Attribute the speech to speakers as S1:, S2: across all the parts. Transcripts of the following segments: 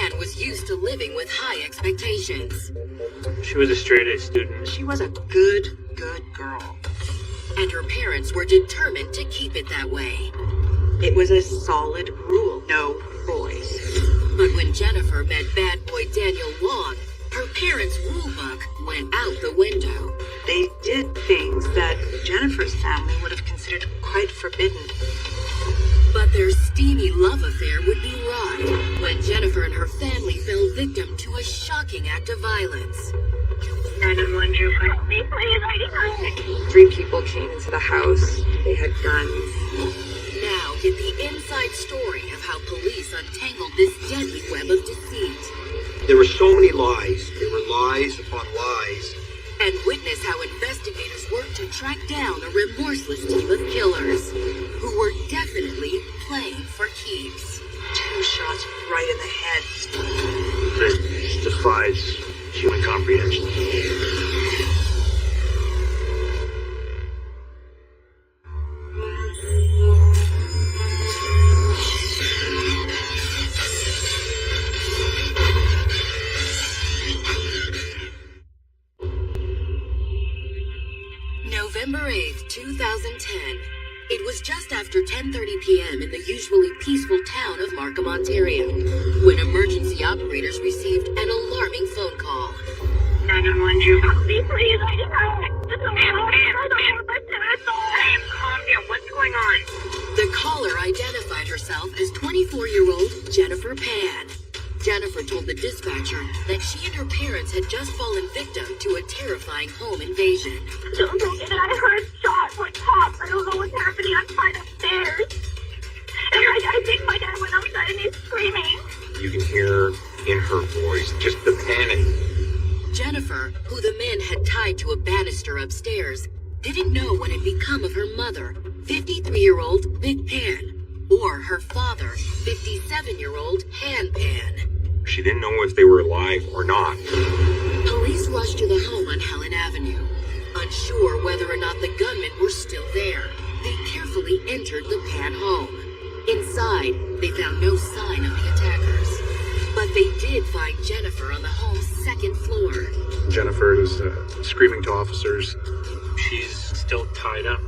S1: Pan was used to living with high expectations.
S2: She was a straight-A student.
S3: She was a good girl.
S1: And her parents were determined to keep it that way.
S3: It was a solid rule, no boys.
S1: But when Jennifer met bad boy Daniel Wong, her parents' rulebook went out the window.
S3: They did things that Jennifer's family would have considered quite forbidden.
S1: But their steamy love affair would be rocked when Jennifer and her family fell victim to a shocking act of violence.
S4: 911, please, I need
S5: 3 people came into the house. They had guns.
S1: Now get the inside story of how police untangled this deadly web of deceit.
S6: There were so many lies. There were lies upon lies.
S1: And witness how investigators worked to track down a remorseless team of killers who were definitely playing for keeps.
S3: 2 shots right in the head.
S2: It defies human comprehension.
S1: November 8th, 2010. It was just after 10:30 p.m. in the usually peaceful town of Markham, Ontario, when emergency operators received an alarming phone call.
S4: 911, please, I need calm down. What's going on?
S1: The caller identified herself as 24-year-old Jennifer Pan. Jennifer told the dispatcher that she and her parents had just fallen victim to a terrifying home invasion.
S4: I heard shots like pops. I don't know what's happening. I'm fine upstairs. And I think my dad went outside and he's screaming.
S6: You can hear in her voice just the panic.
S1: Jennifer, who the men had tied to a banister upstairs, didn't know what had become of her mother, 53-year-old Big Pan, or her father, 57-year-old Han Pan.
S6: She didn't know if they were alive or not.
S1: Police rushed to the home on Helen Avenue. Unsure whether or not the gunmen were still there, they carefully entered the Pan home. Inside, they found no sign of the attackers. But they did find Jennifer on the home's second floor.
S7: Jennifer is screaming to officers.
S2: She's still tied up.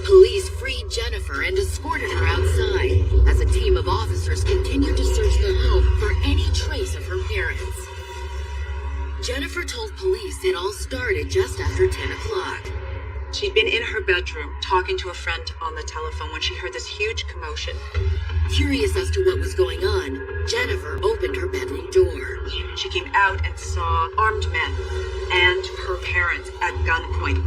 S1: Police freed Jennifer and escorted her outside as a team of officers continued to search the home for any trace of her parents. Jennifer told police it all started just after 10 o'clock.
S3: She'd been in her bedroom talking to a friend on the telephone when she heard this huge commotion.
S1: Curious as to what was going on, Jennifer opened her bedroom door.
S3: She came out and saw armed men and her parents at gunpoint.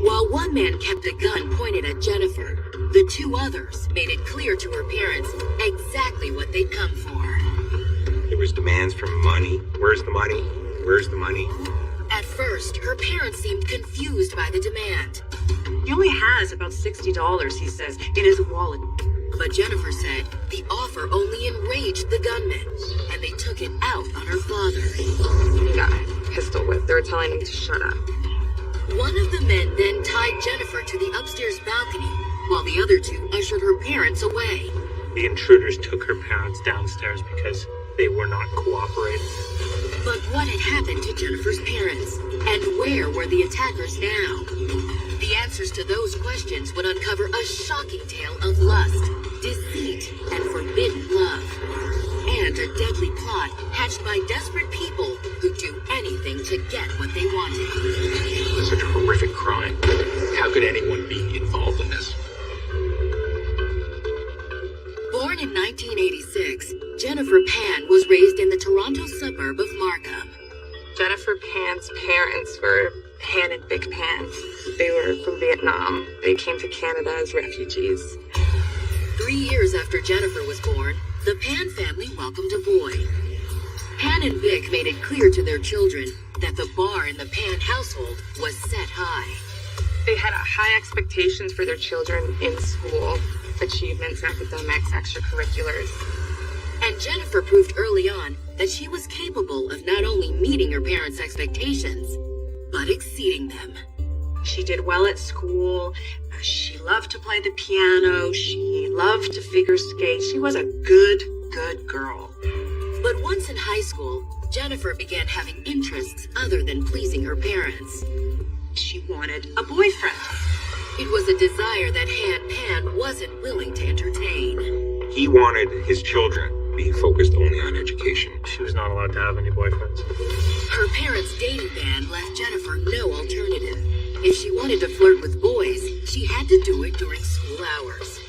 S1: While one man kept a gun pointed at Jennifer, the 2 others made it clear to her parents exactly what they'd come for.
S6: There was demands for money. Where's the money? Where's the money?
S1: At first, her parents seemed confused by the demand.
S3: He only has about $60, he says, in his wallet.
S1: But Jennifer said the offer only enraged the gunmen, and they took it out on her father.
S5: He got pistol whipped. They were telling him to shut up.
S1: One of the men then tied Jennifer to the upstairs balcony, while the other 2 ushered her parents away.
S2: The intruders took her parents downstairs because they were not cooperating.
S1: But what had happened to Jennifer's parents? And where were the attackers now? The answers to those questions would uncover a shocking tale of lust, deceit, and forbidden love. And a deadly plot hatched by desperate people who'd do anything to get what they wanted.
S7: It's such a horrific crime. How could anyone be involved in this?
S1: Born in 1986, Jennifer Pan was raised in the Toronto suburb of Markham.
S5: Jennifer Pan's parents were Han and Big Pan. They were from Vietnam. They came to Canada as refugees.
S1: 3 years after Jennifer was born, the Pan family welcomed a boy. Han and Vic made it clear to their children that the bar in the Pan household was set high.
S5: They had high expectations for their children in school, achievements, academics, extracurriculars.
S1: And Jennifer proved early on that she was capable of not only meeting her parents' expectations, but exceeding them.
S3: She did well at school. She loved to play the piano. She loved to figure skate. She was a good girl.
S1: But once in high school, Jennifer began having interests other than pleasing her parents.
S3: She wanted a boyfriend.
S1: It was a desire that Han Pan wasn't willing to entertain.
S7: He wanted his children being focused only on education.
S2: She was not allowed to have any boyfriends.
S1: Her parents' dating ban left Jennifer no alternative. If she wanted to flirt with boys, she had to do it during school hours.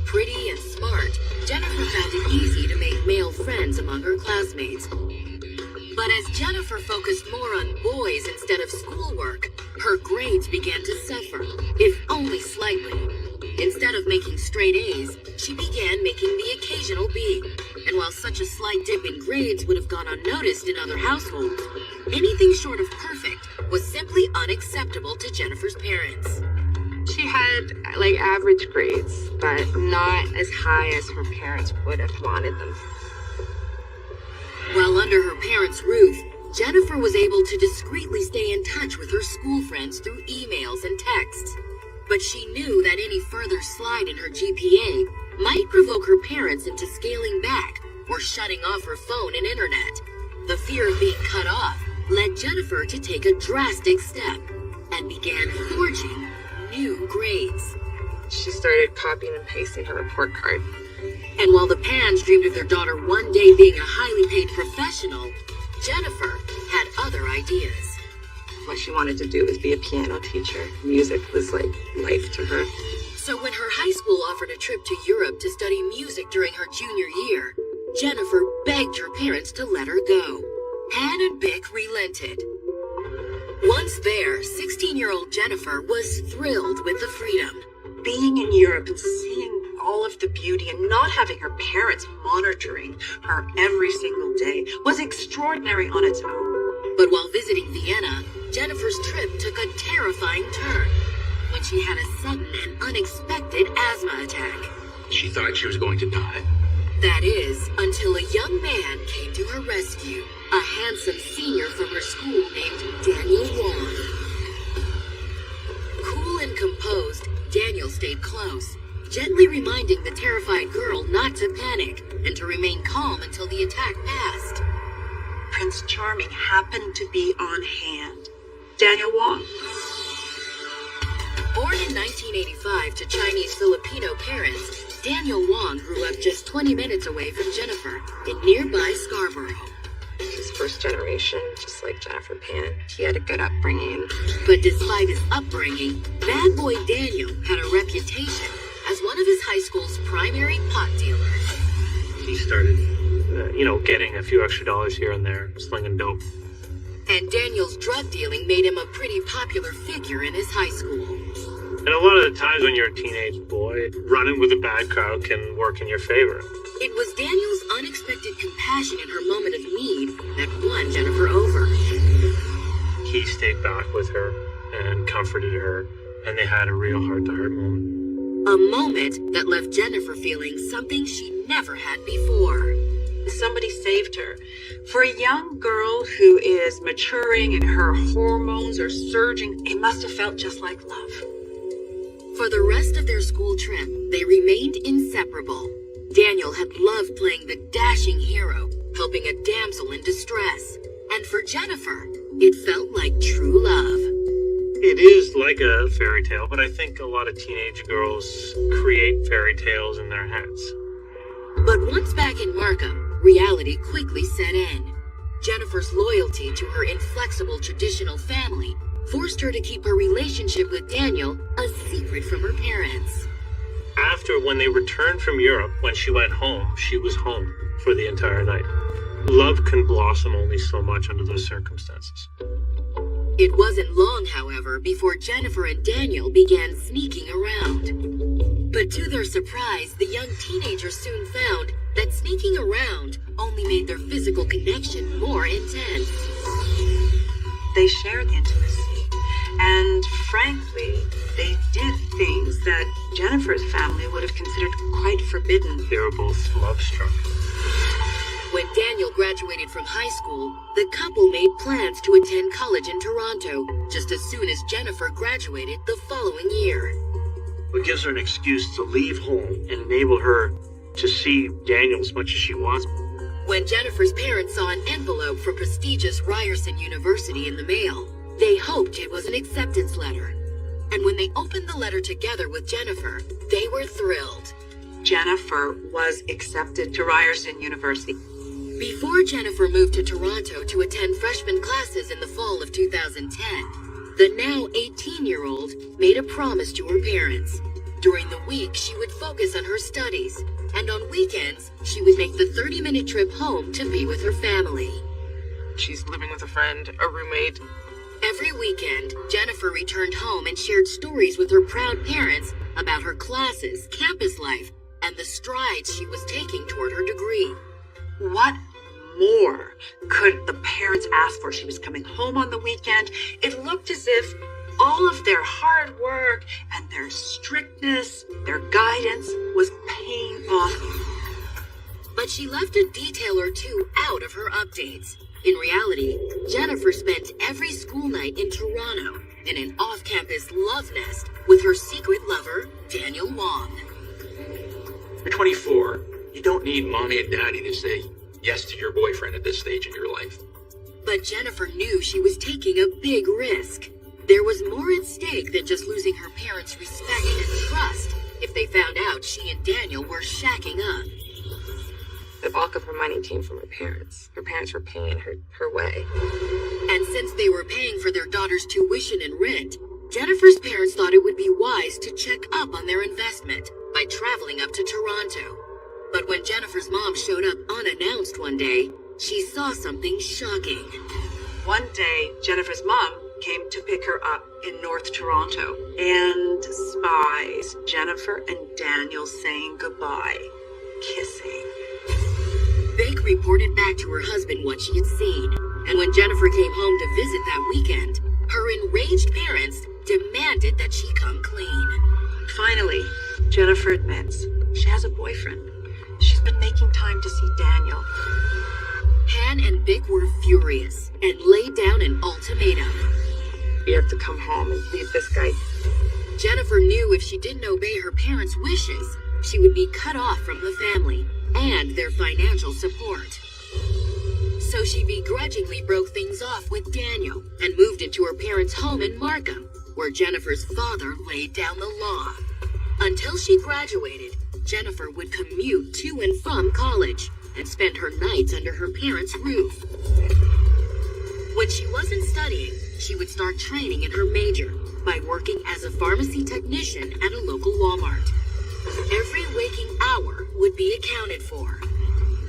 S1: Pretty and smart, Jennifer found it easy to make male friends among her classmates. But as Jennifer focused more on boys instead of schoolwork, her grades began to suffer, if only slightly. Instead of making straight A's, she began making the occasional B. And while such a slight dip in grades would have gone unnoticed in other households, anything short of perfect was simply unacceptable to Jennifer's parents.
S5: She had, average grades, but not as high as her parents would have wanted them.
S1: While under her parents' roof, Jennifer was able to discreetly stay in touch with her school friends through emails and texts. But she knew that any further slide in her GPA might provoke her parents into scaling back or shutting off her phone and internet. The fear of being cut off led Jennifer to take a drastic step and began forging new grades.
S5: She started copying and pasting her report card.
S1: And while the Pans dreamed of their daughter one day being a highly paid professional, Jennifer had other ideas.
S5: What she wanted to do was be a piano teacher. Music was like life to her.
S1: So when her high school offered a trip to Europe to study music during her junior year, Jennifer begged her parents to let her go. Han and Bick relented. Once there, 16-year-old Jennifer was thrilled with the freedom.
S3: Being in Europe and seeing all of the beauty and not having her parents monitoring her every single day was extraordinary on its own.
S1: But while visiting Vienna, Jennifer's trip took a terrifying turn when she had a sudden and unexpected asthma attack.
S7: She thought she was going to die.
S1: That is, until a young man came to her rescue, a handsome senior from her school named Daniel Wong. Cool and composed, Daniel stayed close, gently reminding the terrified girl not to panic and to remain calm until the attack passed.
S3: Prince Charming happened to be on hand. Daniel Wong.
S1: Born in 1985 to Chinese-Filipino parents, Daniel Wong grew up just 20 minutes away from Jennifer in nearby Scarborough.
S5: He's first generation, just like Jennifer Pan. He had a good upbringing.
S1: But despite his upbringing, bad boy Daniel had a reputation as one of his high school's primary pot dealers.
S2: He started, getting a few extra dollars here and there, slinging dope.
S1: And Daniel's drug dealing made him a pretty popular figure in his high school.
S2: And a lot of the times when you're a teenage boy, running with a bad crowd can work in your favor.
S1: It was Daniel's unexpected compassion in her moment of need that won Jennifer over.
S2: He stayed back with her and comforted her, and they had a real heart-to-heart moment.
S1: A moment that left Jennifer feeling something she never had before.
S3: Somebody saved her. For a young girl who is maturing and her hormones are surging, it must have felt just like love.
S1: For the rest of their school trip, they remained inseparable. Daniel had loved playing the dashing hero, helping a damsel in distress. And for Jennifer, it felt like true love.
S2: It is like a fairy tale, but I think a lot of teenage girls create fairy tales in their heads.
S1: But once back in Markham, reality quickly set in. Jennifer's loyalty to her inflexible traditional family forced her to keep her relationship with Daniel a secret from her parents.
S2: After, when they returned from Europe, when she went home, she was home for the entire night. Love can blossom only so much under those circumstances.
S1: It wasn't long, however, before Jennifer and Daniel began sneaking around. But to their surprise, the young teenagers soon found that sneaking around only made their physical connection more intense.
S3: They shared intimacy. And frankly, they did things that Jennifer's family would have considered quite forbidden.
S2: They were both love-struck.
S1: When Daniel graduated from high school, the couple made plans to attend college in Toronto just as soon as Jennifer graduated the following year.
S2: It gives her an excuse to leave home and enable her to see Daniel as much as she wants.
S1: When Jennifer's parents saw an envelope from prestigious Ryerson University in the mail, they hoped it was an acceptance letter. And when they opened the letter together with Jennifer, they were thrilled.
S3: Jennifer was accepted to Ryerson University.
S1: Before Jennifer moved to Toronto to attend freshman classes in the fall of 2010, the now 18-year-old made a promise to her parents. During the week, she would focus on her studies, and on weekends, she would make the 30-minute trip home to be with her family.
S5: She's living with a friend, a roommate.
S1: Every weekend, Jennifer returned home and shared stories with her proud parents about her classes, campus life, and the strides she was taking toward her degree.
S3: What more could the parents ask for? She was coming home on the weekend. It looked as if all of their hard work and their strictness, their guidance was paying off.
S1: But she left a detail or two out of her updates. In reality, Jennifer spent every school night in Toronto in an off-campus love nest with her secret lover, Daniel Wong.
S7: You're 24. You don't need mommy and daddy to say yes to your boyfriend at this stage in your life.
S1: But Jennifer knew she was taking a big risk. There was more at stake than just losing her parents' respect and trust if they found out she and Daniel were shacking up.
S5: The bulk of her money came from her parents. Her parents were paying her way.
S1: And since they were paying for their daughter's tuition and rent, Jennifer's parents thought it would be wise to check up on their investment by traveling up to Toronto. But when Jennifer's mom showed up unannounced one day, she saw something shocking.
S3: One day, Jennifer's mom came to pick her up in North Toronto and spies Jennifer and Daniel saying goodbye, kissing.
S1: Beck reported back to her husband what she had seen, and when Jennifer came home to visit that weekend, her enraged parents demanded that she come clean.
S3: Finally, Jennifer admits she has a boyfriend. She's been making time to see Daniel.
S1: Han and Bick were furious and laid down an ultimatum.
S5: You have to come home and leave this guy.
S1: Jennifer knew if she didn't obey her parents' wishes, she would be cut off from the family and their financial support. So she begrudgingly broke things off with Daniel and moved into her parents' home in Markham, where Jennifer's father laid down the law. Until she graduated, Jennifer would commute to and from college and spend her nights under her parents' roof. When she wasn't studying, she would start training in her major by working as a pharmacy technician at a local Walmart. Every waking hour would be accounted for.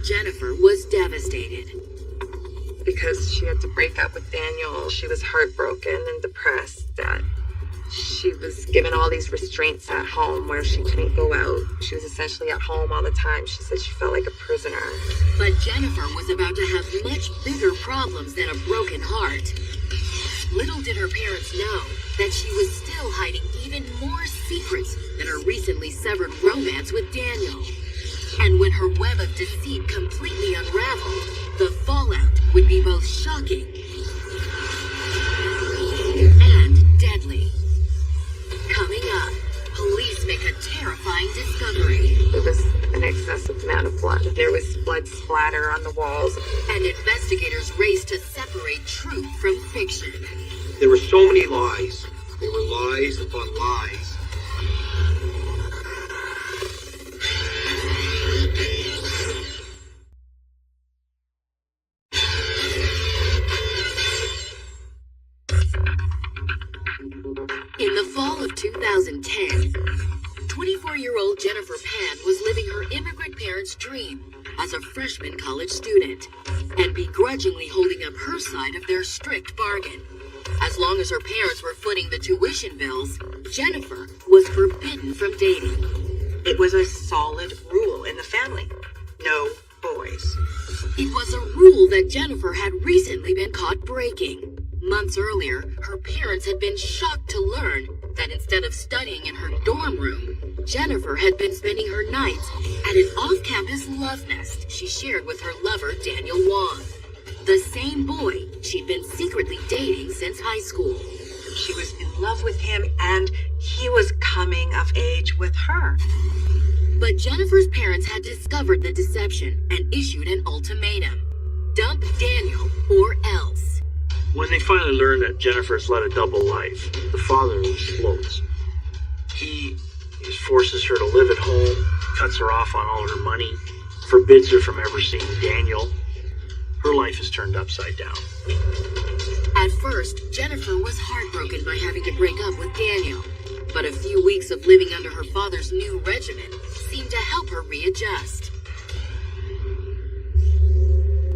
S1: Jennifer was devastated.
S5: Because she had to break up with Daniel, she was heartbroken and depressed that she was given all these restraints at home where she couldn't go out. She was essentially at home all the time. She said she felt like a prisoner.
S1: But Jennifer was about to have much bigger problems than a broken heart. Little did her parents know that she was still hiding even more secrets than her recently severed romance with Daniel. And when her web of deceit completely unraveled, the fallout would be both shocking and deadly. Coming up, police make a terrifying discovery.
S5: There was an excessive amount of blood. There was blood splatter on the walls.
S1: And investigators race to separate truth from fiction.
S6: There were so many lies. There were lies upon lies.
S1: In the fall of 2010, 24-year-old Jennifer Pan was living her immigrant parents' dream as a freshman college student and begrudgingly holding up her side of their strict bargain. As long as her parents were footing the tuition bills, Jennifer was forbidden from dating.
S3: It was a solid rule in the family. No boys.
S1: It was a rule that Jennifer had recently been caught breaking. Months earlier, her parents had been shocked to learn that instead of studying in her dorm room, Jennifer had been spending her nights at an off-campus love nest she shared with her lover, Daniel Wong, the same boy she'd been secretly dating since high school.
S3: She was in love with him, and he was coming of age with her.
S1: But Jennifer's parents had discovered the deception and issued an ultimatum. Dump Daniel or else.
S2: When they finally learned that Jennifer's led a double life, the father explodes. He forces her to live at home, cuts her off on all her money, forbids her from ever seeing Daniel. Her life is turned upside down.
S1: At first, Jennifer was heartbroken by having to break up with Daniel. But a few weeks of living under her father's new regimen seemed to help her readjust.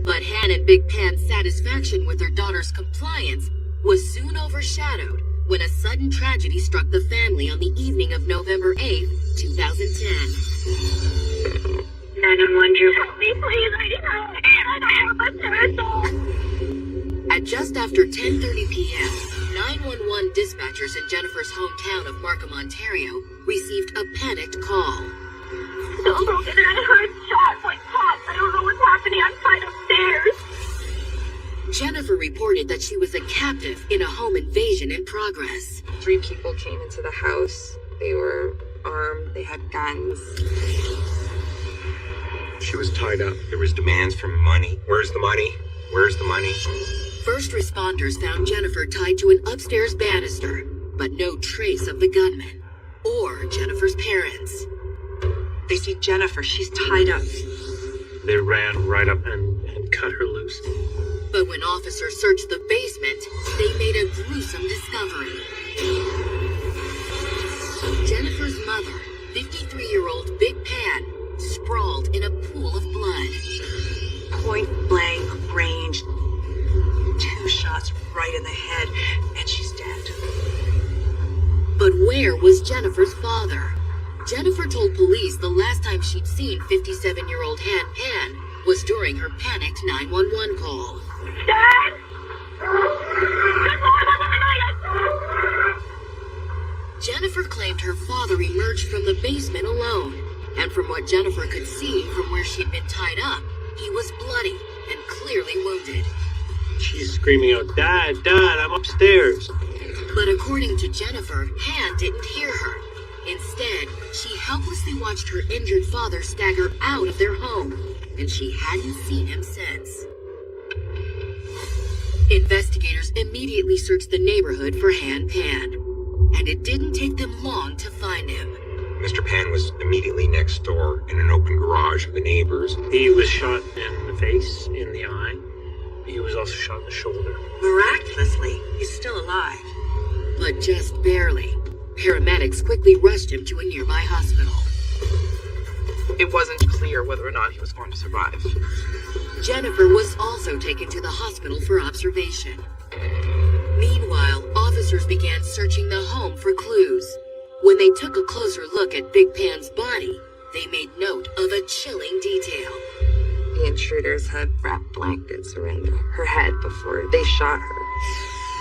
S1: But Han and Big Pan's satisfaction with their daughter's compliance was soon overshadowed when a sudden tragedy struck the family on the evening of November 8th, 2010.
S4: 911, Drew. Help me, please. I have a terrible.
S1: At just after 10:30 p.m., 911 dispatchers in Jennifer's hometown of Markham, Ontario, received a panicked call.
S4: So broken and I heard shots like pops. I don't know what's happening. I'm tied upstairs.
S1: Jennifer reported that she was a captive in a home invasion in progress.
S5: 3 people came into the house. They were armed. They had guns.
S6: She was tied up. There was demands for money. Where's the money? Where's the money?
S1: First responders found Jennifer tied to an upstairs banister, but no trace of the gunman or Jennifer's parents.
S3: They see Jennifer. She's tied up.
S2: They ran right up and cut her loose.
S1: But when officers searched the basement, they made a gruesome discovery. Jennifer's mother, 53-year-old Big Pan, sprawled in a pool of blood.
S3: Point blank range. 2 shots right in the head, and she's dead.
S1: But where was Jennifer's father? Jennifer told police the last time she'd seen 57-year-old Han Pan was during her panicked 911 call.
S4: Dad? Good Lord,
S1: Jennifer claimed her father emerged from the basement alone, and from what Jennifer could see from where she'd been tied up, he was bloody and clearly wounded.
S2: She's screaming out, "Dad, Dad, I'm upstairs."
S1: But according to Jennifer, Han didn't hear her. Instead, she helplessly watched her injured father stagger out of their home, and she hadn't seen him since. Investigators immediately searched the neighborhood for Han Pan, and it didn't take them long to find him.
S6: Mr. Pan was immediately next door in an open garage of the neighbors.
S2: He was shot in the face, in the eye. He was also shot in the shoulder.
S3: Miraculously, he's still alive.
S1: But just barely. Paramedics quickly rushed him to a nearby hospital.
S8: It wasn't clear whether or not he was going to survive.
S1: Jennifer was also taken to the hospital for observation. Meanwhile, officers began searching the home for clues. When they took a closer look at Big Pan's body, they made note of a chilling detail.
S5: The intruders had wrapped blankets around her head before they shot her.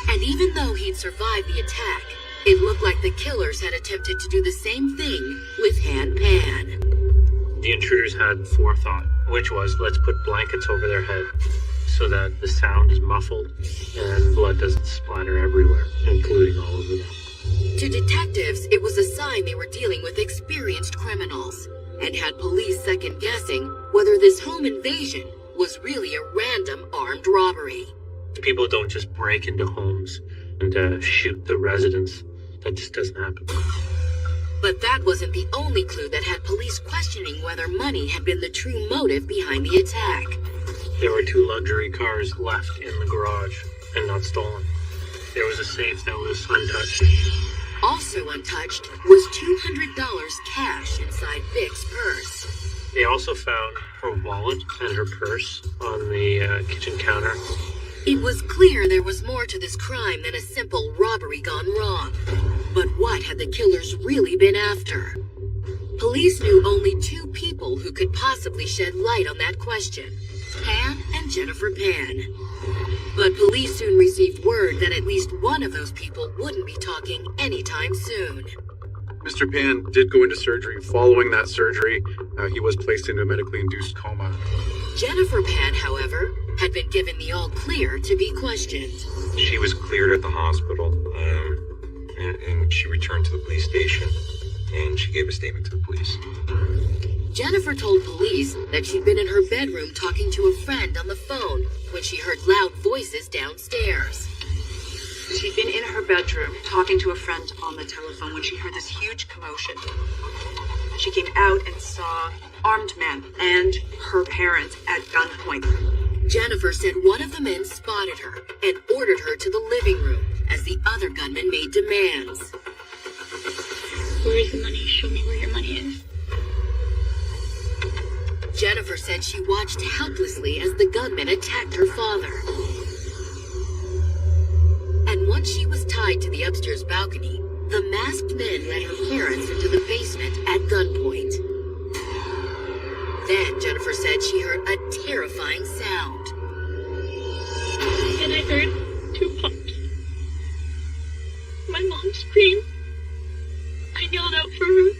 S1: And even though he'd survived the attack, it looked like the killers had attempted to do the same thing with Han Pan.
S2: The intruders had forethought, which was, let's put blankets over their head so that the sound is muffled and blood doesn't splatter everywhere, including all over them.
S1: To detectives, it was a sign they were dealing with experienced criminals, and had police second-guessing whether this home invasion was really a random armed robbery.
S2: People don't just break into homes and shoot the residents. That just doesn't happen.
S1: But that wasn't the only clue that had police questioning whether money had been the true motive behind the attack.
S2: There were 2 luxury cars left in the garage and not stolen. There was a safe that was untouched.
S1: Also untouched was $200 cash inside Vic's purse.
S2: They also found her wallet and her purse on the kitchen counter.
S1: It was clear there was more to this crime than a simple robbery gone wrong. But what had the killers really been after? Police knew only 2 people who could possibly shed light on that question: Han and Jennifer Pan. But police soon received word that at least one of those people wouldn't be talking anytime soon.
S9: Mr. Pan did go into surgery. Following that surgery, he was placed into a medically induced coma.
S1: Jennifer Pan, however, had been given the all-clear to be questioned.
S6: She was cleared at the hospital, and she returned to the police station. and she gave a statement to the police.
S1: Jennifer told police that she'd been in her bedroom talking to a friend on the phone when she heard loud voices downstairs.
S3: She'd been in her bedroom talking to a friend on the telephone when she heard this huge commotion. She came out and saw armed men and her parents at gunpoint.
S1: Jennifer said one of the men spotted her and ordered her to the living room as the other gunman made demands.
S4: Where is the money? Show me where your money is.
S1: Jennifer said she watched helplessly as the gunman attacked her father. And once she was tied to the upstairs balcony, the masked men led her parents into the basement at gunpoint. Then Jennifer said she heard a terrifying sound.
S4: And I heard 2 pops. My mom screamed. I yelled out for her.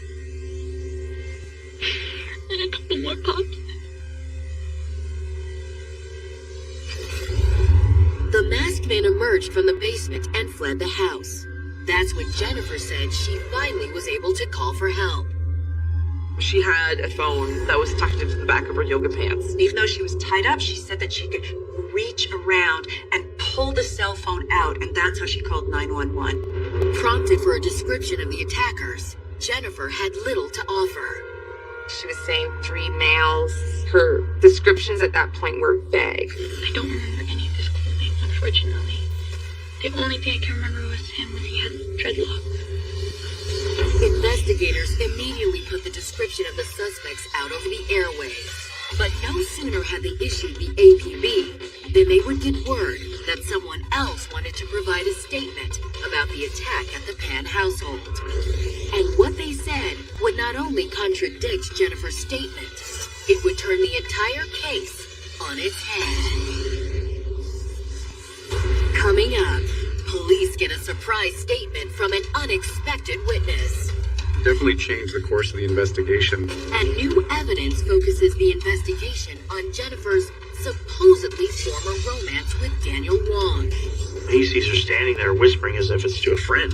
S4: And a couple more pops.
S1: The masked men emerged from the basement and fled the house. That's when Jennifer said she finally was able to call for help.
S8: She had a phone that was tucked into the back of her yoga pants.
S3: Even though she was tied up, she said that she could reach around and pull the cell phone out, and that's how she called 911.
S1: Prompted for a description of the attackers, Jennifer had little to offer.
S5: She was saying 3 males. Her descriptions at that point were vague.
S4: I don't remember any of his clothing, unfortunately. The only thing I can remember was him when he had dreadlocks.
S1: Investigators immediately put the description of the suspects out over the airwaves. But no sooner had they issued the APB than they would get word that someone else wanted to provide a statement about the attack at the Pan household. And what they said would not only contradict Jennifer's statement, it would turn the entire case on its head. Coming up, police get a surprise statement from an unexpected witness.
S9: Definitely changed the course of the investigation.
S1: And new evidence focuses the investigation on Jennifer's supposedly former romance with Daniel Wong.
S2: He sees her standing there whispering as if it's to a friend.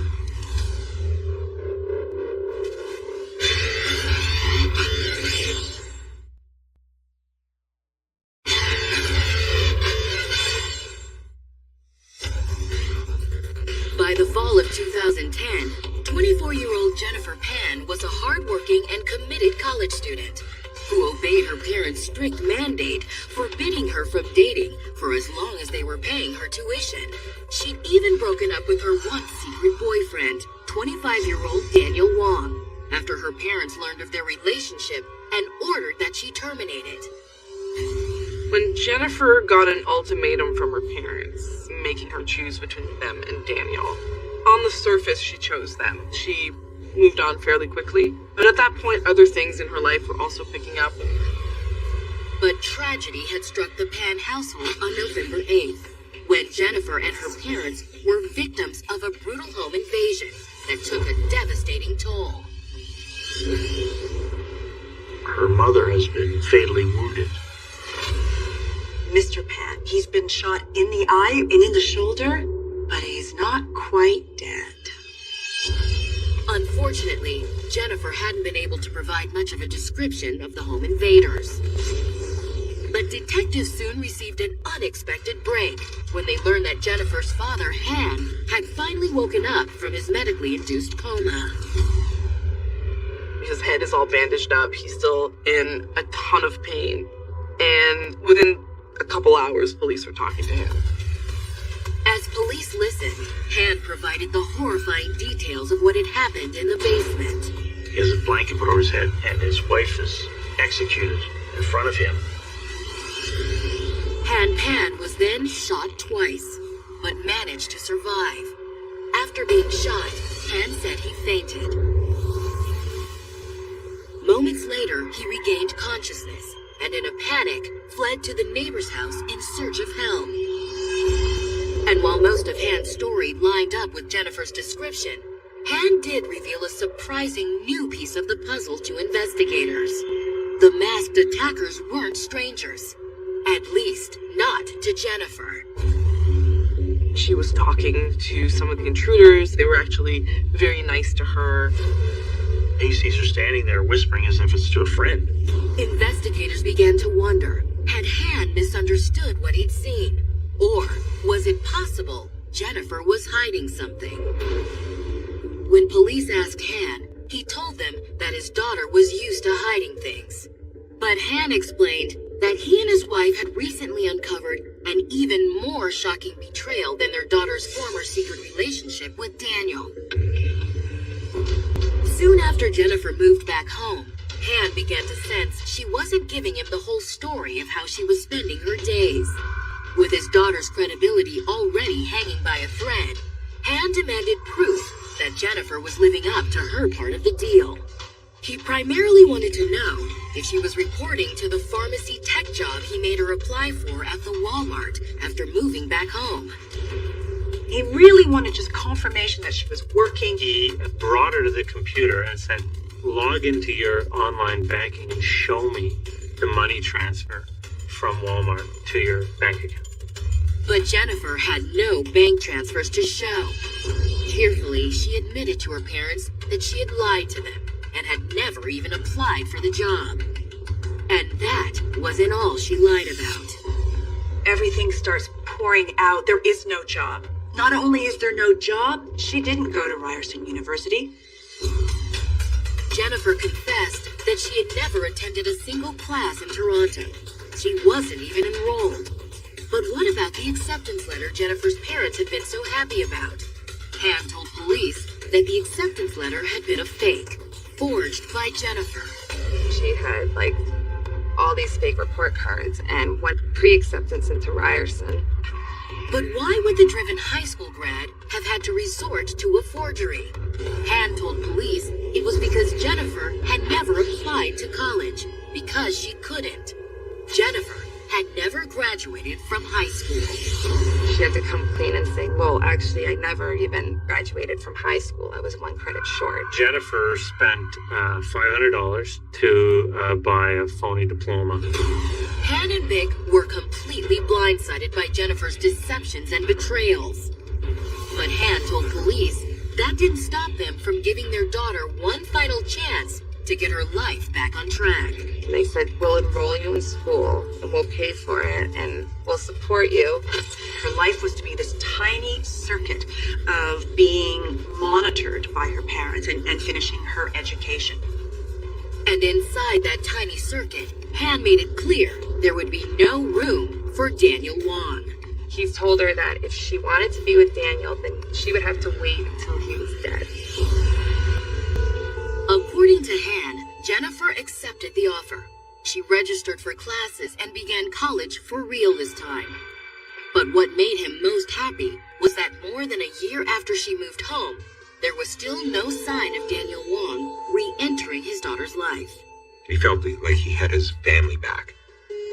S1: By the fall of 2010, 24-year-old Jennifer Pan was a hardworking and committed college student who obeyed her parents' strict mandate forbidding her from dating for as long as they were paying her tuition. She'd even broken up with her once secret boyfriend, 25-year-old Daniel Wong, after her parents learned of their relationship and ordered that she terminated.
S8: When Jennifer got an ultimatum from her parents, making her choose between them and Daniel, on the surface she chose them. She moved on fairly quickly, but at that point other things in her life were also picking up.
S1: But tragedy had struck the Pan household on November 8th, when Jennifer and her parents were victims of a brutal home invasion that took a devastating toll.
S2: Her mother has been fatally wounded.
S3: Mr. Pan, he's been shot in the eye and in the shoulder, but he's not quite dead.
S1: Unfortunately, Jennifer hadn't been able to provide much of a description of the home invaders. But detectives soon received an unexpected break when they learned that Jennifer's father, Han, had finally woken up from his medically induced coma.
S8: His head is all bandaged up. He's still in a ton of pain. And within a couple hours, police were talking to him.
S1: As police listened, Han provided the horrifying details of what had happened in the basement.
S2: He has a blanket put over his head, and his wife is executed in front of him.
S1: Han Pan was then shot twice, but managed to survive. After being shot, Han said he fainted. Moments later, he regained consciousness, and in a panic, fled to the neighbor's house in search of help. And while most of Han's story lined up with Jennifer's description, Han did reveal a surprising new piece of the puzzle to investigators. The masked attackers weren't strangers. At least, not to Jennifer.
S8: She was talking to some of the intruders. They were actually very nice to her.
S2: He sees her standing there whispering as if it's to a friend.
S1: Investigators began to wonder, had Han misunderstood what he'd seen? Or was it possible Jennifer was hiding something? When police asked Han, he told them that his daughter was used to hiding things. But Han explained that he and his wife had recently uncovered an even more shocking betrayal than their daughter's former secret relationship with Daniel. Soon after Jennifer moved back home, Han began to sense she wasn't giving him the whole story of how she was spending her days. With his daughter's credibility already hanging by a thread, Han demanded proof that Jennifer was living up to her part of the deal. He primarily wanted to know if she was reporting to the pharmacy tech job he made her apply for at the Walmart after moving back home.
S3: He really wanted just confirmation that she was working.
S2: He brought her to the computer and said, log into your online banking and show me the money transfer from Walmart to your bank account.
S1: But Jennifer had no bank transfers to show. Tearfully, she admitted to her parents that she had lied to them and had never even applied for the job. And that wasn't all she lied about.
S3: Everything starts pouring out. There is no job. Not only is there no job, she didn't go to Ryerson University.
S1: Jennifer confessed that she had never attended a single class in Toronto. She wasn't even enrolled. But what about the acceptance letter Jennifer's parents had been so happy about? Han told police that the acceptance letter had been a fake, forged by Jennifer.
S5: She had, all these fake report cards and went pre-acceptance into Ryerson.
S1: But why would the driven high school grad have had to resort to a forgery? Han told police it was because Jennifer had never applied to college, because she couldn't. Jennifer had never graduated from high school.
S5: She had to come clean and say, well, actually, I never even graduated from high school. I was 1 credit short.
S2: Jennifer spent $500 to buy a phony diploma.
S1: Han and Mick were completely blindsided by Jennifer's deceptions and betrayals. But Han told police that didn't stop them from giving their daughter one final chance to get her life back on track.
S5: They said, we'll enroll you in school and we'll pay for it and we'll support you.
S3: Her life was to be this tiny circuit of being monitored by her parents and finishing her education.
S1: And inside that tiny circuit, Han made it clear there would be no room for Daniel Wong.
S5: He's told her that if she wanted to be with Daniel, then she would have to wait until he was dead.
S1: According to Han, Jennifer accepted the offer. She registered for classes and began college for real this time. But what made him most happy was that more than a year after she moved home, there was still no sign of Daniel Wong re-entering his daughter's life.
S6: He felt like he had his family back.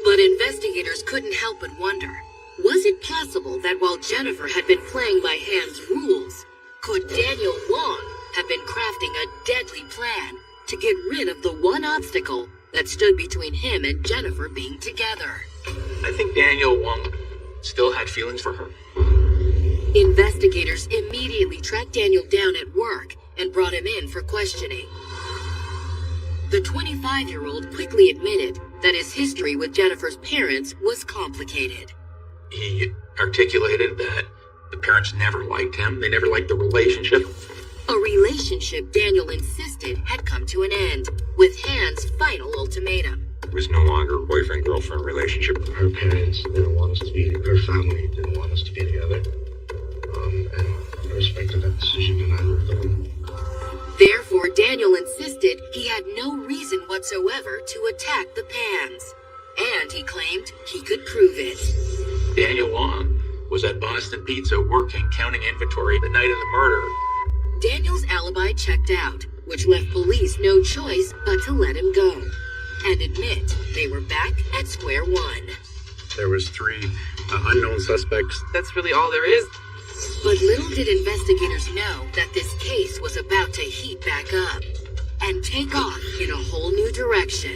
S1: But investigators couldn't help but wonder, was it possible that while Jennifer had been playing by Han's rules, could Daniel Wong have been crafting a deadly plan to get rid of the one obstacle that stood between him and Jennifer being together?
S7: I think Daniel Wong still had feelings for her.
S1: Investigators immediately tracked Daniel down at work and brought him in for questioning. The 25-year-old quickly admitted that his history with Jennifer's parents was complicated.
S7: He articulated that the parents never liked him. They never liked the relationship.
S1: A relationship Daniel insisted had come to an end, with Han's final ultimatum.
S6: It was no longer a boyfriend-girlfriend relationship.
S10: Our parents didn't want us to be, our family didn't want us to be together. And I respected that decision and I moved on.
S1: Therefore, Daniel insisted he had no reason whatsoever to attack the Pans. And he claimed he could prove it.
S7: Daniel Wong was at Boston Pizza working, counting inventory the night of the murder.
S1: Daniel's alibi checked out, which left police no choice but to let him go and admit they were back at square one.
S9: There was 3 unknown suspects.
S8: That's really all there is.
S1: But little did investigators know that this case was about to heat back up and take off in a whole new direction.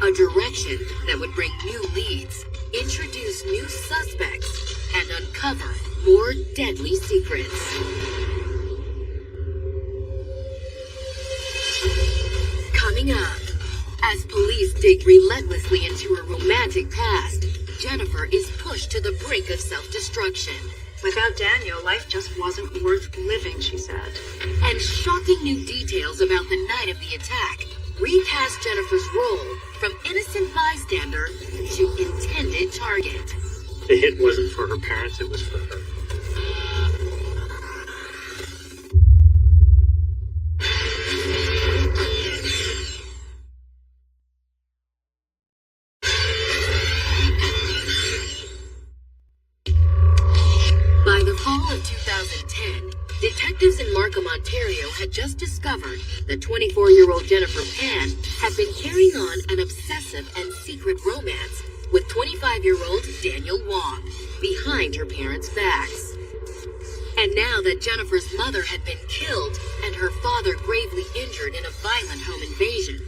S1: A direction that would bring new leads, introduce new suspects, and uncover more deadly secrets. coming up. As police dig relentlessly into her romantic past, Jennifer is pushed to the brink of self-destruction.
S3: Without Daniel, life just wasn't worth living, she said.
S1: And shocking new details about the night of the attack recast Jennifer's role from innocent bystander to intended target.
S2: The hit wasn't for her parents, it was for her.
S1: By the fall of 2010, detectives in Markham, Ontario had just discovered that 24-year-old Jennifer Pan had been carrying on an obsessive and secret romance with 25-year-old Daniel Wong behind her parents' backs. And now that Jennifer's mother had been killed and her father gravely injured in a violent home invasion,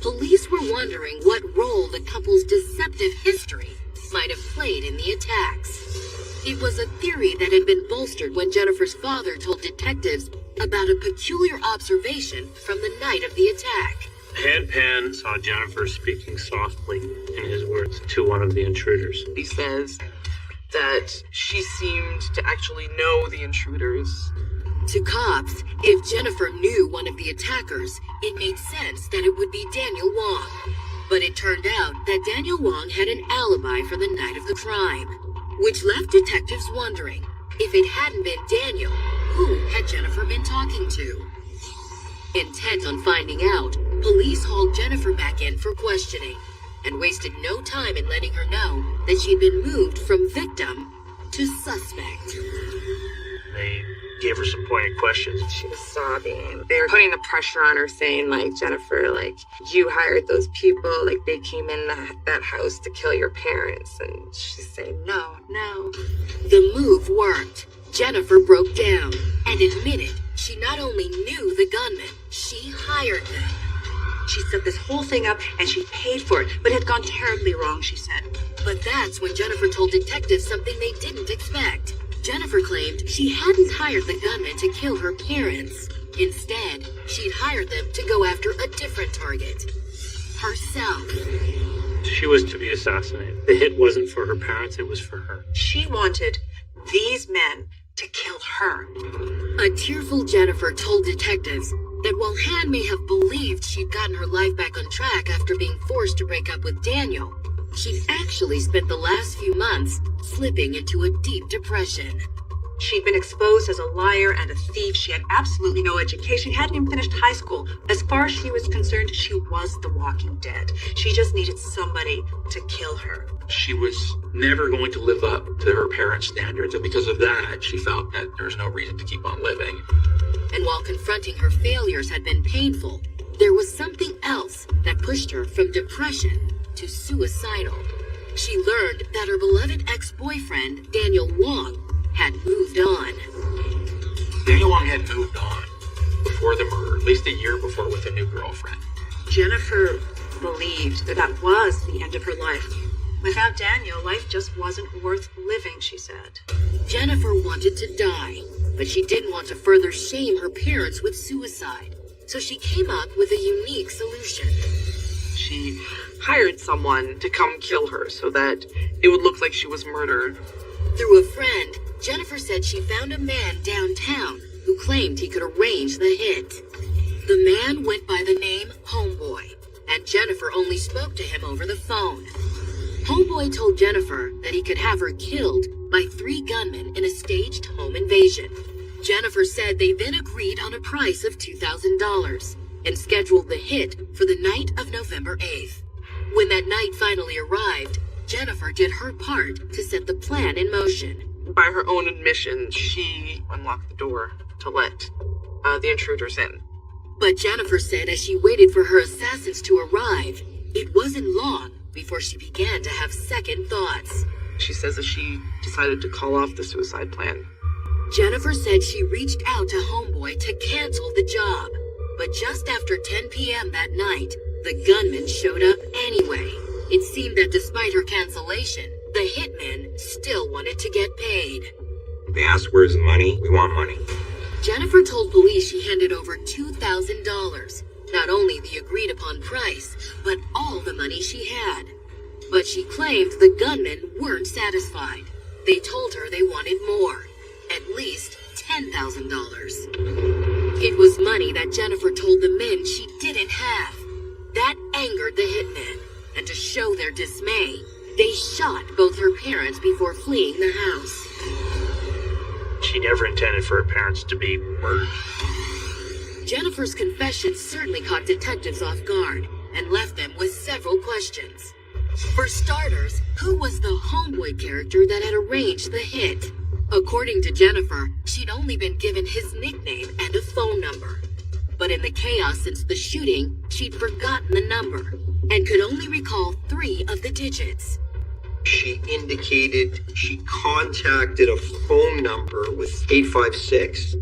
S1: police were wondering what role the couple's deceptive history might have played in the attacks. It was a theory that had been bolstered when Jennifer's father told detectives about a peculiar observation from the night of the attack.
S2: Pan saw Jennifer speaking softly, in his words, to one of the intruders.
S8: He says that she seemed to actually know the intruders.
S1: To cops, if Jennifer knew one of the attackers, it made sense that it would be Daniel Wong. But it turned out that Daniel Wong had an alibi for the night of the crime, which left detectives wondering, if it hadn't been Daniel, who had Jennifer been talking to? Intent on finding out, police hauled Jennifer back in for questioning and wasted no time in letting her know that she'd been moved from victim to suspect.
S2: They gave her some pointed questions.
S5: She was sobbing. They were putting the pressure on her, saying, like, Jennifer, like, you hired those people, like, they came in that house to kill your parents. And she's saying, no.
S1: The move worked. Jennifer broke down and admitted she not only knew the gunmen, she hired them.
S3: She set this whole thing up and she paid for it, but it had gone terribly wrong, she said.
S1: But that's when Jennifer told detectives something they didn't expect. Jennifer claimed she hadn't hired the gunmen to kill her parents. Instead, she'd hired them to go after a different target. Herself.
S2: She was to be assassinated. The hit wasn't for her parents, it was for her.
S3: She wanted these men to kill her.
S1: A tearful Jennifer told detectives that while Han may have believed she'd gotten her life back on track after being forced to break up with Daniel, she'd actually spent the last few months slipping into a deep depression.
S3: She'd been exposed as a liar and a thief. She had absolutely no education, hadn't even finished high school. As far as she was concerned, she was the walking dead. She just needed somebody to kill her.
S7: She was never going to live up to her parents' standards, and because of that, she felt that there was no reason to keep on living.
S1: And while confronting her failures had been painful, there was something else that pushed her from depression to suicidal. She learned that her beloved ex-boyfriend, Daniel Wong, had moved on.
S7: Daniel Wong had moved on before the murder, at least a year before, with a new girlfriend.
S3: Jennifer believed that was the end of her life. Without Daniel, life just wasn't worth living, she said.
S1: Jennifer wanted to die, but she didn't want to further shame her parents with suicide. So she came up with a unique solution.
S8: She hired someone to come kill her so that it would look like she was murdered.
S1: Through a friend, Jennifer said she found a man downtown who claimed he could arrange the hit. The man went by the name Homeboy, and Jennifer only spoke to him over the phone. Homeboy told Jennifer that he could have her killed by 3 gunmen in a staged home invasion. Jennifer said they then agreed on a price of $2,000 and scheduled the hit for the night of November 8th. When that night finally arrived, Jennifer did her part to set the plan in motion.
S8: By her own admission, she unlocked the door to let the intruders in.
S1: But Jennifer said as she waited for her assassins to arrive, it wasn't long before she began to have second thoughts.
S8: She says that she decided to call off the suicide plan.
S1: Jennifer said she reached out to Homeboy to cancel the job. But just after 10 p.m. that night, the gunman showed up anyway. It seemed that despite her cancellation, the hitmen still wanted to get paid.
S11: They asked, "Where's the money? We want money."
S1: Jennifer told police she handed over $2,000, not only the agreed-upon upon price, but all the money she had. But she claimed the gunmen weren't satisfied. They told her they wanted more, at least $10,000. It was money that Jennifer told the men she didn't have. That angered the hitmen, and to show their dismay, they shot both her parents before fleeing the house.
S2: She never intended for her parents to be murdered.
S1: Jennifer's confession certainly caught detectives off guard and left them with several questions. For starters, who was the homeboy character that had arranged the hit? According to Jennifer, she'd only been given his nickname and a phone number. But in the chaos since the shooting, she'd forgotten the number and could only recall 3 of the digits.
S6: She indicated she contacted a phone number with 856.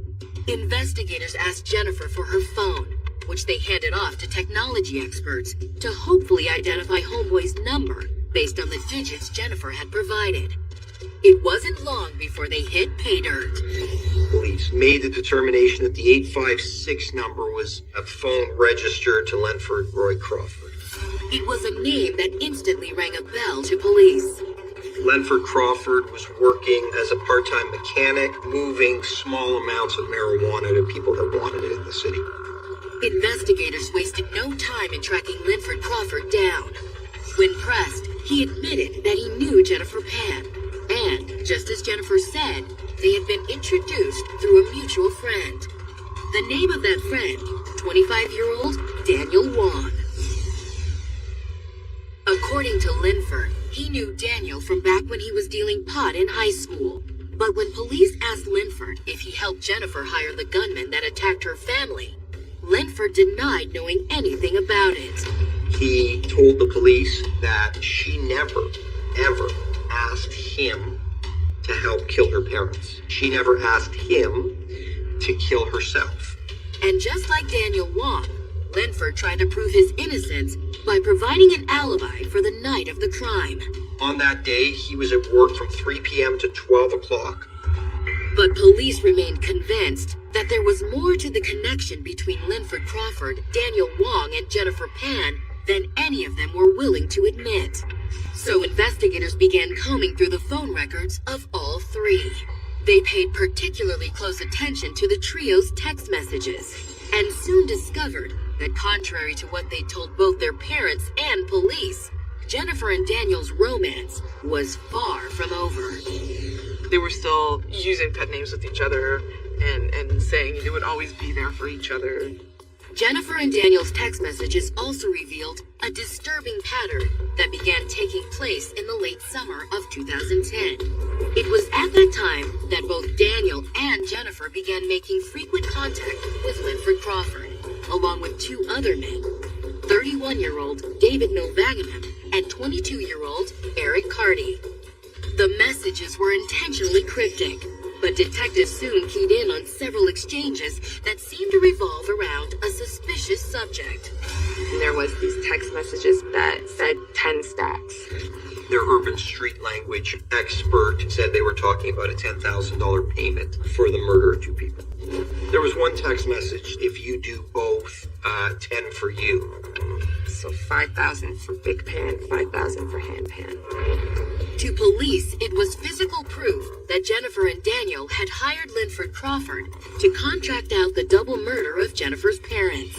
S1: Investigators asked Jennifer for her phone, which they handed off to technology experts to hopefully identify Homeboy's number based on the digits Jennifer had provided. It wasn't long before they hit pay dirt.
S6: Police made the determination that the 856 number was a phone registered to Lenford Roy Crawford.
S1: It was a name that instantly rang a bell to police.
S6: Lenford Crawford was working as a part-time mechanic, moving small amounts of marijuana to people that wanted it in the city.
S1: Investigators wasted no time in tracking Linford Crawford down. When pressed, he admitted that he knew Jennifer Pan. And, just as Jennifer said, they had been introduced through a mutual friend. The name of that friend, 25-year-old Daniel Wong. According to Linford, he knew Daniel from back when he was dealing pot in high school. But when police asked Linford if he helped Jennifer hire the gunman that attacked her family, Linford denied knowing anything about it.
S6: He told the police that she never, ever asked him to help kill her parents. She never asked him to kill herself.
S1: And just like Daniel Wong, Linford tried to prove his innocence by providing an alibi for the night of the crime.
S6: On that day, he was at work from 3 p.m. to 12 o'clock.
S1: But police remained convinced that there was more to the connection between Linford Crawford, Daniel Wong, and Jennifer Pan than any of them were willing to admit. So investigators began combing through the phone records of all 3. They paid particularly close attention to the trio's text messages and soon discovered that contrary to what they told both their parents and police, Jennifer and Daniel's romance was far from over.
S8: They were still using pet names with each other and saying they would always be there for each other.
S1: Jennifer and Daniel's text messages also revealed a disturbing pattern that began taking place in the late summer of 2010. It was at that time that both Daniel and Jennifer began making frequent contact with Linford Crawford, along with 2 other men, 31-year-old David Milvaginam and 22-year-old Eric Carty. The messages were intentionally cryptic, but detectives soon keyed in on several exchanges that seemed to revolve around a suspicious subject.
S5: And there was these text messages that said 10 stacks.
S6: Their urban street language expert said they were talking about a $10,000 payment for the murder of 2 people. There was one text message, if you do both, 10 for you.
S5: So 5,000 for Big Pan, 5,000 for Hand Pan.
S1: To police, it was physical proof that Jennifer and Daniel had hired Linford Crawford to contract out the double murder of Jennifer's parents.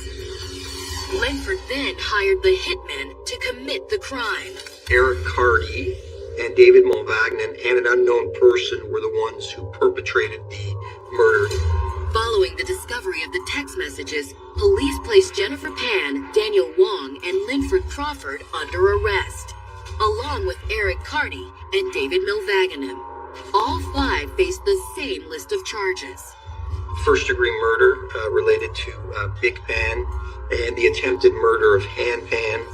S1: Linford then hired the hitmen to commit the crime.
S6: Eric Carty and David Mulvagnan and an unknown person were the ones who perpetrated the murder.
S1: Following the discovery of the text messages, police placed Jennifer Pan, Daniel Wong, and Linford Crawford under arrest, along with Eric Carty and David Milvaginam. All 5 faced the same list of charges.
S6: First-degree murder related to Big Pan and the attempted murder of Hand Pan.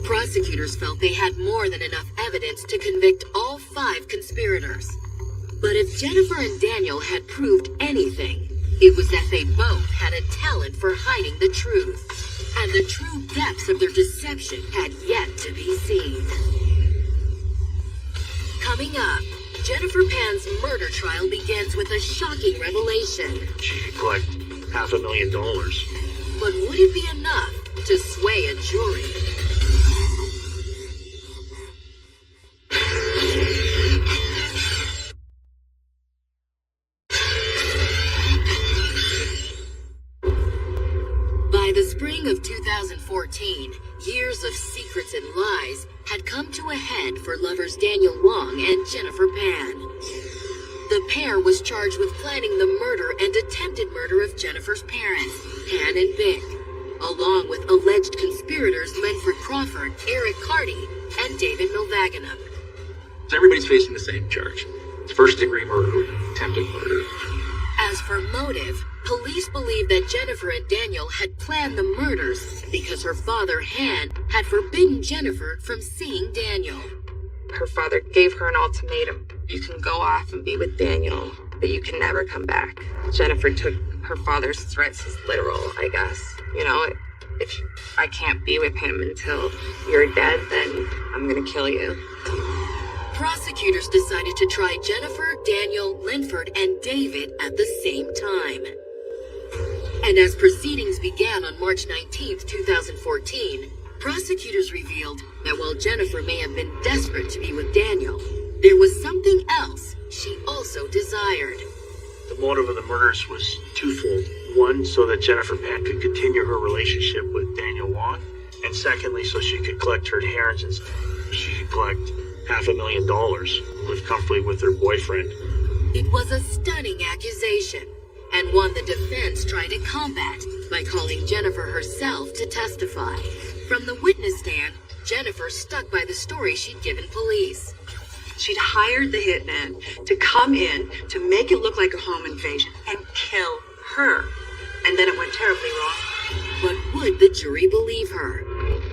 S1: Prosecutors felt they had more than enough evidence to convict all 5 conspirators. But if Jennifer and Daniel had proved anything, it was that they both had a talent for hiding the truth, and the true depths of their deception had yet to be seen. Coming up, Jennifer Pan's murder trial begins with a shocking revelation.
S2: She could collect $500,000.
S1: But would it be enough to sway a jury. By the spring of 2014, years of secrets and lies had come to a head for lovers Daniel Wong and Jennifer Pan. The pair was charged with planning the murder and attempted murder of Jennifer's parents, Pan and Vic, along with alleged conspirators Lenford Crawford, Eric Carty, and David Milvaginum.
S7: So everybody's facing the same charge. It's first-degree murder, attempted murder.
S1: As for motive, police believe that Jennifer and Daniel had planned the murders because her father, Han, had forbidden Jennifer from seeing Daniel.
S5: Her father gave her an ultimatum. You can go off and be with Daniel, but you can never come back. Jennifer took her father's threats as literal, I guess. You know, if I can't be with him until you're dead, then I'm gonna kill you.
S1: Prosecutors decided to try Jennifer, Daniel, Linford, and David at the same time. And as proceedings began on March 19th, 2014, prosecutors revealed that while Jennifer may have been desperate to be with Daniel, there was something else she also desired.
S2: The motive of the murders was twofold. One, so that Jennifer Pan could continue her relationship with Daniel Wong, and secondly, so she could collect her inheritance. She could collect $500,000, live comfortably with her boyfriend.
S1: It was a stunning accusation, and one the defense tried to combat by calling Jennifer herself to testify. From the witness stand, Jennifer stuck by the story she'd given police.
S3: She'd hired the hitman to come in to make it look like a home invasion and kill her. And then it went terribly wrong.
S1: But would the jury believe her?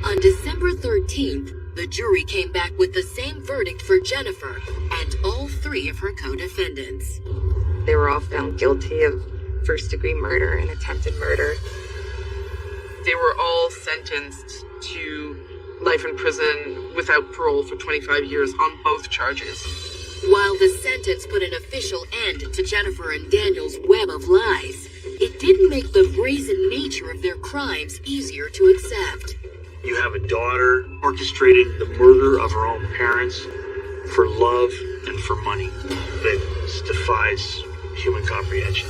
S1: On December 13th, the jury came back with the same verdict for Jennifer and all three of her co-defendants.
S5: They were all found guilty of first-degree murder and attempted murder.
S8: They were all sentenced to life in prison without parole for 25 years on both charges.
S1: While the sentence put an official end to Jennifer and Daniel's web of lies, it didn't make the brazen nature of their crimes easier to accept.
S2: You have a daughter orchestrating the murder of her own parents for love and for money. That defies human comprehension.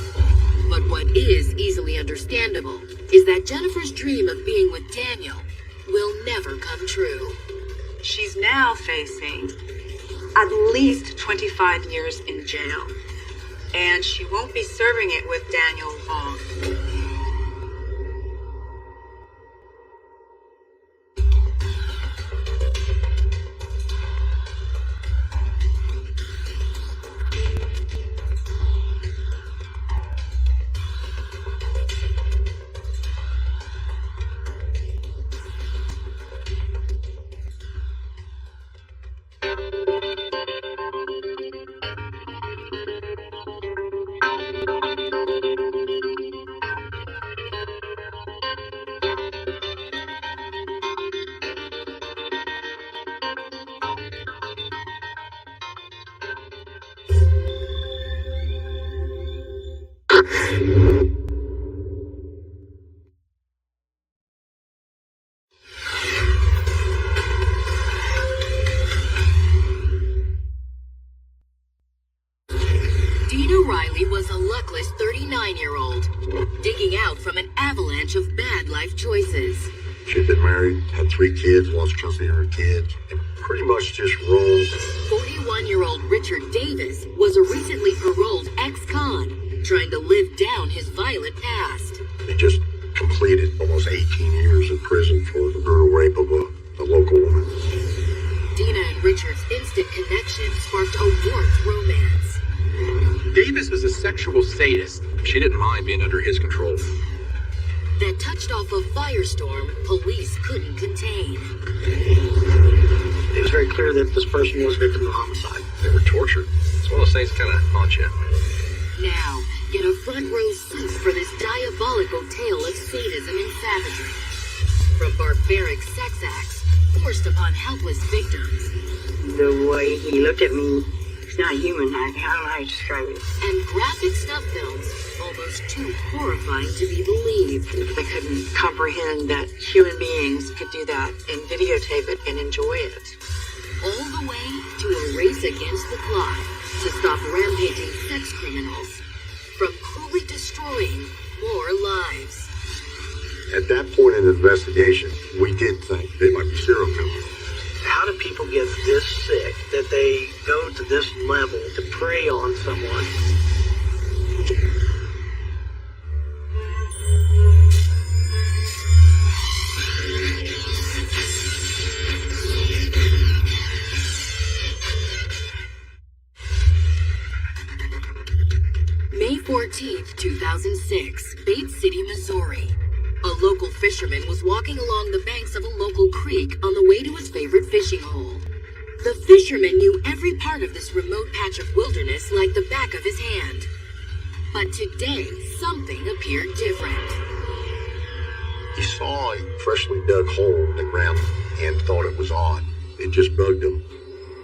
S1: But what is easily understandable is that Jennifer's dream of being with Daniel will never come true.
S3: She's now facing at least 25 years in jail. And she won't be serving it with Daniel Wong.
S1: Was a luckless 39-year-old, digging out from an avalanche of bad life choices.
S10: She'd been married, had 3 kids, lost custody of her kids, and pretty much just rolled.
S1: 41-year-old Richard Davis was a recently paroled ex-con, trying to live down his violent past.
S10: He just completed almost 18 years in prison for the brutal rape of a local woman.
S1: Dina and Richard's instant connection sparked a warped romance.
S7: Davis was a sexual sadist. She didn't mind being under his control.
S1: That touched off a firestorm police couldn't contain.
S2: It was very clear that this person was a victim of homicide.
S7: They were tortured. It's one of those things kind of haunt you.
S1: Now, get a front row seat for this diabolical tale of sadism and savagery. From barbaric sex acts forced upon helpless victims.
S12: The way he looked at me It's not human. I don't know how to describe it.
S1: And graphic stuff films almost too horrifying to be believed.
S3: They couldn't comprehend that human beings could do that and videotape it and enjoy it.
S1: All the way to a race against the clock to stop rampaging sex criminals from cruelly destroying more lives.
S10: At that point in the investigation, we did think they might be serial killers.
S2: How do people get this sick that they go to this level to prey on someone?
S1: May 14th, 2006, Bates City, Missouri. A local fisherman was walking along the banks of a local creek on the way to his favorite fishing hole. The fisherman knew every part of this remote patch of wilderness like the back of his hand. But today, something appeared different.
S10: He saw a freshly dug hole in the ground and thought it was odd. It just bugged him.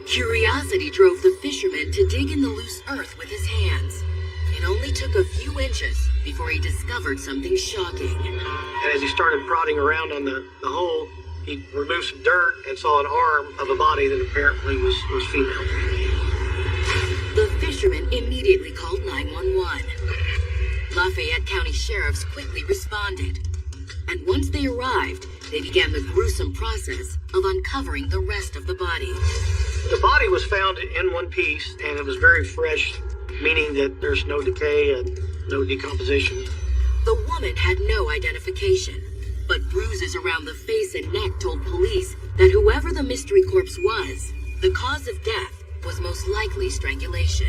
S1: Curiosity drove the fisherman to dig in the loose earth with his hands. It only took a few inches before he discovered something shocking.
S2: And as he started prodding around on the hole, he removed some dirt and saw an arm of a body that apparently was female.
S1: The fisherman immediately called 911. Lafayette County sheriffs quickly responded. And once they arrived, they began the gruesome process of uncovering the rest of the body.
S2: The body was found in one piece, and it was very fresh, meaning that there's no decay and no decomposition.
S1: The woman had no identification, but bruises around the face and neck told police that whoever the mystery corpse was, the cause of death was most likely strangulation.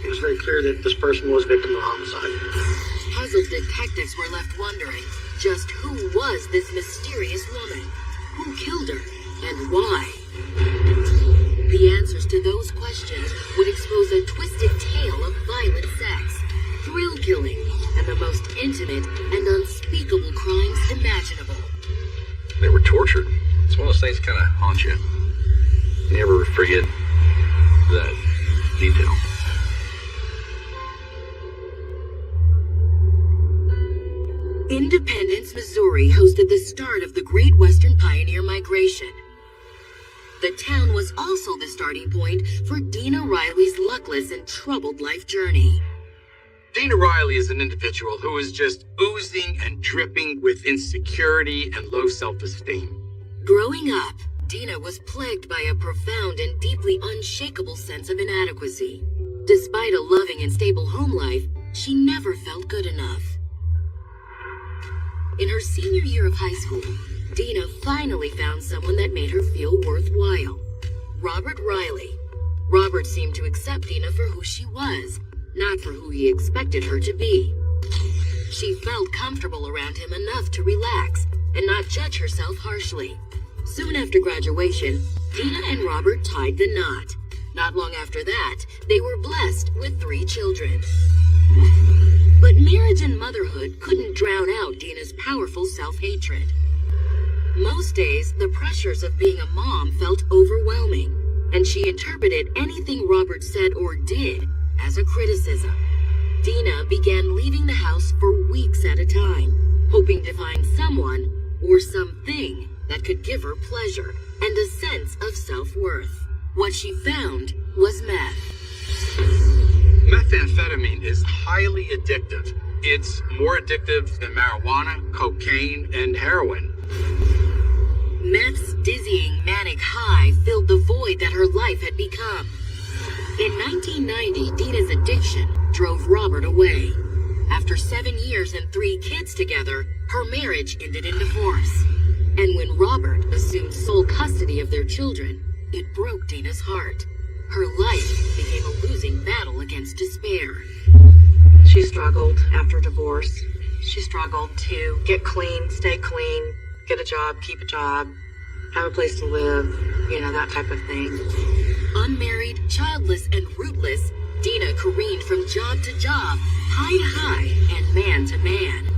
S2: It was very clear that this person was a victim of homicide.
S1: Puzzled detectives were left wondering just who was this mysterious woman, who killed her, and why. The answers to those questions would expose a twisted tale of violent sex, thrill killing, and the most intimate and unspeakable crimes imaginable.
S7: They were tortured. It's one of those things that kind of haunt you. You never forget that detail.
S1: Independence, Missouri hosted the start of the Great Western Pioneer Migration. The town was also the starting point for Dina Riley's luckless and troubled life journey.
S7: Dina Riley is an individual who is just oozing and dripping with insecurity and low self-esteem.
S1: Growing up, Dina was plagued by a profound and deeply unshakable sense of inadequacy. Despite a loving and stable home life, she never felt good enough. In her senior year of high school, Dina finally found someone that made her feel worthwhile. Robert Riley. Robert seemed to accept Dina for who she was, not for who he expected her to be. She felt comfortable around him enough to relax and not judge herself harshly. Soon after graduation, Dina and Robert tied the knot. Not long after that, they were blessed with 3 children. But marriage and motherhood couldn't drown out Dina's powerful self-hatred. Most days, the pressures of being a mom felt overwhelming, and she interpreted anything Robert said or did as a criticism. Dina began leaving the house for weeks at a time, hoping to find someone or something that could give her pleasure and a sense of self-worth. What she found was meth.
S7: Methamphetamine is highly addictive. It's more addictive than marijuana, cocaine, and heroin.
S1: Meth's dizzying, manic high filled the void that her life had become. In 1990, Dina's addiction drove Robert away. After 7 years and 3 kids together, her marriage ended in divorce. And when Robert assumed sole custody of their children, it broke Dina's heart. Her life became a losing battle against despair.
S3: She struggled after divorce. She struggled to get clean, stay clean, get a job, keep a job, have a place to live, that type of thing.
S1: Unmarried, childless, and rootless, Dina careened from job to job, high to high, and man to man.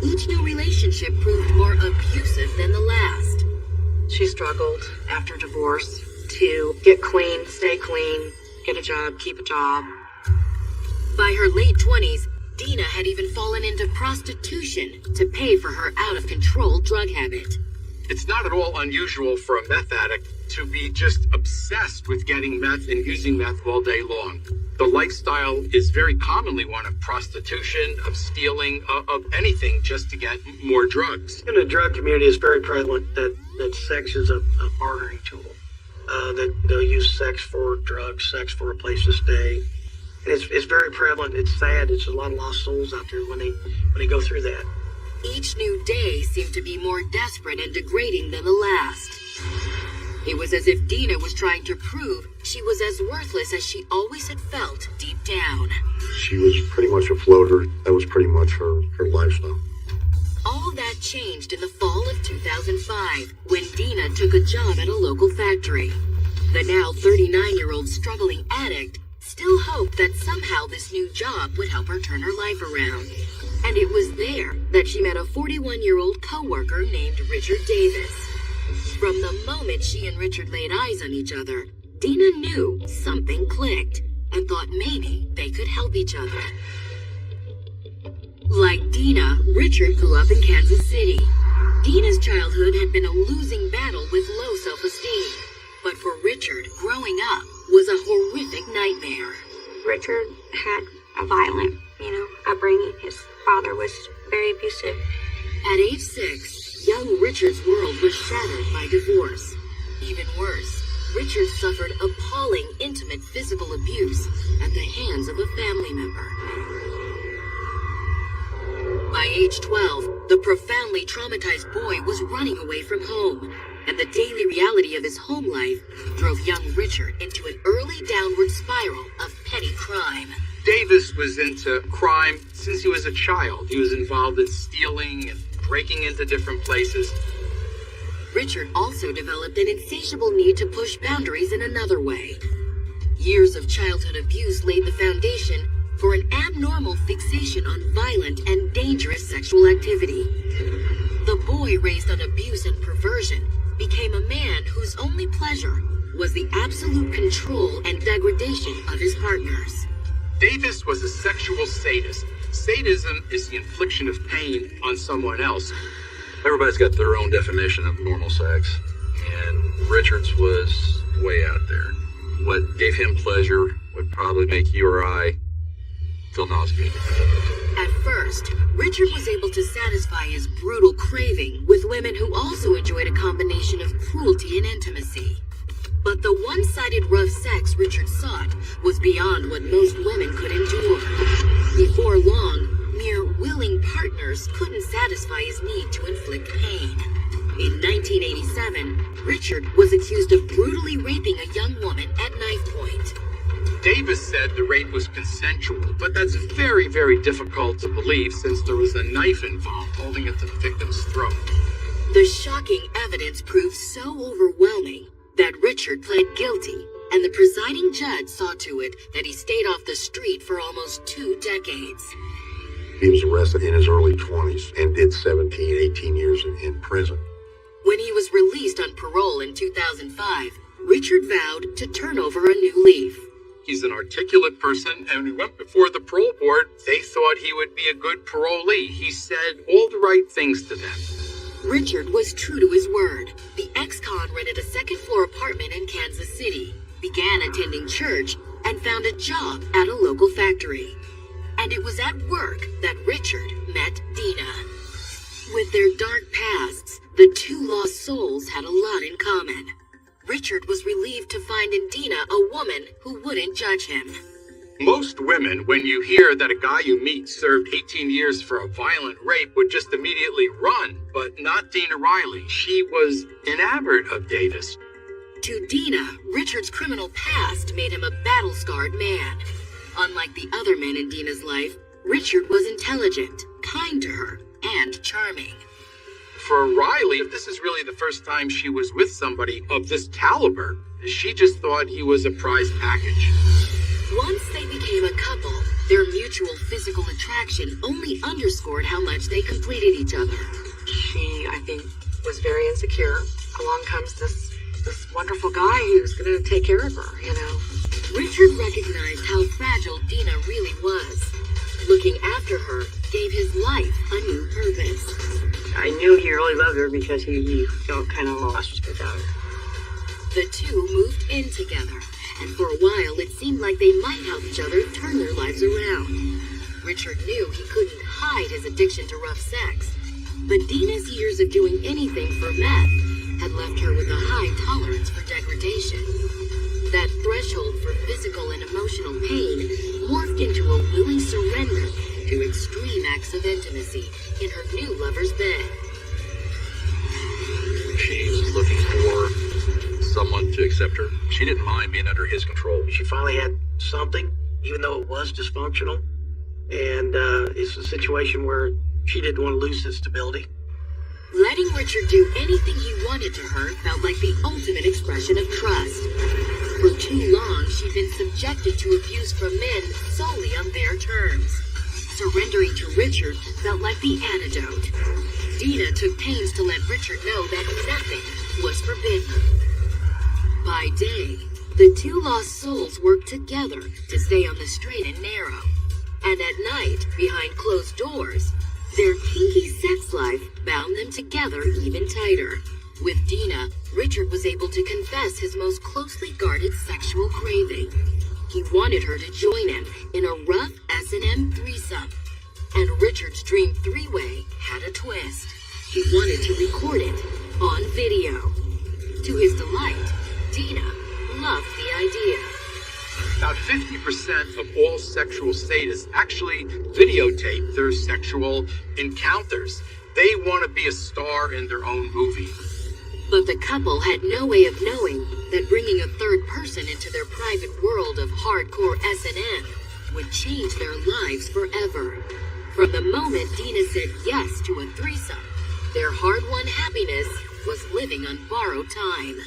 S1: Each new relationship proved more abusive than the last.
S3: She struggled after divorce to get clean, stay clean, get a job, keep a job.
S1: By her late 20s, Dina had even fallen into prostitution to pay for her out-of-control drug habit.
S9: It's not at all unusual for a meth addict to be just obsessed with getting meth and using meth all day long. The lifestyle is very commonly one of prostitution, of stealing, of anything just to get more drugs.
S2: In the drug community, it's very prevalent that sex is a bartering tool. That they'll use sex for drugs, sex for a place to stay. And it's very prevalent. It's sad. It's a lot of lost souls out there when they go through that.
S1: Each new day seemed to be more desperate and degrading than the last. It was as if Dina was trying to prove she was as worthless as she always had felt deep down.
S10: She was pretty much a floater. That was pretty much her lifestyle.
S1: All that changed in the fall of 2005 when Dina took a job at a local factory. The now 39-year-old struggling addict still hoped that somehow this new job would help her turn her life around. And it was there that she met a 41-year-old co-worker named Richard Davis. From the moment she and Richard laid eyes on each other, Dina knew something clicked and thought maybe they could help each other. Like Dina, Richard grew up in Kansas City. Dina's childhood had been a losing battle with low self-esteem. But for Richard, growing up was a horrific nightmare.
S4: Richard had a violent, upbringing. His father was very abusive.
S1: At age 6, young Richard's world was shattered by divorce. Even worse, Richard suffered appalling, intimate physical abuse at the hands of a family member. By age 12, the profoundly traumatized boy was running away from home, and the daily reality of his home life drove young Richard into an early downward spiral of petty crime.
S9: Davis was into crime since he was a child. He was involved in stealing and breaking into different places.
S1: Richard also developed an insatiable need to push boundaries in another way. Years of childhood abuse laid the foundation for an abnormal fixation on violent and dangerous sexual activity. The boy raised on abuse and perversion became a man whose only pleasure was the absolute control and degradation of his partners.
S9: Davis was a sexual sadist. Sadism is the infliction of pain on someone else.
S7: Everybody's got their own definition of normal sex, and Richard's was way out there. What gave him pleasure would probably make you or I feel nauseated.
S1: At first, Richard was able to satisfy his brutal craving with women who also enjoyed a combination of cruelty and intimacy. But the one-sided rough sex Richard sought was beyond what most women could endure. Before long, mere willing partners couldn't satisfy his need to inflict pain. In 1987, Richard was accused of brutally raping a young woman at knife point.
S9: Davis said the rape was consensual, but that's very, very difficult to believe since there was a knife involved holding it to the victim's throat.
S1: The shocking evidence proved so overwhelming that Richard pled guilty, and the presiding judge saw to it that he stayed off the street for almost 2 decades.
S10: He was arrested in his early 20s and did 17, 18 years in prison.
S1: When he was released on parole in 2005, Richard vowed to turn over a new leaf.
S9: He's an articulate person, and when he went before the parole board, they thought he would be a good parolee. He said all the right things to them.
S1: Richard was true to his word. The ex-con rented a second-floor apartment in Kansas City, began attending church, and found a job at a local factory. And it was at work that Richard met Dina. With their dark pasts, the two lost souls had a lot in common. Richard was relieved to find in Dina a woman who wouldn't judge him.
S9: Most women, when you hear that a guy you meet served 18 years for a violent rape, would just immediately run. But not Dina Riley. She was enamored of Davis.
S1: To Dina, Richard's criminal past made him a battle-scarred man. Unlike the other men in Dina's life, Richard was intelligent, kind to her, and charming.
S9: For Riley, if this is really the first time she was with somebody of this caliber, she just thought he was a prized package.
S1: Once they became a couple, their mutual physical attraction only underscored how much they completed each other.
S3: She, I think, was very insecure. Along comes this wonderful guy who's going to take care of her,
S1: Richard recognized how fragile Dina really was. Looking after her gave his life a new purpose.
S12: I knew he really loved her because he felt kind of lost without her.
S1: The two moved in together, and for a while it seemed like they might help each other turn their lives around. Richard knew he couldn't hide his addiction to rough sex, but Dina's years of doing anything for meth had left her with a high tolerance for degradation. That threshold for physical and emotional pain morphed into a willing surrender to extreme acts of intimacy in her new lover's bed.
S7: She was looking for someone to accept her. She didn't mind being under his control.
S2: She finally had something, even though it was dysfunctional. And it's a situation where she didn't want to lose his stability.
S1: Letting Richard do anything he wanted to her felt like the ultimate expression of trust. For too long, she'd been subjected to abuse from men solely on their terms. Surrendering to Richard felt like the antidote. Dina took pains to let Richard know that nothing was forbidden. By day, the two lost souls worked together to stay on the straight and narrow. And at night, behind closed doors, their kinky sex life bound them together even tighter. With Dina, Richard was able to confess his most closely guarded sexual craving. He wanted her to join him in a rough S&M threesome. And Richard's dream three-way had a twist. He wanted to record it on video. To his delight, Dina loved the idea.
S9: About 50% of all sexual sadists actually videotape their sexual encounters. They want to be a star in their own movie.
S1: But the couple had no way of knowing that bringing a third person into their private world of hardcore S&M would change their lives forever. From the moment Dina said yes to a threesome, their hard-won happiness was living on borrowed time.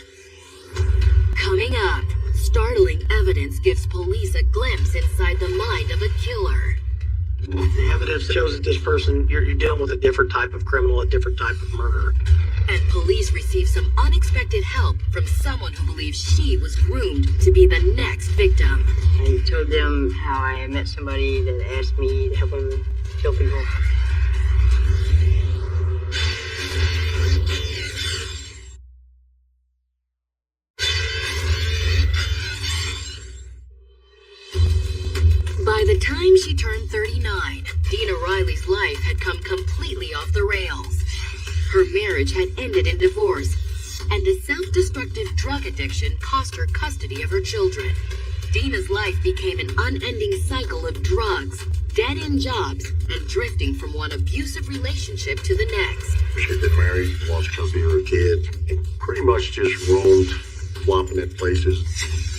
S1: Coming up, startling evidence gives police a glimpse inside the mind of a killer.
S2: The evidence shows that this person, you're dealing with a different type of criminal, a different type of murderer.
S1: And police receive some unexpected help from someone who believes she was groomed to be the next victim.
S12: I told them how I met somebody that asked me to help him kill people.
S1: By the time she turned 39, Dina Riley's life had come completely off the rails. Her marriage had ended in divorce, and a self-destructive drug addiction cost her custody of her children. Dina's life became an unending cycle of drugs, dead-end jobs, and drifting from one abusive relationship to the next.
S10: She'd been married, lost custody of her kid, and pretty much just roamed, flopping at places.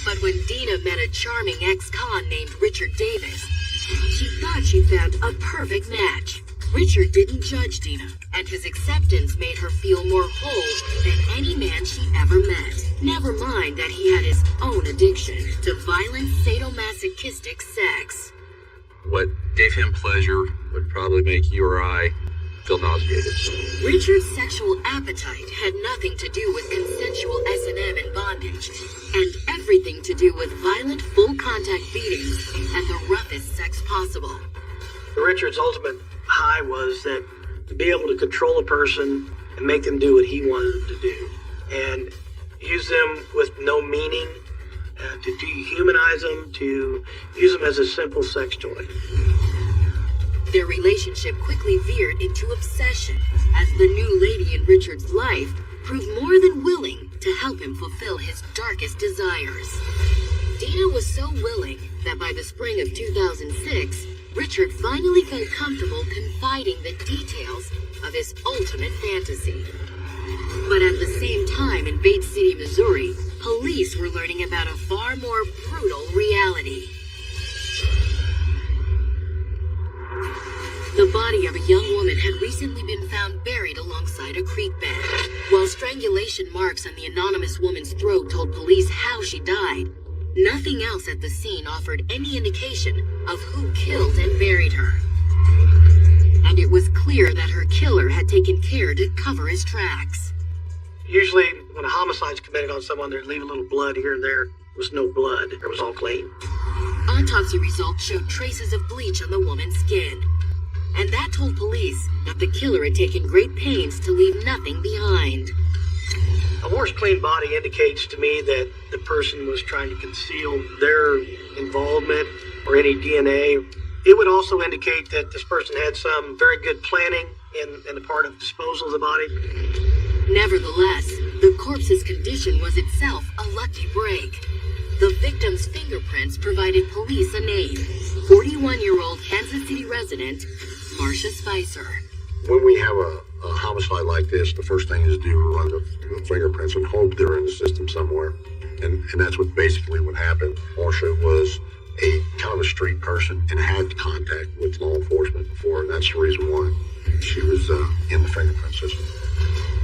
S1: But when Dina met a charming ex-con named Richard Davis, she thought she'd found a perfect match. Richard didn't judge Dina, and his acceptance made her feel more whole than any man she ever met. Never mind that he had his own addiction to violent, sadomasochistic sex.
S7: What gave him pleasure would probably make you or I feel nauseated.
S1: Richard's sexual appetite had nothing to do with consensual S&M and bondage, and everything to do with violent, full-contact beatings and the roughest sex possible.
S2: Richard's ultimate high was that to be able to control a person and make them do what he wanted them to do, and use them with no meaning, to dehumanize them, to use them as a simple sex toy.
S1: Their relationship quickly veered into obsession as the new lady in Richard's life proved more than willing to help him fulfill his darkest desires. Dina was so willing that by the spring of 2006, Richard finally felt comfortable confiding the details of his ultimate fantasy. But at the same time in Bates City, Missouri, police were learning about a far more brutal reality. The body of a young woman had recently been found buried alongside a creek bed. While strangulation marks on the anonymous woman's throat told police how she died, nothing else at the scene offered any indication of who killed and buried her. And it was clear that her killer had taken care to cover his tracks.
S2: Usually, when a homicide's committed on someone, they leave a little blood here and there was no blood. It was all clean.
S1: Autopsy results showed traces of bleach on the woman's skin. And that told police that the killer had taken great pains to leave nothing behind.
S2: A wash clean body indicates to me that the person was trying to conceal their involvement or any DNA. It would also indicate that this person had some very good planning in the part of disposal of the body.
S1: Nevertheless, the corpse's condition was itself a lucky break. The victim's fingerprints provided police a name: 41-year-old Kansas City resident, Marcia Spicer.
S10: When we have a homicide like this, the first thing is to run the fingerprints and hope they're in the system somewhere. And that's basically what happened. Marcia was a kind of a street person and had contact with law enforcement before, and that's the reason why she was in the fingerprint system.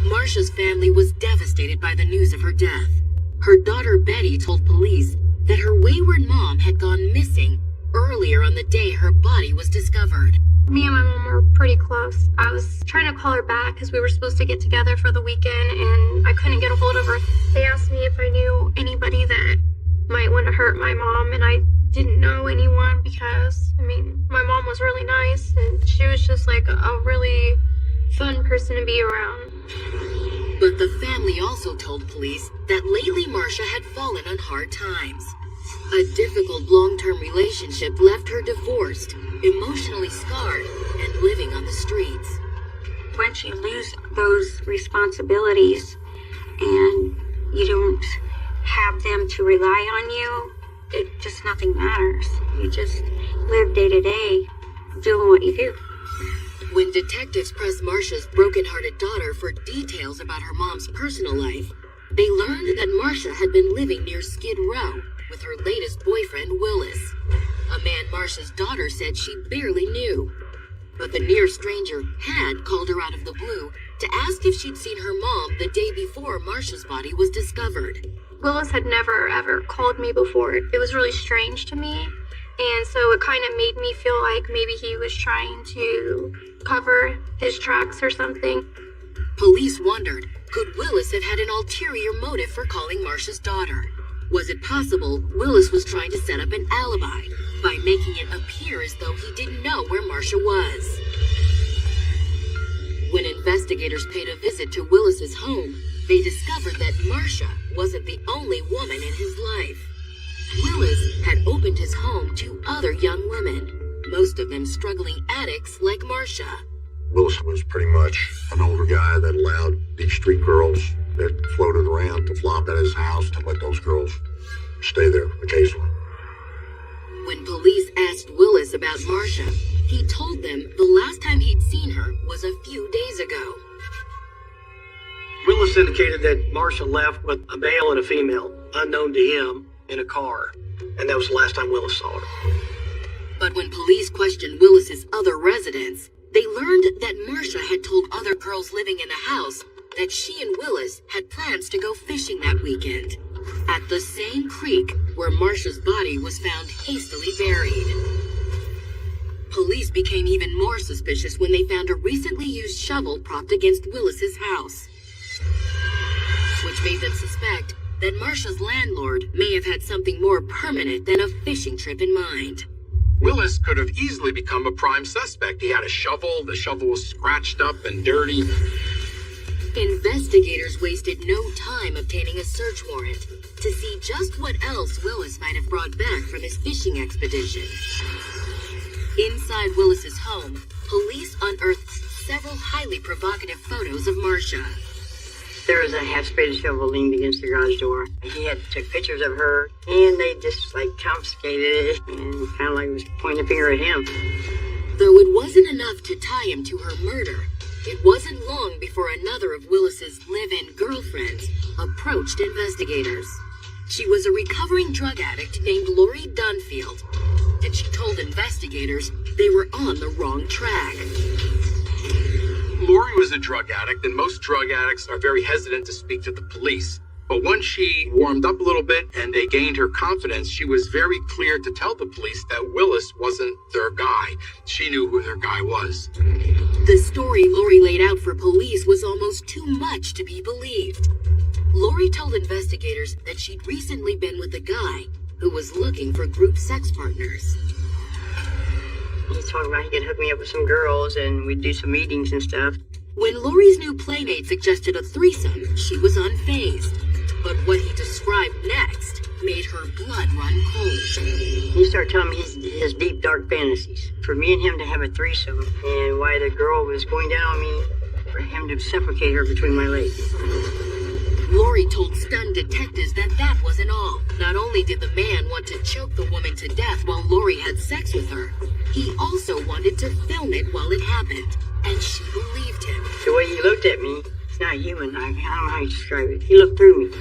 S1: Marcia's family was devastated by the news of her death. Her daughter Betty told police that her wayward mom had gone missing earlier on the day her body was discovered.
S13: Me and my mom were pretty close. I was trying to call her back because we were supposed to get together for the weekend and I couldn't get a hold of her. They asked me if I knew anybody that might want to hurt my mom, and I didn't know anyone because, my mom was really nice and she was just like a really fun person to be around.
S1: But the family also told police that lately Marcia had fallen on hard times. A difficult long-term relationship left her divorced, emotionally scarred, and living on the streets.
S14: Once you lose those responsibilities and you don't have them to rely on you, nothing matters. You just live day to day doing what you do.
S1: When detectives pressed Marcia's broken-hearted daughter for details about her mom's personal life, they learned that Marcia had been living near Skid Row with her latest boyfriend, Willis, a man Marcia's daughter said she barely knew. But the near stranger had called her out of the blue to ask if she'd seen her mom the day before Marcia's body was discovered.
S13: Willis had never, ever called me before. It was really strange to me. And so it kind of made me feel like maybe he was trying to cover his tracks or something.
S1: Police wondered, could Willis have had an ulterior motive for calling Marcia's daughter? Was it possible Willis was trying to set up an alibi by making it appear as though he didn't know where Marcia was? When investigators paid a visit to Willis's home, they discovered that Marcia wasn't the only woman in his life. Willis had opened his home to other young women, most of them struggling addicts like Marcia.
S10: Willis was pretty much an older guy that allowed these street girls that floated around to flop at his house to let those girls stay there occasionally.
S1: When police asked Willis about Marcia, he told them the last time he'd seen her was a few days ago.
S2: Willis indicated that Marcia left with a male and a female, unknown to him, in a car, and that was the last time Willis saw her.
S1: But when police questioned Willis's other residents, they learned that Marcia had told other girls living in the house that she and Willis had plans to go fishing that weekend, at the same creek where Marcia's body was found hastily buried. Police became even more suspicious when they found a recently used shovel propped against Willis's house, which made them suspect that Marcia's landlord may have had something more permanent than a fishing trip in mind.
S9: Willis could have easily become a prime suspect. He had a shovel. The shovel was scratched up and dirty.
S1: Investigators wasted no time obtaining a search warrant to see just what else Willis might have brought back from his fishing expedition. Inside Willis's home, police unearthed several highly provocative photos of Marcia.
S12: There was a half-spade shovel leaned against the garage door. He had took pictures of her, and they just confiscated it and kind of it was pointing a finger at him.
S1: Though it wasn't enough to tie him to her murder, it wasn't long before another of Willis's live-in girlfriends approached investigators. She was a recovering drug addict named Lori Dunfield, and she told investigators they were on the wrong track.
S9: Lori was a drug addict, and most drug addicts are very hesitant to speak to the police. But once she warmed up a little bit and they gained her confidence, she was very clear to tell the police that Willis wasn't their guy. She knew who their guy was.
S1: The story Lori laid out for police was almost too much to be believed. Lori told investigators that she'd recently been with a guy who was looking for group sex partners.
S12: He talked about he could hook me up with some girls and we'd do some meetings and stuff.
S1: When Lori's new playmate suggested a threesome, she was unfazed. But what he described next made her blood run cold.
S12: He started telling me his deep, dark fantasies. For me and him to have a threesome, and why the girl was going down on me, for him to suffocate her between my legs.
S1: Lori told stunned detectives that wasn't all. Not only did the man want to choke the woman to death while Lori had sex with her, he also wanted to film it while it happened. And she believed him.
S12: The way he looked at me, it's not human. I don't know how you describe it. He looked through me.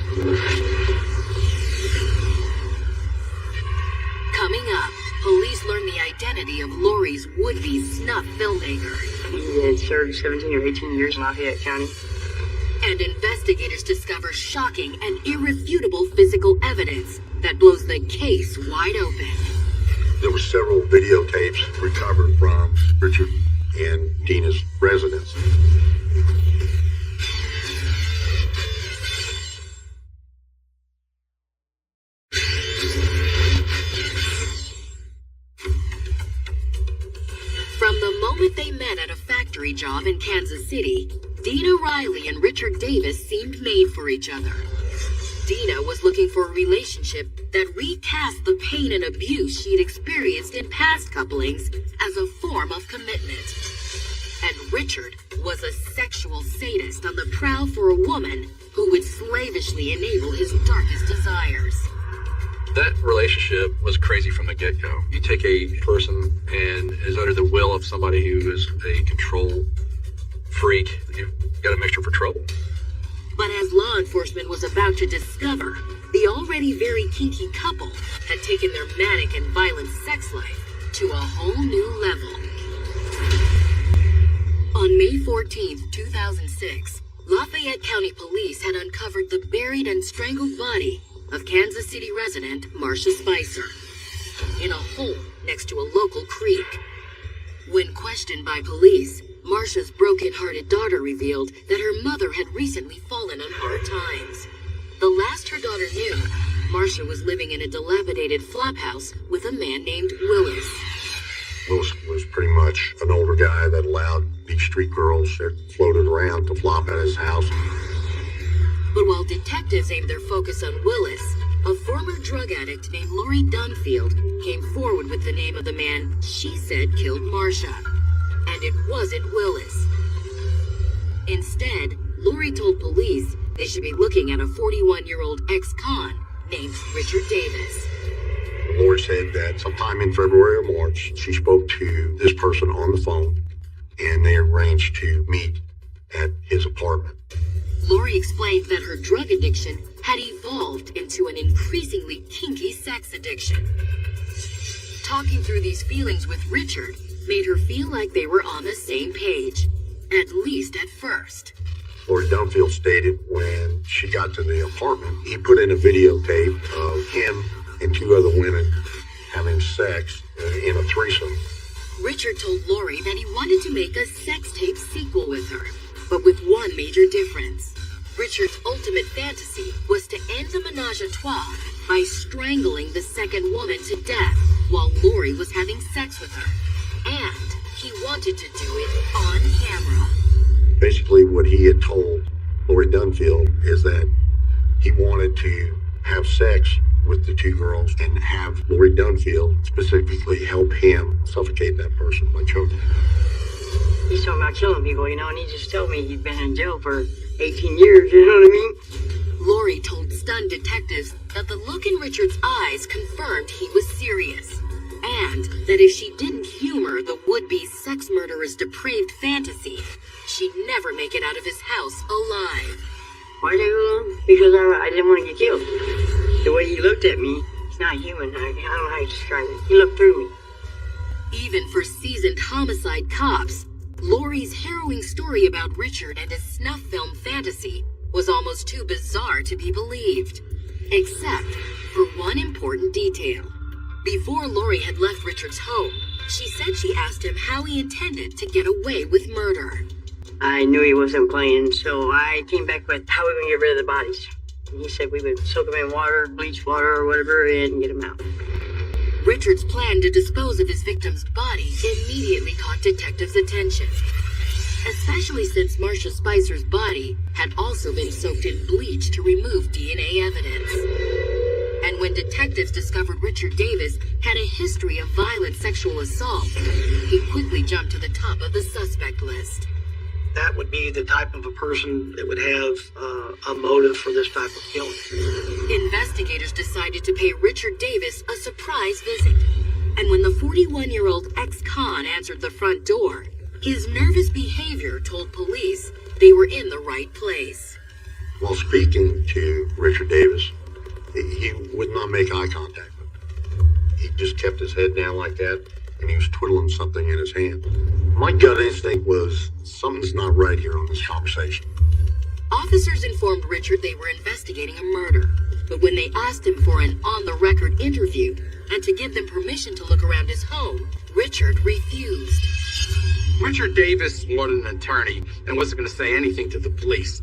S1: Coming up, police learn the identity of Lori's would-be snuff filmmaker.
S12: He had served 17 or 18 years in Lafayette County.
S1: And investigators discover shocking and irrefutable physical evidence that blows the case wide open.
S10: There were several videotapes recovered from Richard and Dina's residence.
S1: From the moment they met at a factory job in Kansas City, Dina Riley and Richard Davis seemed made for each other. Dina was looking for a relationship that recast the pain and abuse she'd experienced in past couplings as a form of commitment. And Richard was a sexual sadist on the prowl for a woman who would slavishly enable his darkest desires.
S7: That relationship was crazy from the get-go. You take a person and is under the will of somebody who is a control freak, you've got a mixture for trouble.
S1: But as law enforcement was about to discover, the already very kinky couple had taken their manic and violent sex life to a whole new level. On May 14th, 2006, Lafayette County Police had uncovered the buried and strangled body of Kansas City resident Marcia Spicer in a hole next to a local creek. When questioned by police, Marcia's broken-hearted daughter revealed that her mother had recently fallen on hard times. The last her daughter knew, Marcia was living in a dilapidated flop house with a man named Willis.
S10: Willis was pretty much an older guy that allowed these street girls that floated around to flop at his house.
S1: But while detectives aimed their focus on Willis, a former drug addict named Lori Dunfield came forward with the name of the man she said killed Marcia. And it wasn't Willis. Instead, Lori told police they should be looking at a 41-year-old ex-con named Richard Davis.
S10: Lori said that sometime in February or March, she spoke to this person on the phone, and they arranged to meet at his apartment.
S1: Lori explained that her drug addiction had evolved into an increasingly kinky sex addiction. Talking through these feelings with Richard made her feel like they were on the same page, at least at first.
S10: Lori Dunfield stated when she got to the apartment, he put in a videotape of him and two other women having sex in a threesome.
S1: Richard told Lori that he wanted to make a sex tape sequel with her, but with one major difference. Richard's ultimate fantasy was to end the menage a trois by strangling the second woman to death while Lori was having sex with her. And he wanted to do it on camera.
S10: Basically, what he had told Lori Dunfield is that he wanted to have sex with the two girls and have Lori Dunfield specifically help him suffocate that person by choking.
S12: He's talking about killing people, you know, and he just told me he'd been in jail for 18 years, you know what I mean?
S1: Lori told stunned detectives that the look in Richard's eyes confirmed he was serious, and that if she didn't humor the would-be sex murderer's depraved fantasy, she'd never make it out of his house alive.
S12: Why do? Because I didn't want to get killed. The way he looked at me, it's not human. I don't know how you describe it. He looked through me.
S1: Even for seasoned homicide cops, Lori's harrowing story about Richard and his snuff film fantasy was almost too bizarre to be believed. Except for one important detail. Before Lori had left Richard's home, She said she asked him how he intended to get away with murder.
S12: I knew he wasn't playing, so I came back with how we gonna get rid of the bodies. And he said we would soak them in water, bleach water or whatever, and get them out.
S1: Richard's plan to dispose of his victim's body immediately caught detectives' attention, especially since Marcia Spicer's body had also been soaked in bleach to remove DNA evidence. And when detectives discovered Richard Davis had a history of violent sexual assault, he quickly jumped to the top of the suspect list.
S2: That would be the type of a person that would have a motive for this type of killing.
S1: Investigators decided to pay Richard Davis a surprise visit. And when the 41-year-old ex-con answered the front door, his nervous behavior told police they were in the right place.
S10: While speaking to Richard Davis, he would not make eye contact with him. He just kept his head down like that, and he was twiddling something in his hand. My gut instinct was something's not right here on this conversation.
S1: Officers informed Richard they were investigating a murder, but when they asked him for an on-the-record interview and to give them permission to look around his home, Richard refused.
S9: Richard Davis wanted an attorney and wasn't going to say anything to the police.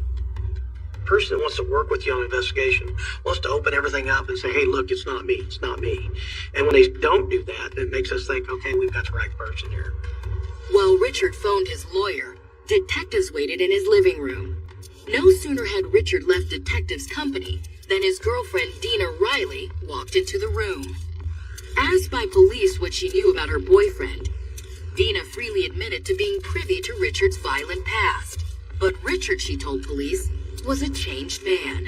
S2: The person that wants to work with you on an investigation wants to open everything up and say, hey, look, it's not me. And when they don't do that, it makes us think, okay, we've got the right person here.
S1: While Richard phoned his lawyer, detectives waited in his living room. No sooner had Richard left detectives' company than his girlfriend Dina Riley walked into the room. Asked by police what she knew about her boyfriend, Dina freely admitted to being privy to Richard's violent past. But Richard, she told police, was a changed man.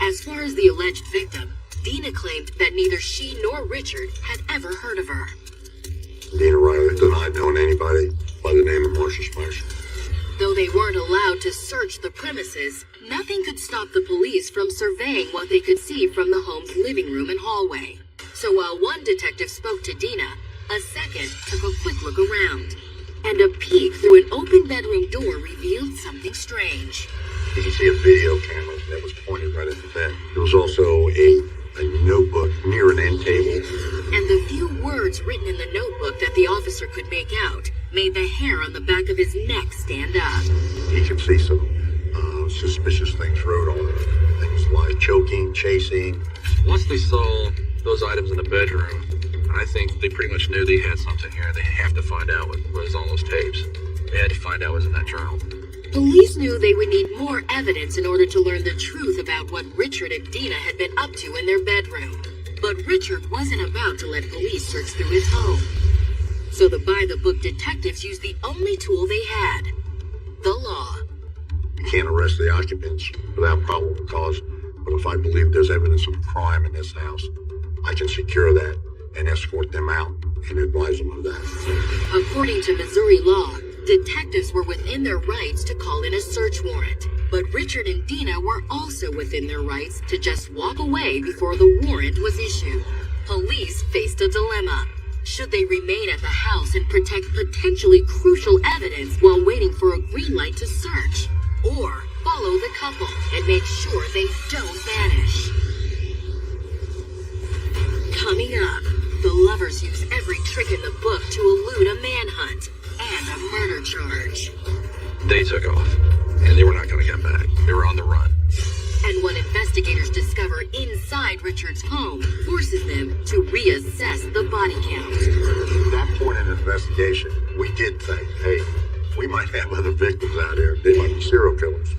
S1: As far as the alleged victim, Dina claimed that neither she nor Richard had ever heard of her.
S10: Dina Riley denied knowing anybody by the name of Marcia Spicer.
S1: Though they weren't allowed to search the premises, nothing could stop the police from surveying what they could see from the home's living room and hallway. So while one detective spoke to Dina, a second took a quick look around. And a peek through an open bedroom door revealed something strange.
S10: You can see a video camera that was pointed right at the bed. There was also a notebook near an end table.
S1: And the few words written in the notebook that the officer could make out made the hair on the back of his neck stand up.
S10: He could see some suspicious things wrote on it. Things like choking, chasing.
S7: Once they saw those items in the bedroom, I think they pretty much knew they had something here. They have to find out what was on those tapes. They had to find out what was in that journal.
S1: Police knew they would need more evidence in order to learn the truth about what Richard and Dina had been up to in their bedroom. But Richard wasn't about to let police search through his home. So the by-the-book detectives used the only tool they had, the law.
S10: You can't arrest the occupants without probable cause, but if I believe there's evidence of a crime in this house, I can secure that and escort them out and advise them of that.
S1: According to Missouri law, detectives were within their rights to call in a search warrant. But Richard and Dina were also within their rights to just walk away before the warrant was issued. Police faced a dilemma. Should they remain at the house and protect potentially crucial evidence while waiting for a green light to search? Or follow the couple and make sure they don't vanish? Coming up, the lovers use every trick in the book to elude a manhunt and a murder charge.
S7: They took off, and they were not going to come back. They were on the run.
S1: And what investigators discover inside Richard's home forces them to reassess the body count.
S10: At that point in the investigation, we did think, hey, we might have other victims out there. They might be serial killers.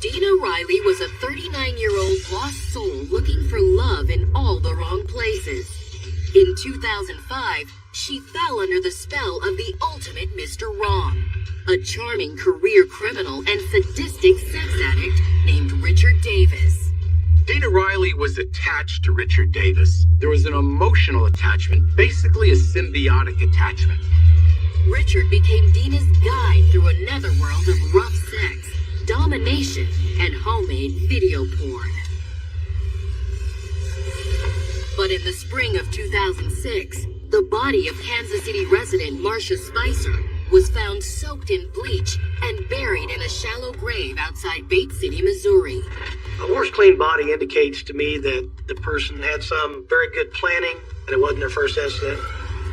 S1: Dina Riley was a 39-year-old lost soul looking for love in all the wrong places. In 2005, she fell under the spell of the ultimate Mr. Wrong, a charming career criminal and sadistic sex addict named Richard Davis.
S9: Dina Riley was attached to Richard Davis. There was an emotional attachment, basically a symbiotic attachment.
S1: Richard became Dina's guide through a netherworld of rough sex, domination, and homemade video porn. But in the spring of 2006, the body of Kansas City resident Marcia Spicer was found soaked in bleach and buried in a shallow grave outside Bates City, Missouri.
S2: A wash clean body indicates to me that the person had some very good planning and it wasn't their first incident.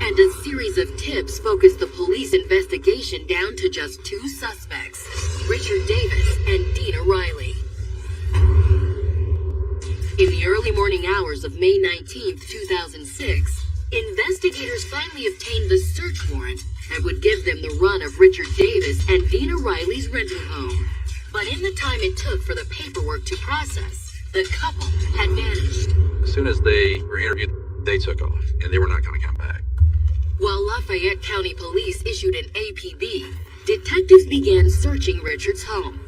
S1: And a series of tips focused the police investigation down to just two suspects, Richard Davis and Dina Riley. In the early morning hours of May 19, 2006, investigators finally obtained the search warrant that would give them the run of Richard Davis and Dina Riley's rental home. But in the time it took for the paperwork to process, the couple had vanished.
S7: As soon as they were interviewed, they took off, and they were not going to come back.
S1: While Lafayette County Police issued an APB, detectives began searching Richard's home.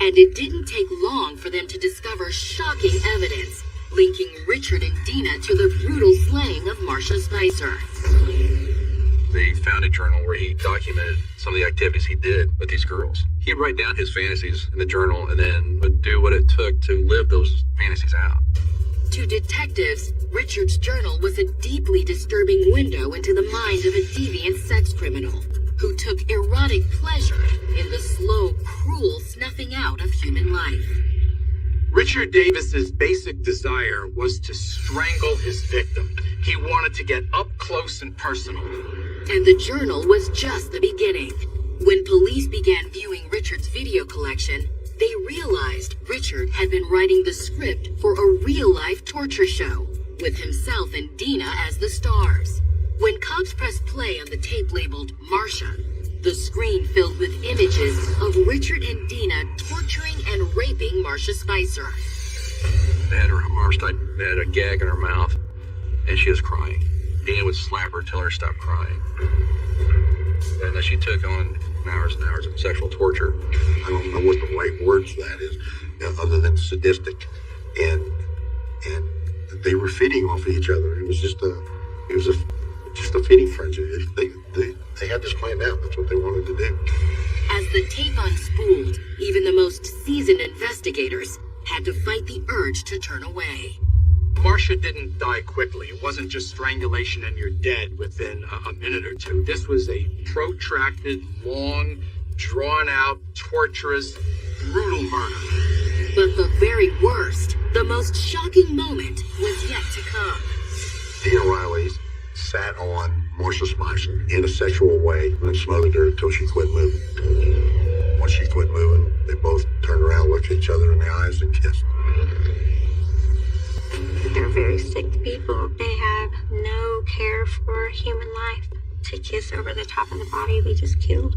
S1: And it didn't take long for them to discover shocking evidence linking Richard and Dina to the brutal slaying of Marcia Spicer.
S7: They found a journal where he documented some of the activities he did with these girls. He'd write down his fantasies in the journal and then would do what it took to live those fantasies out.
S1: To detectives, Richard's journal was a deeply disturbing window into the mind of a deviant sex criminal who took erotic pleasure in the slow, cruel snuffing out of human life.
S9: Richard Davis's basic desire was to strangle his victim. He wanted to get up close and personal.
S1: And the journal was just the beginning. When police began viewing Richard's video collection, they realized Richard had been writing the script for a real-life torture show, with himself and Dina as the stars. When cops pressed play on the tape labeled Marcia, the screen filled with images of Richard and Dina torturing and raping Marcia Spicer.
S7: They had a gag in her mouth, and she was crying. Dina would slap her, tell her to stop crying. And then she took on hours and hours of sexual torture.
S10: I don't know what the right word for that is, other than sadistic. And they were feeding off of each other. It was just a feeding frenzy. They had this planned out. That's what they wanted to do.
S1: As the tape unspooled, even the most seasoned investigators had to fight the urge to turn away.
S9: Marcia didn't die quickly. It wasn't just strangulation and you're dead within a minute or two. This was a protracted, long, drawn-out, torturous, brutal murder.
S1: But the very worst, the most shocking moment was yet to come.
S10: Dina Riley sat on Marcia Spicer in a sexual way and smothered her until she quit moving. Once she quit moving, they both turned around, looked at each other in the eyes, and kissed.
S14: They're very sick people. They have no care for human life. To kiss over the top of the body they just killed.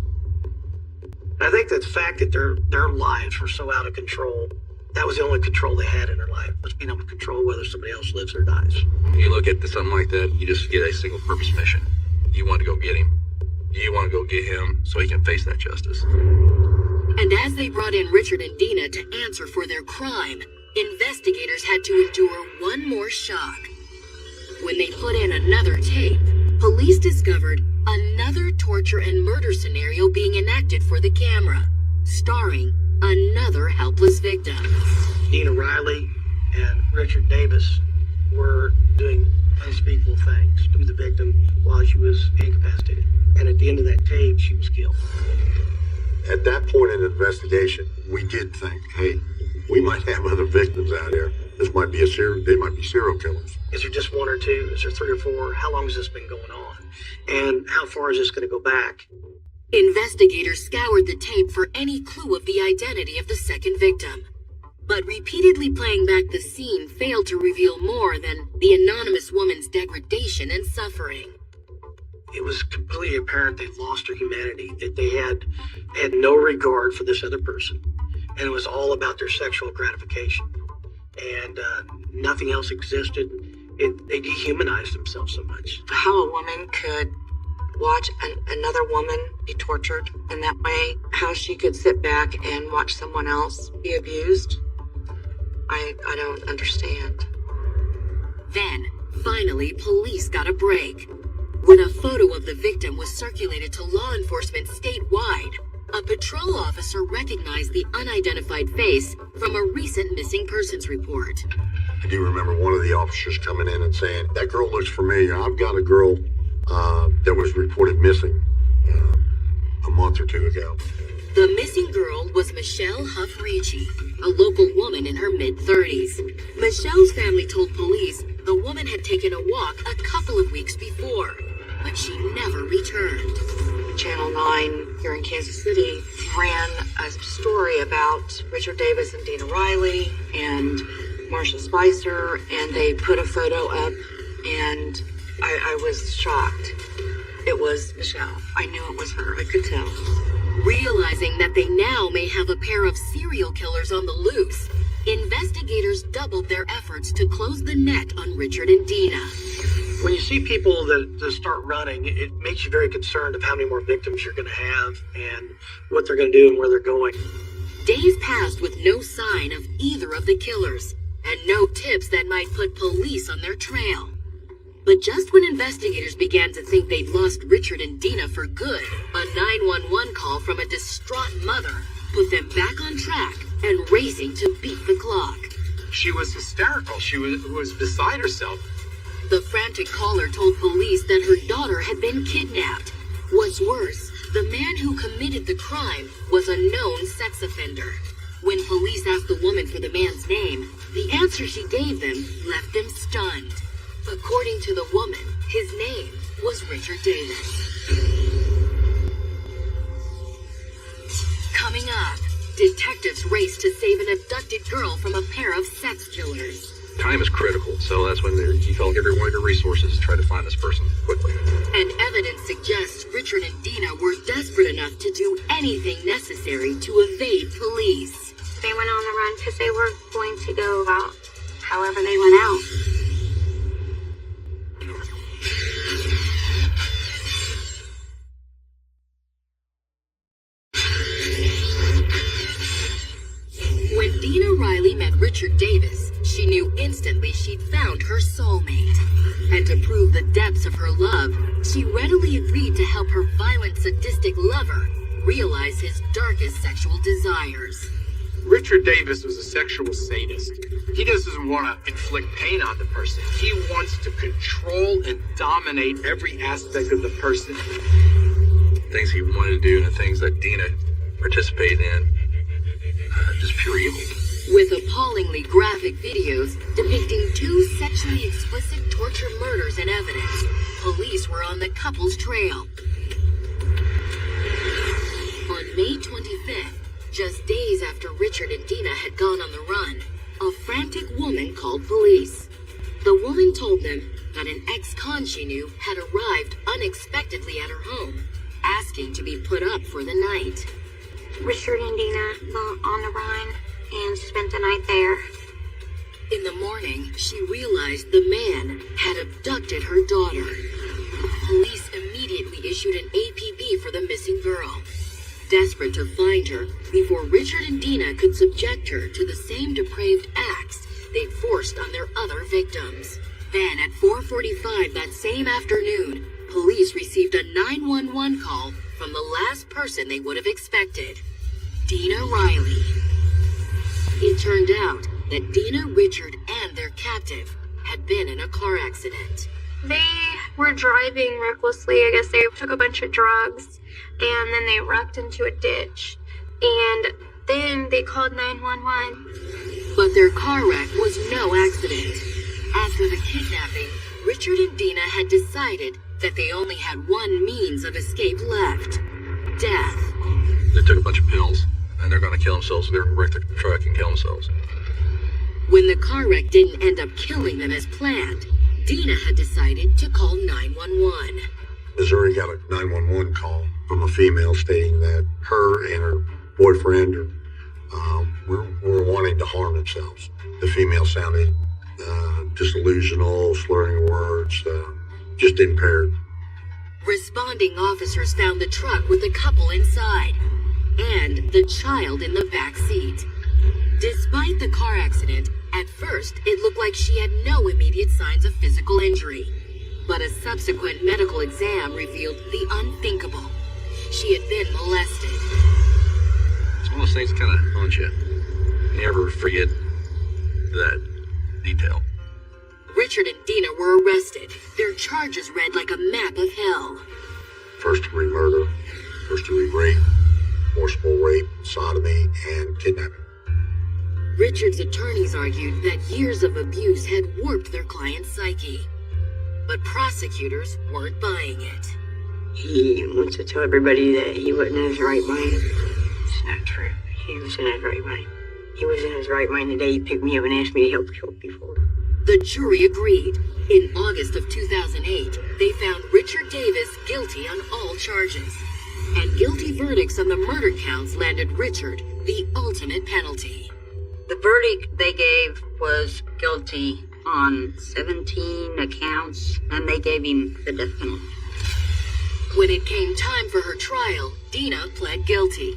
S2: I think that the fact that their lives were so out of control, that was the only control they had in their life, was being able to control whether somebody else lives or dies.
S7: You look at something like that, you just get a single purpose mission. You want to go get him. You want to go get him so he can face that justice.
S1: And as they brought in Richard and Dina to answer for their crime, investigators had to endure one more shock. When they put in another tape, police discovered another torture and murder scenario being enacted for the camera, starring another helpless victim.
S2: Dina Riley and Richard Davis were doing unspeakable things to the victim while she was incapacitated. And at the end of that tape, she was killed.
S10: At that point in the investigation, we did think, hey, we might have other victims out there. They might be serial killers.
S2: Is there just one or two? Is there three or four? How long has this been going on? And how far is this going to go back?
S1: Investigators scoured the tape for any clue of the identity of the second victim. But repeatedly playing back the scene failed to reveal more than the anonymous woman's degradation and suffering.
S2: It was completely apparent they'd lost their humanity, that they had no regard for this other person. And it was all about their sexual gratification. And nothing else existed. They dehumanized themselves so much.
S5: How a woman could watch another woman be tortured in that way, how she could sit back and watch someone else be abused, I don't understand.
S1: Then, finally, police got a break. When a photo of the victim was circulated to law enforcement statewide, a patrol officer recognized the unidentified face from a recent missing persons report.
S10: I do remember one of the officers coming in and saying, that girl looks familiar. I've got a girl that was reported missing month or two ago.
S1: The missing girl was Michelle Huff Ricci, a local woman in her mid-30s. Michelle's family told police the woman had taken a walk a couple of weeks before, but she never returned.
S3: Channel 9 here in Kansas City ran a story about Richard Davis and Dina Riley and Marcia Spicer, and they put a photo up, and I was shocked. It was Michelle. I knew it was her. I could tell.
S1: Realizing that they now may have a pair of serial killers on the loose, investigators doubled their efforts to close the net on Richard and Dina.
S2: When you see people that start running, it makes you very concerned of how many more victims you're going to have and what they're going to do and where they're going.
S1: Days passed with no sign of either of the killers, and no tips that might put police on their trail. But just when investigators began to think they'd lost Richard and Dina for good, a 911 call from a distraught mother put them back on track and racing to beat the clock.
S9: She was hysterical. She was beside herself.
S1: The frantic caller told police that her daughter had been kidnapped. What's worse, the man who committed the crime was a known sex offender. When police asked the woman for the man's name, the answer she gave them left them stunned. According to the woman, his name was Richard Davis. Coming up, detectives race to save an abducted girl from a pair of sex killers.
S7: Time is critical, so that's when you felt every one of your resources to try to find this person quickly.
S1: And evidence suggests Richard and Dina were desperate enough to do anything necessary to evade police.
S14: They went on the run because they were going to go out however they went out.
S1: When Dina Riley met Richard Davis, she knew instantly she'd found her soulmate. And to prove the depths of her love, she readily agreed to help her violent, sadistic lover realize his darkest sexual desires.
S9: Richard Davis was a sexual sadist. He doesn't want to inflict pain on the person. He wants to control and dominate every aspect of the person.
S7: Things he wanted to do and the things that Dina participated in, just pure evil.
S1: With appallingly graphic videos depicting 2 sexually explicit torture murders in evidence, police were on the couple's trail. On May 25th, just days after Richard and Dina had gone on the run, a frantic woman called police. The woman told them that an ex-con she knew had arrived unexpectedly at her home, asking to be put up for the night.
S14: Richard and Dina were on the run and spent the night there.
S1: In the morning, she realized the man had abducted her daughter. Police immediately issued an APB for the missing girl, desperate to find her before Richard and Dina could subject her to the same depraved acts they'd forced on their other victims. Then at 4:45 that same afternoon, police received a 911 call from the last person they would have expected, Dina Riley. It turned out that Dina, Richard, and their captive had been in a car accident.
S13: They were driving recklessly. I guess they took a bunch of drugs, and then they wrecked into a ditch. And then they called 911.
S1: But their car wreck was no accident. After the kidnapping, Richard and Dina had decided that they only had one means of escape left: death.
S7: They took a bunch of pills, and they're going to kill themselves. They're going to wreck the truck and kill themselves.
S1: When the car wreck didn't end up killing them as planned, Dina had decided to call 911.
S10: Missouri got a 911 call from a female stating that her and her boyfriend were wanting to harm themselves. The female sounded disillusional, slurring words, just impaired.
S1: Responding officers found the truck with the couple inside and the child in the back seat. Despite the car accident, at first it looked like she had no immediate signs of physical injury. But a subsequent medical exam revealed the unthinkable. She had been molested.
S7: It's one of those things that kind of haunt you. You never forget that detail.
S1: Richard and Dina were arrested. Their charges read like a map of hell.
S10: First-degree murder, first-degree rape, forcible rape, sodomy, and kidnapping.
S1: Richard's attorneys argued that years of abuse had warped their client's psyche. But prosecutors weren't buying it.
S12: He wants to tell everybody that he wasn't in his right mind. It's not true. He was in his right mind. He was in his right mind the day he picked me up and asked me to help kill people.
S1: The jury agreed. In August of 2008, they found Richard Davis guilty on all charges. And guilty verdicts on the murder counts landed Richard the ultimate penalty.
S14: The verdict they gave was guilty on 17 accounts, and they gave him the death penalty.
S1: When it came time for her trial, Dina pled guilty.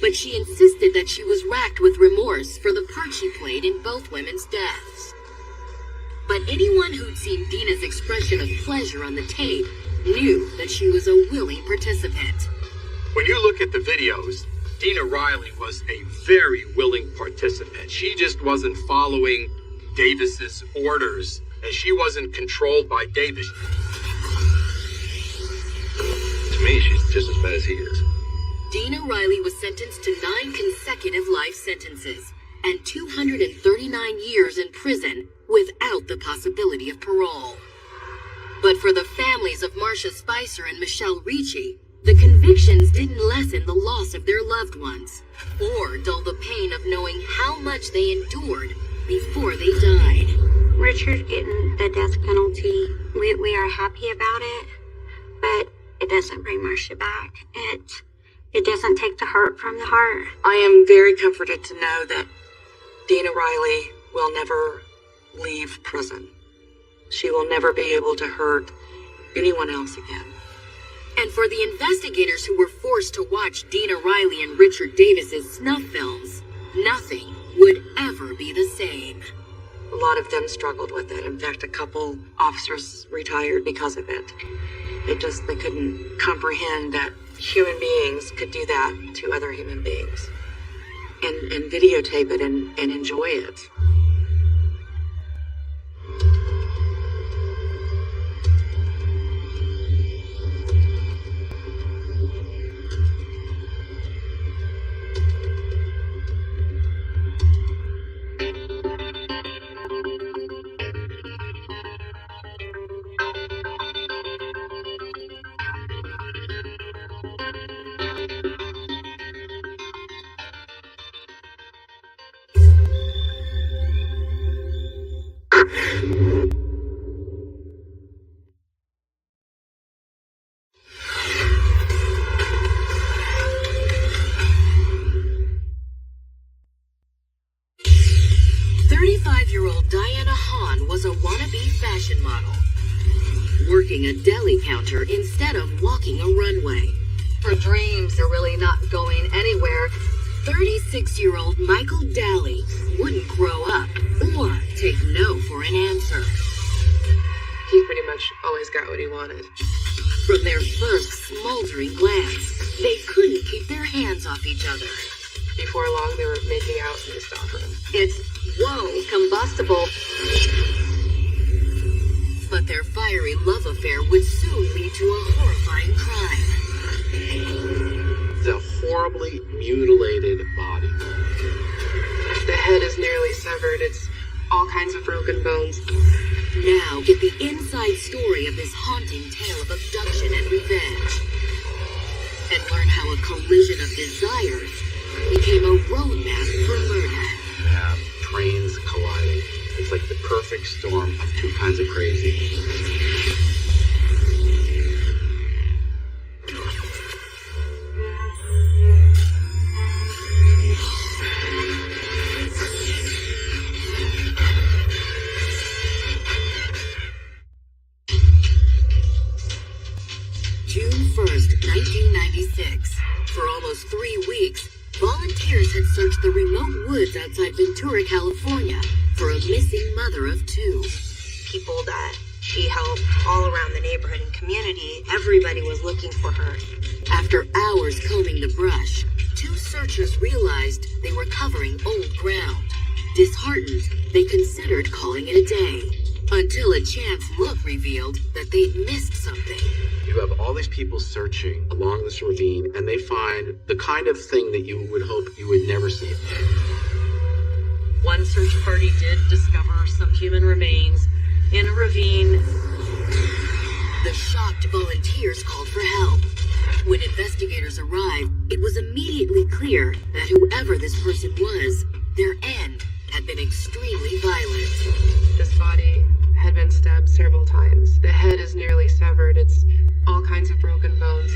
S1: But she insisted that she was racked with remorse for the part she played in both women's deaths. But anyone who'd seen Dina's expression of pleasure on the tape knew that she was a willing participant.
S9: When you look at the videos, Dina Riley was a very willing participant. She just wasn't following Davis's orders, and she wasn't controlled by Davis.
S7: To me, she's just as bad as he is.
S1: Dina Riley was sentenced to 9 consecutive life sentences and 239 years in prison without the possibility of parole. But for the families of Marcia Spicer and Michelle Ricci, the convictions didn't lessen the loss of their loved ones or dull the pain of knowing how much they endured before they died.
S14: Richard getting the death penalty, we are happy about it, but it doesn't bring Marcia back. It doesn't take the hurt from the heart.
S8: I am very comforted to know that Dina Riley will never leave prison. She will never be able to hurt anyone else again.
S1: And for the investigators who were forced to watch Dina Riley and Richard Davis's snuff films, nothing would ever be the same.
S8: A lot of them struggled with it. In fact, a couple officers retired because of it. They couldn't comprehend that human beings could do that to other human beings and videotape it and enjoy it.
S1: Working a deli counter instead of walking a runway. Her dreams are really not going anywhere. 36-year-old Michael Daly wouldn't grow up or take no for an answer.
S8: He pretty much always got what he wanted.
S1: From their first smoldering glance, they couldn't keep their hands off each other.
S8: Before long, they were making out in the stock room.
S1: It's, whoa, combustible. But their fiery love affair would soon lead to a horrifying crime.
S9: The horribly mutilated body.
S8: The head is nearly severed. It's all kinds of broken bones.
S1: Now get the inside story of this haunting tale of abduction and revenge. And learn how a collision of desires became a roadmap for murder.
S7: Yeah, trains colliding. It's like the perfect storm of two kinds of crazy.
S1: June 1st, 1996. For almost 3 weeks, volunteers had searched the remote woods outside Ventura, California, for a missing mother of 2.
S15: People that she helped all around the neighborhood and community, everybody was looking for her.
S1: After hours combing the brush, 2 searchers realized they were covering old ground. Disheartened, they considered calling it a day, until a chance look revealed that they'd missed something.
S9: You have all these people searching along this ravine, and they find the kind of thing that you would hope you would never see.
S16: One search party did discover some human remains in a ravine.
S1: The shocked volunteers called for help. When investigators arrived, it was immediately clear that whoever this person was, their end had been extremely violent.
S8: This body had been stabbed several times. The head is nearly severed. It's all kinds of broken bones.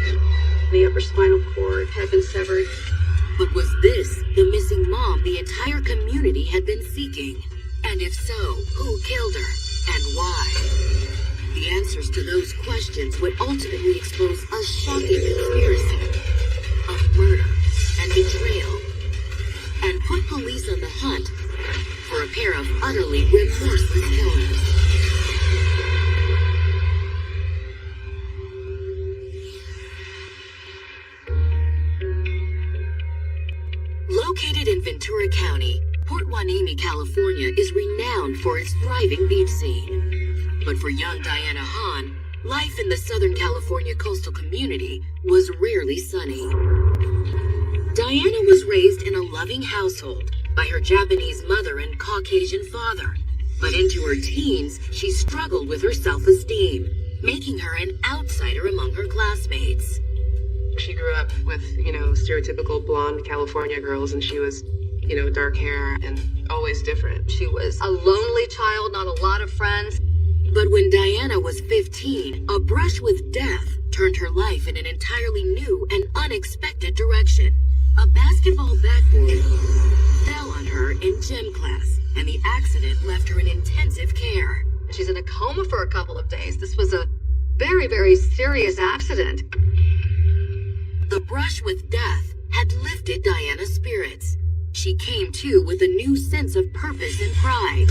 S8: The upper spinal cord had been severed.
S1: But was this the missing mom the entire community had been seeking? And if so, who killed her and why? The answers to those questions would ultimately expose a shocking conspiracy of murder and betrayal, and put police on the hunt for a pair of utterly remorseless killers. Located in Ventura County, Port Hueneme, California is renowned for its thriving beach scene. But for young Diana Hahn, life in the Southern California coastal community was rarely sunny. Diana was raised in a loving household by her Japanese mother and Caucasian father. But into her teens, she struggled with her self-esteem, making her an outsider among her classmates.
S8: She grew up with, stereotypical blonde California girls, and she was, dark hair and always different.
S16: She was a lonely child, not a lot of friends.
S1: But when Diana was 15, a brush with death turned her life in an entirely new and unexpected direction. A basketball backboard fell on her in gym class, and the accident left her in intensive care.
S16: She's in a coma for a couple of days. This was a very, very serious accident.
S1: The brush with death had lifted Diana's spirits. She came to with a new sense of purpose and pride.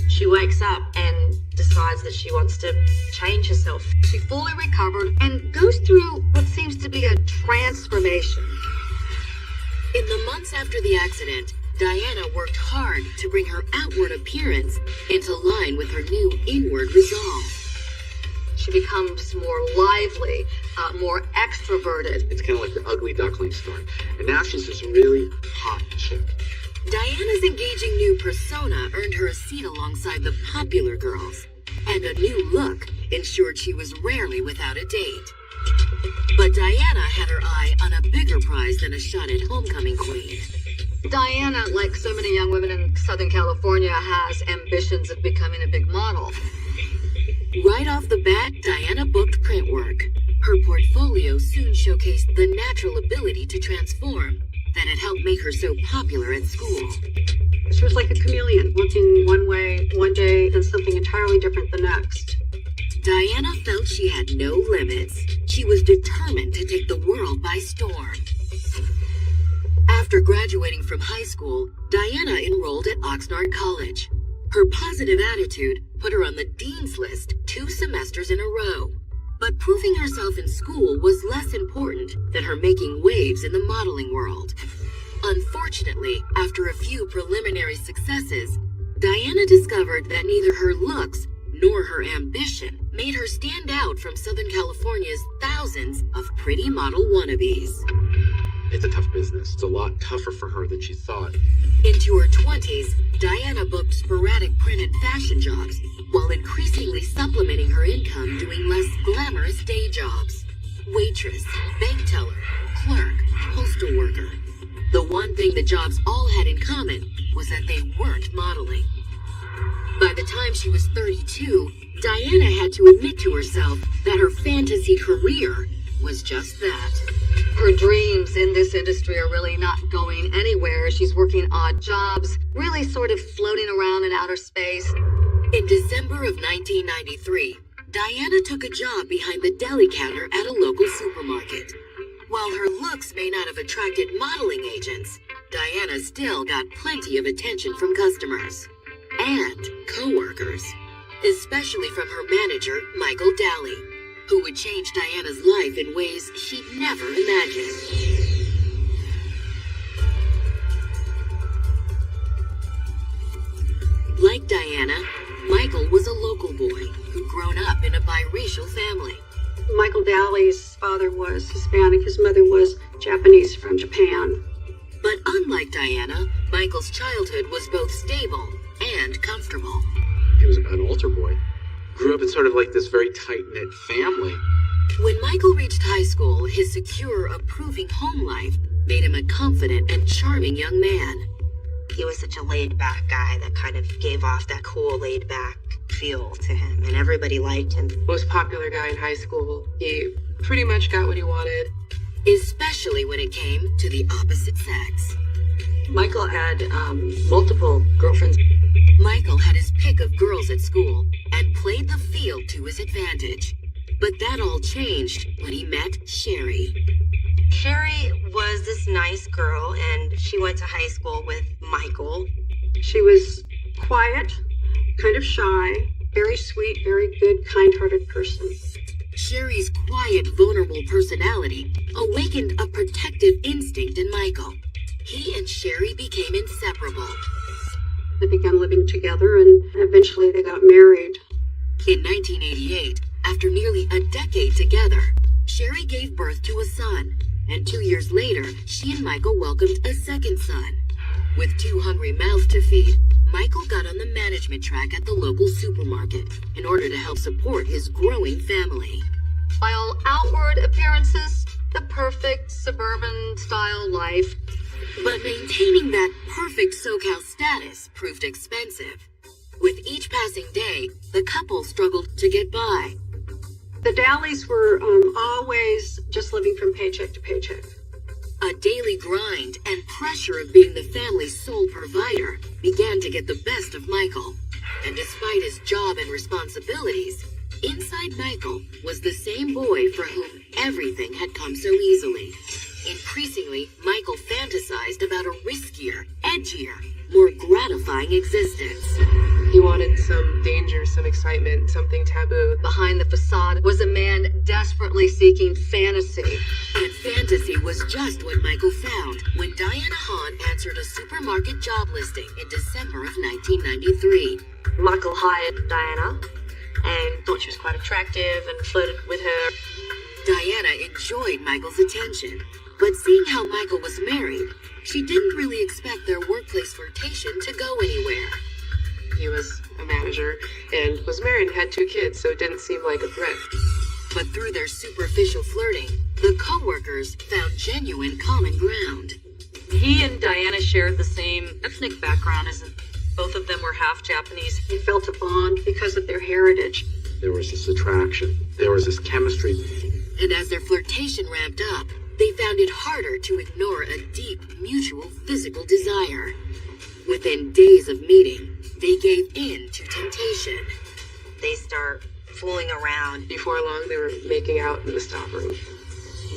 S16: She wakes up and decides that she wants to change herself. She fully recovered and goes through what seems to be a transformation.
S1: In the months after the accident, Diana worked hard to bring her outward appearance into line with her new inward resolve.
S16: She becomes more lively, more extroverted.
S9: It's kind of like the ugly duckling story. And now she's this really hot chick.
S1: Diana's engaging new persona earned her a seat alongside the popular girls, and a new look ensured she was rarely without a date. But Diana had her eye on a bigger prize than a shot at homecoming queen.
S16: Diana, like so many young women in Southern California, has ambitions of becoming a big model.
S1: Right off the bat, Diana booked print work. Her portfolio soon showcased the natural ability to transform that had helped make her so popular at school.
S17: She was like a chameleon, looking one way one day and something entirely different the next.
S1: Diana felt she had no limits. She was determined to take the world by storm. After graduating from high school, Diana enrolled at Oxnard College. Her positive attitude put her on the dean's list 2 semesters in a row. But proving herself in school was less important than her making waves in the modeling world. Unfortunately, after a few preliminary successes, Diana discovered that neither her looks nor her ambition made her stand out from Southern California's thousands of pretty model wannabes.
S9: It's a tough business. It's a lot tougher for her than she thought.
S1: Into her 20s, Diana booked sporadic print and fashion jobs, while increasingly supplementing her income doing less glamorous day jobs. Waitress, bank teller, clerk, postal worker. The one thing the jobs all had in common was that they weren't modeling. By the time she was 32, Diana had to admit to herself that her fantasy career was just that.
S16: Her dreams in this industry are really not going anywhere. She's working odd jobs, really sort of floating around in outer space.
S1: In December of 1993, Diana took a job behind the deli counter at a local supermarket. While her looks may not have attracted modeling agents, Diana still got plenty of attention from customers and co-workers, especially from her manager, Michael Daly, who would change Diana's life in ways she'd never imagined. Like Diana, Michael was a local boy who'd grown up in a biracial family.
S17: Michael Daly's father was Hispanic, his mother was Japanese from Japan.
S1: But unlike Diana, Michael's childhood was both stable and comfortable.
S9: He was an altar boy. Grew up in sort of like this very tight-knit family.
S1: When Michael reached high school, his secure, approving home life made him a confident and charming young man.
S15: He was such a laid-back guy that kind of gave off that cool, laid-back feel to him, and everybody liked him.
S8: Most popular guy in high school. He pretty much got what he wanted.
S1: Especially when it came to the opposite sex.
S17: Michael had multiple girlfriends.
S1: Michael had his pick of girls at school and played the field to his advantage. But that all changed when he met Sherry.
S15: Sherry was this nice girl, and she went to high school with Michael.
S17: She was quiet, kind of shy, very sweet, very good, kind-hearted person.
S1: Sherry's quiet, vulnerable personality awakened a protective instinct in Michael. He and Sherry became inseparable.
S17: They began living together, and eventually they got married.
S1: In 1988, after nearly a decade together, Sherry gave birth to a son, and 2 years later, she and Michael welcomed a second son. With 2 hungry mouths to feed, Michael got on the management track at the local supermarket in order to help support his growing family.
S16: By all outward appearances, the perfect suburban-style life.
S1: But maintaining that perfect SoCal status proved expensive. With each passing day, the couple struggled to get by.
S17: The Dalys were always just living from paycheck to paycheck.
S1: A daily grind and pressure of being the family's sole provider began to get the best of Michael. And despite his job and responsibilities, inside Michael was the same boy for whom everything had come so easily. Increasingly, Michael fantasized about a riskier, edgier, more gratifying existence.
S8: He wanted some danger, some excitement, something taboo.
S16: Behind the facade was a man desperately seeking fantasy.
S1: And fantasy was just what Michael found when Diana Hahn answered a supermarket job listing in December of 1993.
S16: Michael hired Diana and thought she was quite attractive and flirted with her.
S1: Diana enjoyed Michael's attention, but seeing how Michael was married, she didn't really expect their workplace flirtation to go anywhere.
S8: He was a manager and was married and had 2 kids, so it didn't seem like a threat.
S1: But through their superficial flirting, the co-workers found genuine common ground.
S16: He and Diana shared the same ethnic background, as both of them were half Japanese.
S17: They felt a bond because of their heritage.
S9: There was this attraction. There was this chemistry.
S1: And as their flirtation ramped up, they found it harder to ignore a deep, mutual physical desire. Within days of meeting, they gave in to temptation.
S15: They start fooling around.
S8: Before long, they were making out in the staff room.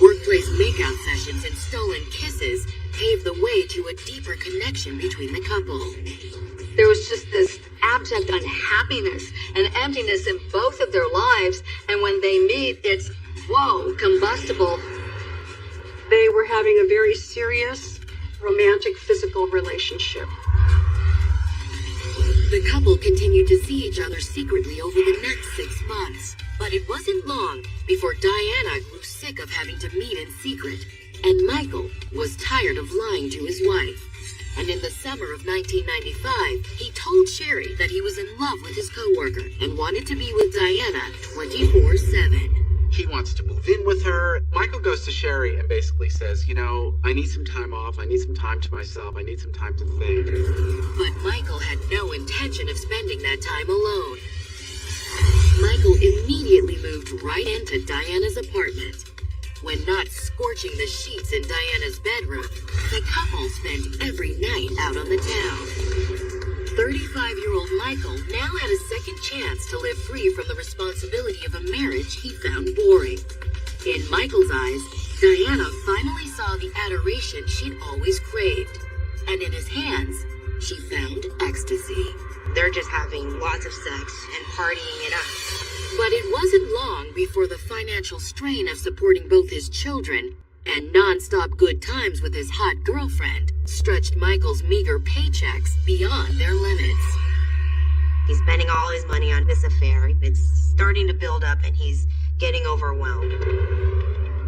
S1: Workplace makeout sessions and stolen kisses paved the way to a deeper connection between the couple.
S16: There was just this abject unhappiness and emptiness in both of their lives, and when they meet, it's, whoa, combustible.
S17: They were having a very serious, romantic, physical relationship.
S1: The couple continued to see each other secretly over the next 6 months. But it wasn't long before Diana grew sick of having to meet in secret, and Michael was tired of lying to his wife. And in the summer of 1995, he told Sherry that he was in love with his coworker and wanted to be with Diana 24/7.
S9: He wants to move in with her. Michael goes to Sherry and basically says, I need some time off. I need some time to myself. I need some time to think.
S1: But Michael had no intention of spending that time alone. Michael immediately moved right into Diana's apartment. When not scorching the sheets in Diana's bedroom, the couple spent every night out on the town. 35-year-old Michael now had a second chance to live free from the responsibility of a marriage he found boring. In Michael's eyes, Diana finally saw the adoration she'd always craved. And in his hands, she found ecstasy.
S15: They're just having lots of sex and partying it up.
S1: But it wasn't long before the financial strain of supporting both his children and non-stop good times with his hot girlfriend stretched Michael's meager paychecks beyond their limits.
S15: He's spending all his money on this affair. It's starting to build up and he's getting overwhelmed.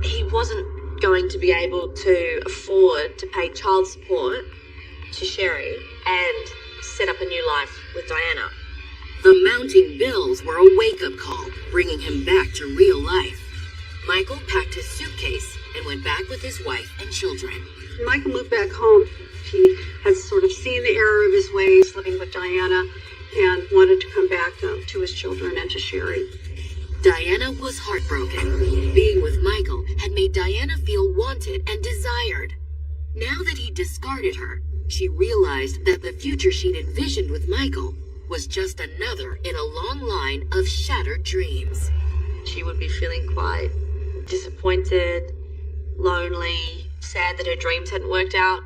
S16: He wasn't going to be able to afford to pay child support to Sherry and set up a new life with Diana.
S1: The mounting bills were a wake-up call, bringing him back to real life. Michael packed his suitcase and went back with his wife and children.
S17: Michael moved back home. He had sort of seen the error of his ways living with Diana and wanted to come back to his children and to Sherry.
S1: Diana was heartbroken. Being with Michael had made Diana feel wanted and desired. Now that he discarded her, she realized that the future she'd envisioned with Michael was just another in a long line of shattered dreams.
S16: She would be feeling quite disappointed, lonely, sad that her dreams hadn't worked out.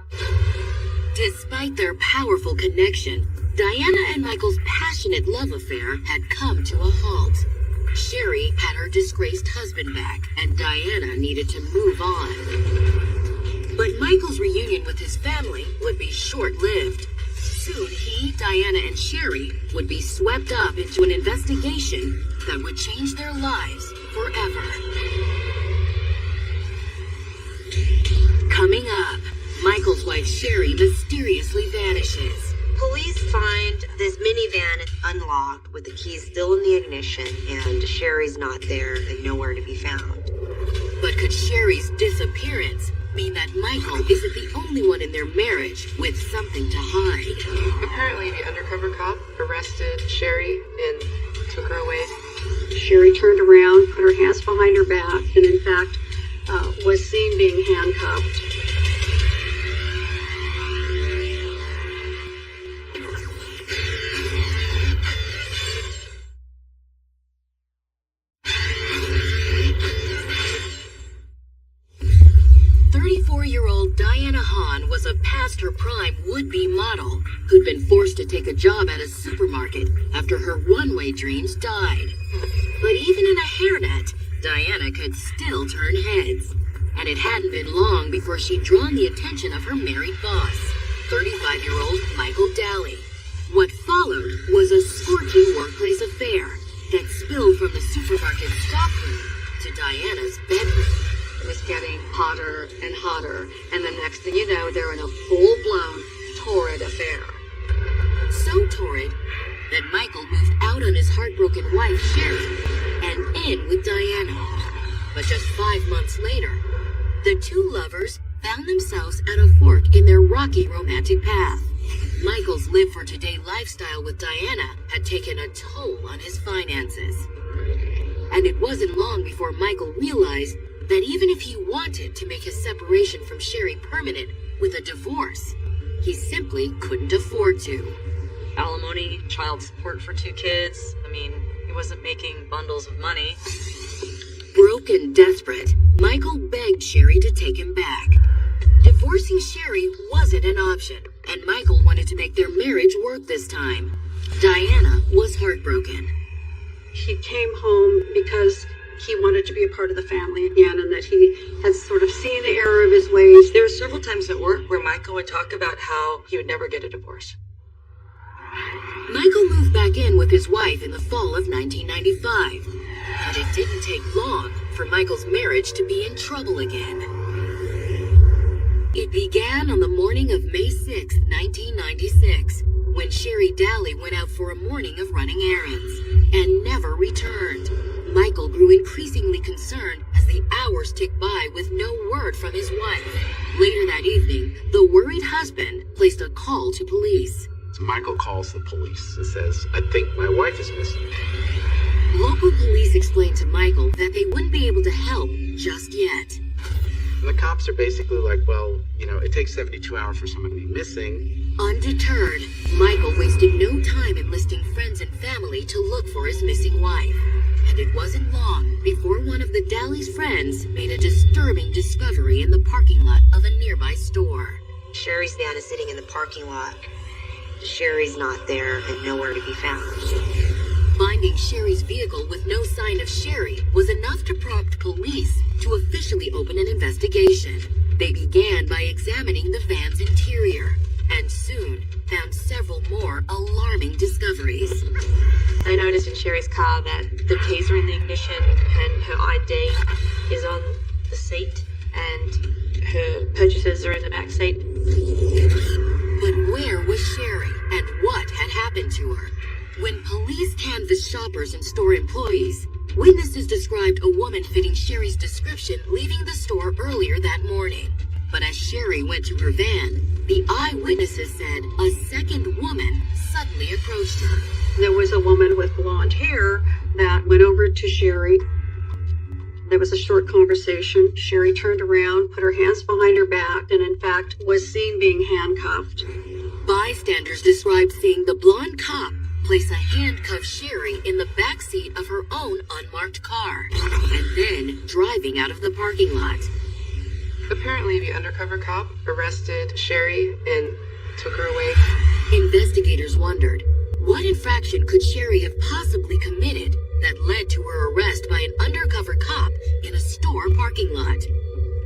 S1: Despite their powerful connection, Diana and Michael's passionate love affair had come to a halt. Sherry had her disgraced husband back, and Diana needed to move on. But Michael's reunion with his family would be short-lived. Soon he, Diana, and Sherry would be swept up into an investigation that would change their lives forever. Coming up, Michael's wife Sherry mysteriously vanishes.
S15: Police find this minivan unlocked with the keys still in the ignition, and Sherry's not there and nowhere to be found.
S1: But could Sherry's disappearance mean that Michael isn't the only one in their marriage with something to hide?
S8: Apparently, the undercover cop arrested Sherry and took her away.
S17: Sherry turned around, put her hands behind her back, and in fact was seen being handcuffed.
S1: 34-year-old Diana Hahn was a past-her-prime would-be model who'd been forced to take a job at a supermarket after her runway dreams died. But even in a hairnet, Diana could still turn heads. And it hadn't been long before she'd drawn the attention of her married boss, 35-year-old Michael Daly. What followed was a scorching workplace affair that spilled from the supermarket stockroom to Diana's bedroom.
S17: It was getting hotter and hotter, and the next thing you know, they're in a full-blown, torrid affair.
S1: So torrid that Michael moved out on his heartbroken wife, Sherry, and in with Diana. But just 5 months later, the two lovers found themselves at a fork in their rocky romantic path. Michael's live-for-today lifestyle with Diana had taken a toll on his finances. And it wasn't long before Michael realized that even if he wanted to make his separation from Sherry permanent with a divorce, he simply couldn't afford to.
S16: Alimony, child support for 2 kids. I mean, he wasn't making bundles of money.
S1: Broken, desperate, Michael begged Sherry to take him back. Divorcing Sherry wasn't an option, and Michael wanted to make their marriage work this time. Diana was heartbroken.
S17: He came home because he wanted to be a part of the family again, and that he had sort of seen the error of his ways.
S16: There were several times at work where Michael would talk about how he would never get a divorce.
S1: Michael moved back in with his wife in the fall of 1995. But it didn't take long for Michael's marriage to be in trouble again. It began on the morning of May 6, 1996, when Sherry Daly went out for a morning of running errands and never returned. Michael grew increasingly concerned as the hours ticked by with no word from his wife. Later that evening, the worried husband placed a call to police.
S9: So Michael calls the police and says, "I think my wife is missing."
S1: Local police explained to Michael that they wouldn't be able to help just yet.
S9: And the cops are basically like, well, it takes 72 hours for someone to be missing.
S1: Undeterred, Michael wasted no time enlisting friends and family to look for his missing wife. And it wasn't long before one of the Daly's friends made a disturbing discovery in the parking lot of a nearby store.
S15: Sherry's van is sitting in the parking lot. Sherry's not there and nowhere to be found.
S1: Finding Sherry's vehicle with no sign of Sherry was enough to prompt police to officially open an investigation. They began by examining the van's interior, and soon found several more alarming discoveries.
S16: I noticed in Sherry's car that the keys are in the ignition and her ID is on the seat and her purchases are in the back seat.
S1: But where was Sherry and what had happened to her? When police canvassed shoppers and store employees, witnesses described a woman fitting Sherry's description leaving the store earlier that morning. But as Sherry went to her van, the eyewitnesses said a second woman suddenly approached her.
S17: There was a woman with blonde hair that went over to Sherry. There was a short conversation. Sherry turned around, put her hands behind her back, and in fact was seen being handcuffed.
S1: Bystanders described seeing the blonde cop place a handcuffed Sherry in the back seat of her own unmarked car, and then driving out of the parking lot.
S8: Apparently, the undercover cop arrested Sherry and took her away.
S1: Investigators wondered, what infraction could Sherry have possibly committed that led to her arrest by an undercover cop in a store parking lot?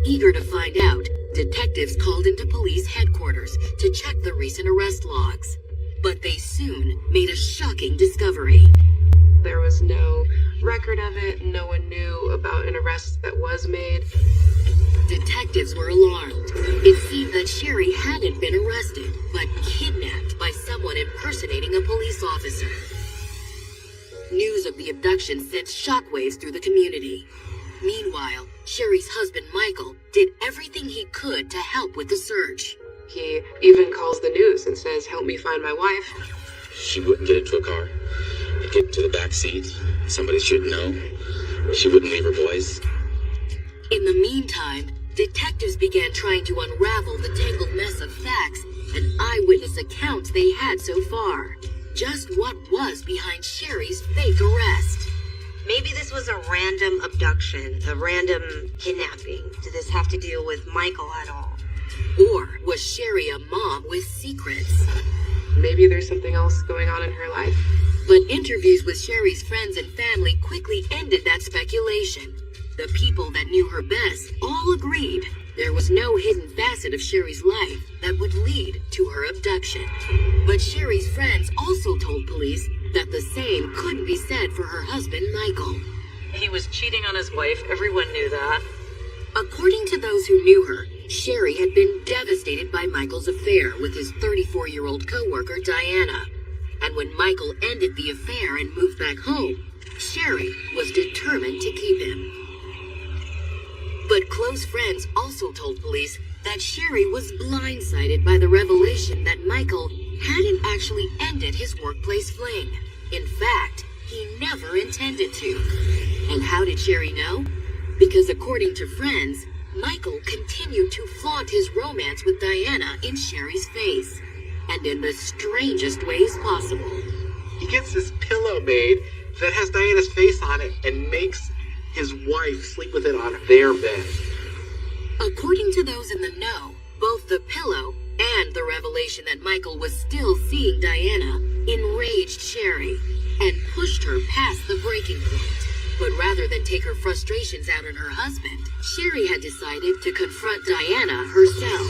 S1: Eager to find out, detectives called into police headquarters to check the recent arrest logs. But they soon made a shocking discovery.
S8: There was no record of it. No one knew about an arrest that was made.
S1: Detectives were alarmed. It seemed that Sherry hadn't been arrested, but kidnapped by someone impersonating a police officer. News of the abduction sent shockwaves through the community. Meanwhile, Sherry's husband Michael did everything he could to help with the search.
S8: He even calls the news and says, "Help me find my wife."
S18: She wouldn't get into a car. I'd get into the back seat. Somebody should know. She wouldn't leave her boys.
S1: In the meantime, detectives began trying to unravel the tangled mess of facts and eyewitness accounts they had so far. Just what was behind Sherry's fake arrest?
S15: Maybe this was a random abduction, a random kidnapping. Did this have to deal with Michael at all?
S1: Or was Sherry a mom with secrets?
S8: Maybe there's something else going on in her life.
S1: But interviews with Sherry's friends and family quickly ended that speculation. The people that knew her best all agreed there was no hidden facet of Sherry's life that would lead to her abduction. But Sherry's friends also told police that the same couldn't be said for her husband, Michael.
S16: He was cheating on his wife. Everyone knew that.
S1: According to those who knew her, Sherry had been devastated by Michael's affair with his 34-year-old co-worker, Diana. And when Michael ended the affair and moved back home, Sherry was determined to keep him. But close friends also told police that Sherry was blindsided by the revelation that Michael hadn't actually ended his workplace fling. In fact, he never intended to. And how did Sherry know? Because according to friends, Michael continued to flaunt his romance with Diana in Sherry's face, and in the strangest ways possible.
S9: He gets this pillow made that has Diana's face on it and makes his wife sleep with it on their bed.
S1: According to those in the know, both the pillow and the revelation that Michael was still seeing Diana enraged Sherry and pushed her past the breaking point. But rather than take her frustrations out on her husband, Sherry had decided to confront Diana herself.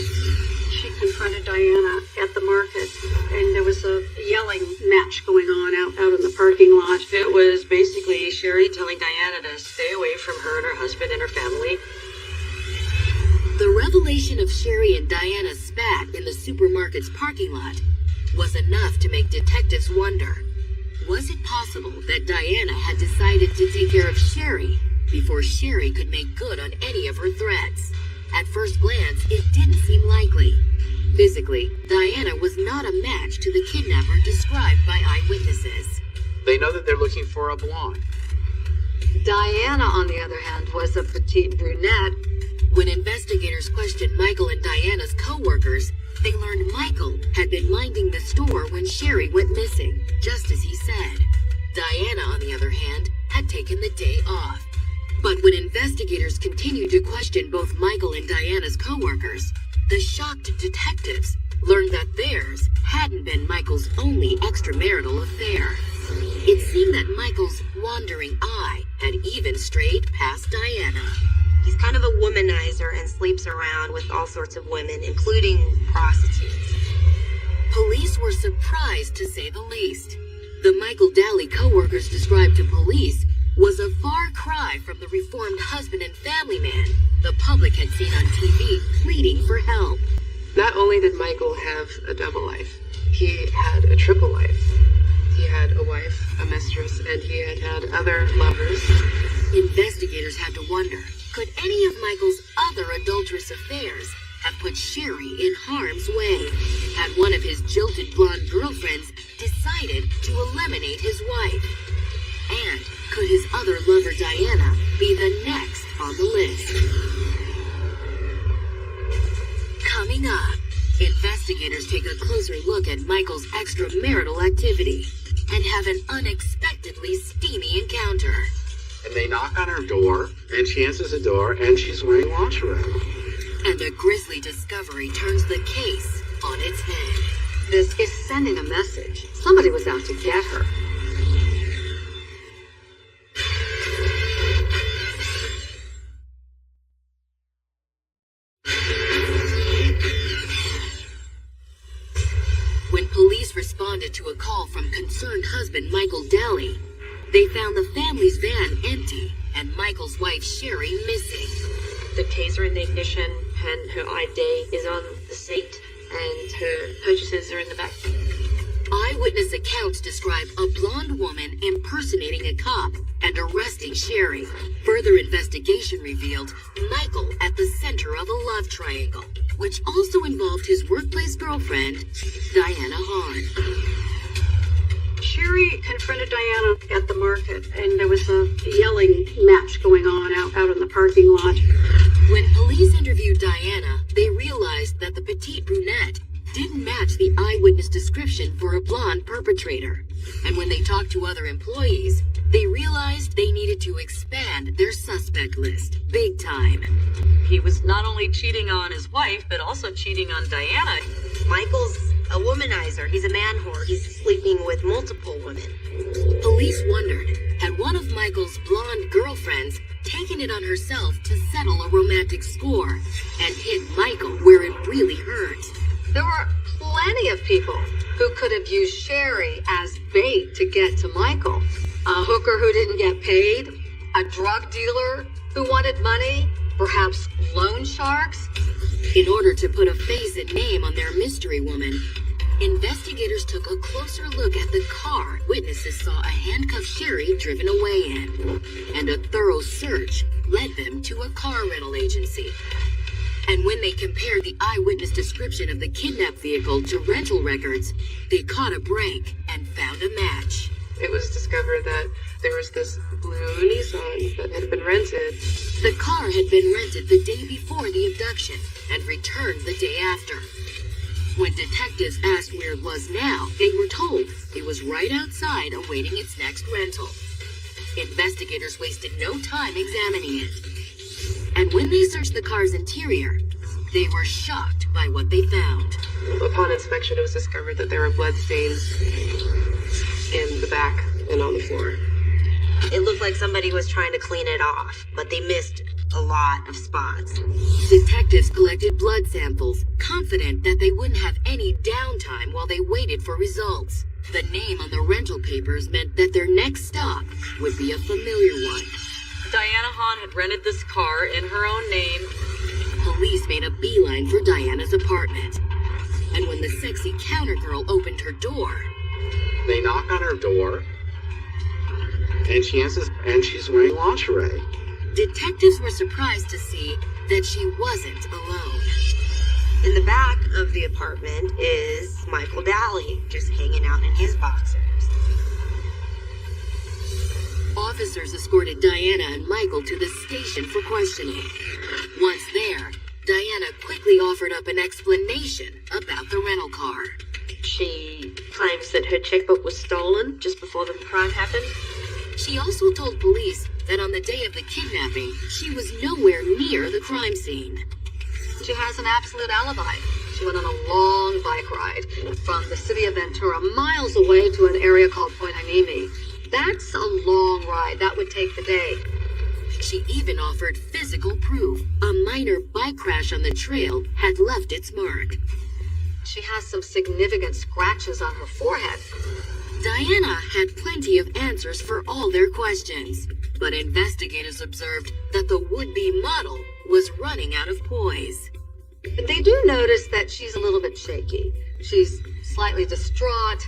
S17: She confronted Diana at the market, and there was a yelling match going on out in the parking lot.
S16: It was basically Sherry telling Diana to stay away from her and her husband and her family.
S1: The revelation of Sherry and Diana's spat in the supermarket's parking lot was enough to make detectives wonder. Was it possible that Diana had decided to take care of Sherry before Sherry could make good on any of her threats? At first glance, it didn't seem likely. Physically, Diana was not a match to the kidnapper described by eyewitnesses.
S9: They know that they're looking for a blonde.
S17: Diana, on the other hand, was a petite brunette.
S1: When investigators questioned Michael and Diana's co-workers, they learned Michael had been minding the store when Sherry went missing, just as he said. Diana, on the other hand, had taken the day off. But when investigators continued to question both Michael and Diana's co-workers, the shocked detectives learned that theirs hadn't been Michael's only extramarital affair. It seemed that Michael's wandering eye had even strayed past Diana.
S15: He's kind of a womanizer and sleeps around with all sorts of women, including prostitutes.
S1: Police were surprised, to say the least. The Michael Daly co-workers described to police was a far cry from the reformed husband and family man the public had seen on TV pleading for help.
S8: Not only did Michael have a double life, he had a triple life. He had a wife, a mistress, and he had had other lovers.
S1: Investigators had to wonder, could any of Michael's other adulterous affairs have put Sherry in harm's way? Had one of his jilted blonde girlfriends decided to eliminate his wife? And could his other lover, Diana, be the next on the list? Coming up, investigators take a closer look at Michael's extramarital activity and have an unexpectedly steamy encounter.
S9: And they knock on her door, and she answers the door, and she's wearing lingerie.
S1: And a grisly discovery turns the case on its head.
S17: This is sending a message. Somebody was out to get her.
S1: When police responded to a call from concerned husband Michael Daly, they found the family's van empty and Michael's wife Sherry missing.
S16: The keys are in the ignition, and her ID is on the seat, and her purchases are in the back.
S1: Eyewitness accounts describe a blonde woman impersonating a cop and arresting Sherry. Further investigation revealed Michael at the center of a love triangle, which also involved his workplace girlfriend, Diana Hahn.
S17: Sherry confronted Diana at the market, and there was a yelling match going on out in the parking lot.
S1: When police interviewed Diana, they realized that the petite brunette didn't match the eyewitness description for a blonde perpetrator. And when they talked to other employees, they realized they needed to expand their suspect list big time.
S16: He was not only cheating on his wife, but also cheating on Diana.
S15: Michael's a womanizer. He's a man whore. He's sleeping with multiple women.
S1: Police wondered, had one of Michael's blonde girlfriends taken it on herself to settle a romantic score and hit Michael where it really hurt?
S17: There were plenty of people who could have used Sherry as bait to get to Michael. A hooker who didn't get paid, a drug dealer who wanted money, perhaps loan sharks.
S1: In order to put a face and name on their mystery woman, investigators took a closer look at the car witnesses saw a handcuffed Sherry driven away in, and a thorough search led them to a car rental agency. And when they compared the eyewitness description of the kidnapped vehicle to rental records, they caught a break and found a match.
S8: It was discovered that there was this blue Nissan that had been rented.
S1: The car had been rented the day before the abduction and returned the day after. When detectives asked where it was now, they were told it was right outside awaiting its next rental. Investigators wasted no time examining it. And when they searched the car's interior, they were shocked by what they found.
S8: Upon inspection, it was discovered that there were blood stains in the back and on the floor.
S15: It looked like somebody was trying to clean it off, but they missed a lot of spots.
S1: Detectives collected blood samples, confident that they wouldn't have any downtime while they waited for results. The name on the rental papers meant that their next stop would be a familiar one.
S16: Diana Hahn had rented this car in her own name.
S1: Police made a beeline for Diana's apartment. And when the sexy counter girl opened her door,
S9: They knock on her door, and she answers, and she's wearing lingerie.
S1: detectives were surprised to see that she wasn't alone.
S15: In the back of the apartment is Michael Daly, just hanging out in his boxers.
S1: Officers escorted Diana and Michael to the station for questioning. Once there, Diana quickly offered up an explanation about the rental car.
S16: She claims that her checkbook was stolen just before the crime happened.
S1: She also told police that on the day of the kidnapping, she was nowhere near the crime scene.
S17: She has an absolute alibi. She went on a long bike ride from the city of Ventura, miles away, to an area called Point Animi. That's a long ride. That would take the day.
S1: She even offered physical proof. A minor bike crash on the trail had left its mark.
S16: She has some significant scratches on her forehead.
S1: Diana had plenty of answers for all their questions, but investigators observed that the would-be model was running out of poise.
S16: But they do notice that she's a little bit shaky. She's slightly distraught,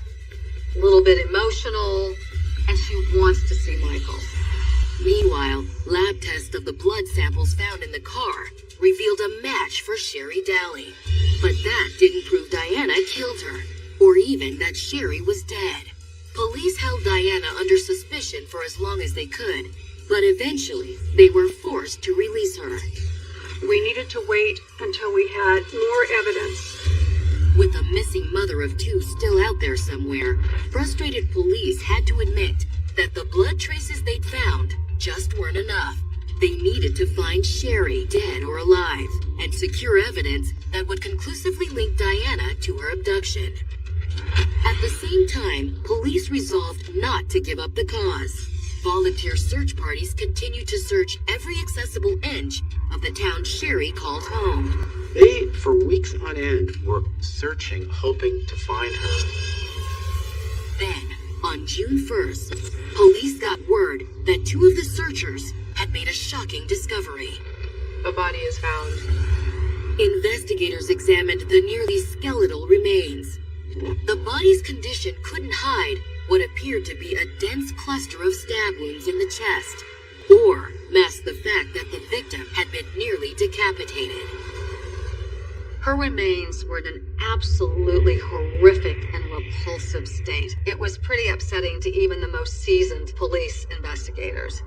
S16: a little bit emotional, and she wants to see Michael.
S1: Meanwhile, lab tests of the blood samples found in the car revealed a match for Sherry Daly. But that didn't prove Diana killed her, or even that Sherry was dead. Police held Diana under suspicion for as long as they could, but eventually they were forced to release her.
S17: We needed to wait until we had more evidence.
S1: With the missing mother of two still out there somewhere, frustrated police had to admit that the blood traces they'd found just weren't enough. They needed to find Sherry, dead or alive, and secure evidence that would conclusively link Diana to her abduction. At the same time, police resolved not to give up the cause. Volunteer search parties continued to search every accessible inch of the town Sherry called home.
S9: They, for weeks on end, were searching, hoping to find her.
S1: Then, on June 1st, police got word that two of the searchers had made a shocking discovery.
S8: A body is found.
S1: Investigators examined the nearly skeletal remains. The body's condition couldn't hide what appeared to be a dense cluster of stab wounds in the chest, or mask the fact that the victim had been nearly decapitated.
S16: Her remains were in an absolutely horrific and repulsive state. It was pretty upsetting to even the most seasoned police investigators.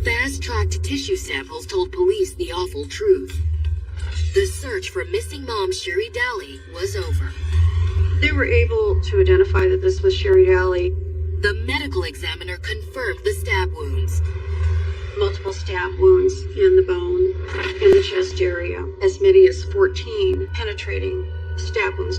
S1: Fast-tracked tissue samples told police the awful truth. The search for missing mom Sherry Daly was over.
S17: They were able to identify that this was Sherry Daly.
S1: The medical examiner confirmed the stab wounds.
S17: Multiple stab wounds in the bone, in the chest area, as many as 14 penetrating stab wounds.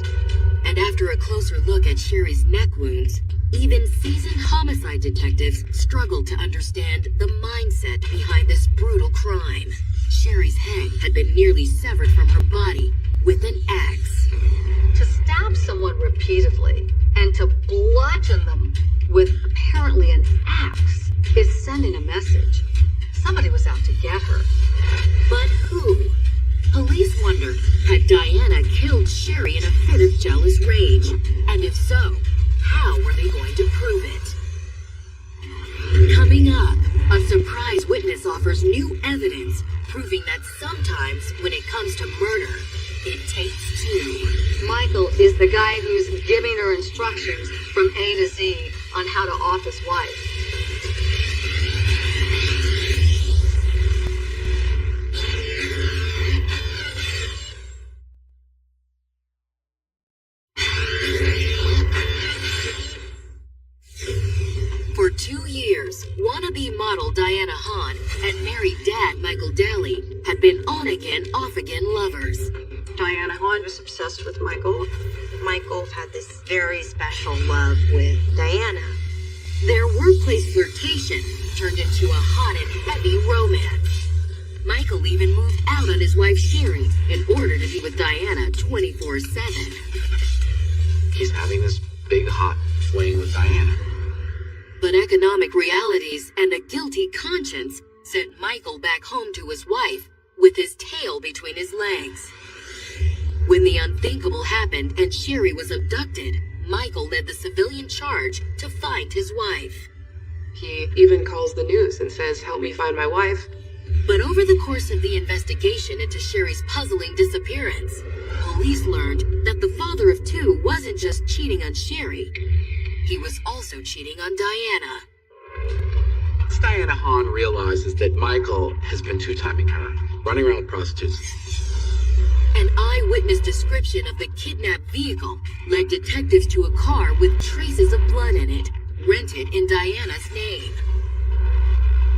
S1: And after a closer look at Sherry's neck wounds, even seasoned homicide detectives struggled to understand the mindset behind this brutal crime. Sherry's head had been nearly severed from her body with an axe.
S16: To stab someone repeatedly and to bludgeon them with apparently an axe is sending a message. Somebody was out to get her.
S1: But who? Police wondered, had Diana killed Sherry in a fit of jealous rage? And if so, how were they going to prove it? Coming up, a surprise witness offers new evidence proving that sometimes when it comes to murder, it takes two.
S16: Michael is the guy who's giving her instructions from A to Z on how to off his wife.
S1: For 2 years, wannabe model Diana Hahn and married dad Michael Daly had been on-again, off-again lovers.
S17: Diana Hahn was obsessed with Michael.
S15: Michael had this very special love with Diana.
S1: Their workplace flirtation turned into a hot and heavy romance. Michael even moved out on his wife Sherry in order to be with Diana 24/7.
S9: He's having this big hot fling with Diana.
S1: But economic realities and a guilty conscience sent Michael back home to his wife with his tail between his legs. When the unthinkable happened and Sherry was abducted, Michael led the civilian charge to find his wife.
S8: He even calls the news and says, "Help me find my wife."
S1: But over the course of the investigation into Sherry's puzzling disappearance, police learned that the father of two wasn't just cheating on Sherry, he was also cheating on Diana.
S9: Once Diana Hahn realizes that Michael has been two-timing her, running around with prostitutes.
S1: An eyewitness description of the kidnapped vehicle led detectives to a car with traces of blood in it, rented in Diana's name.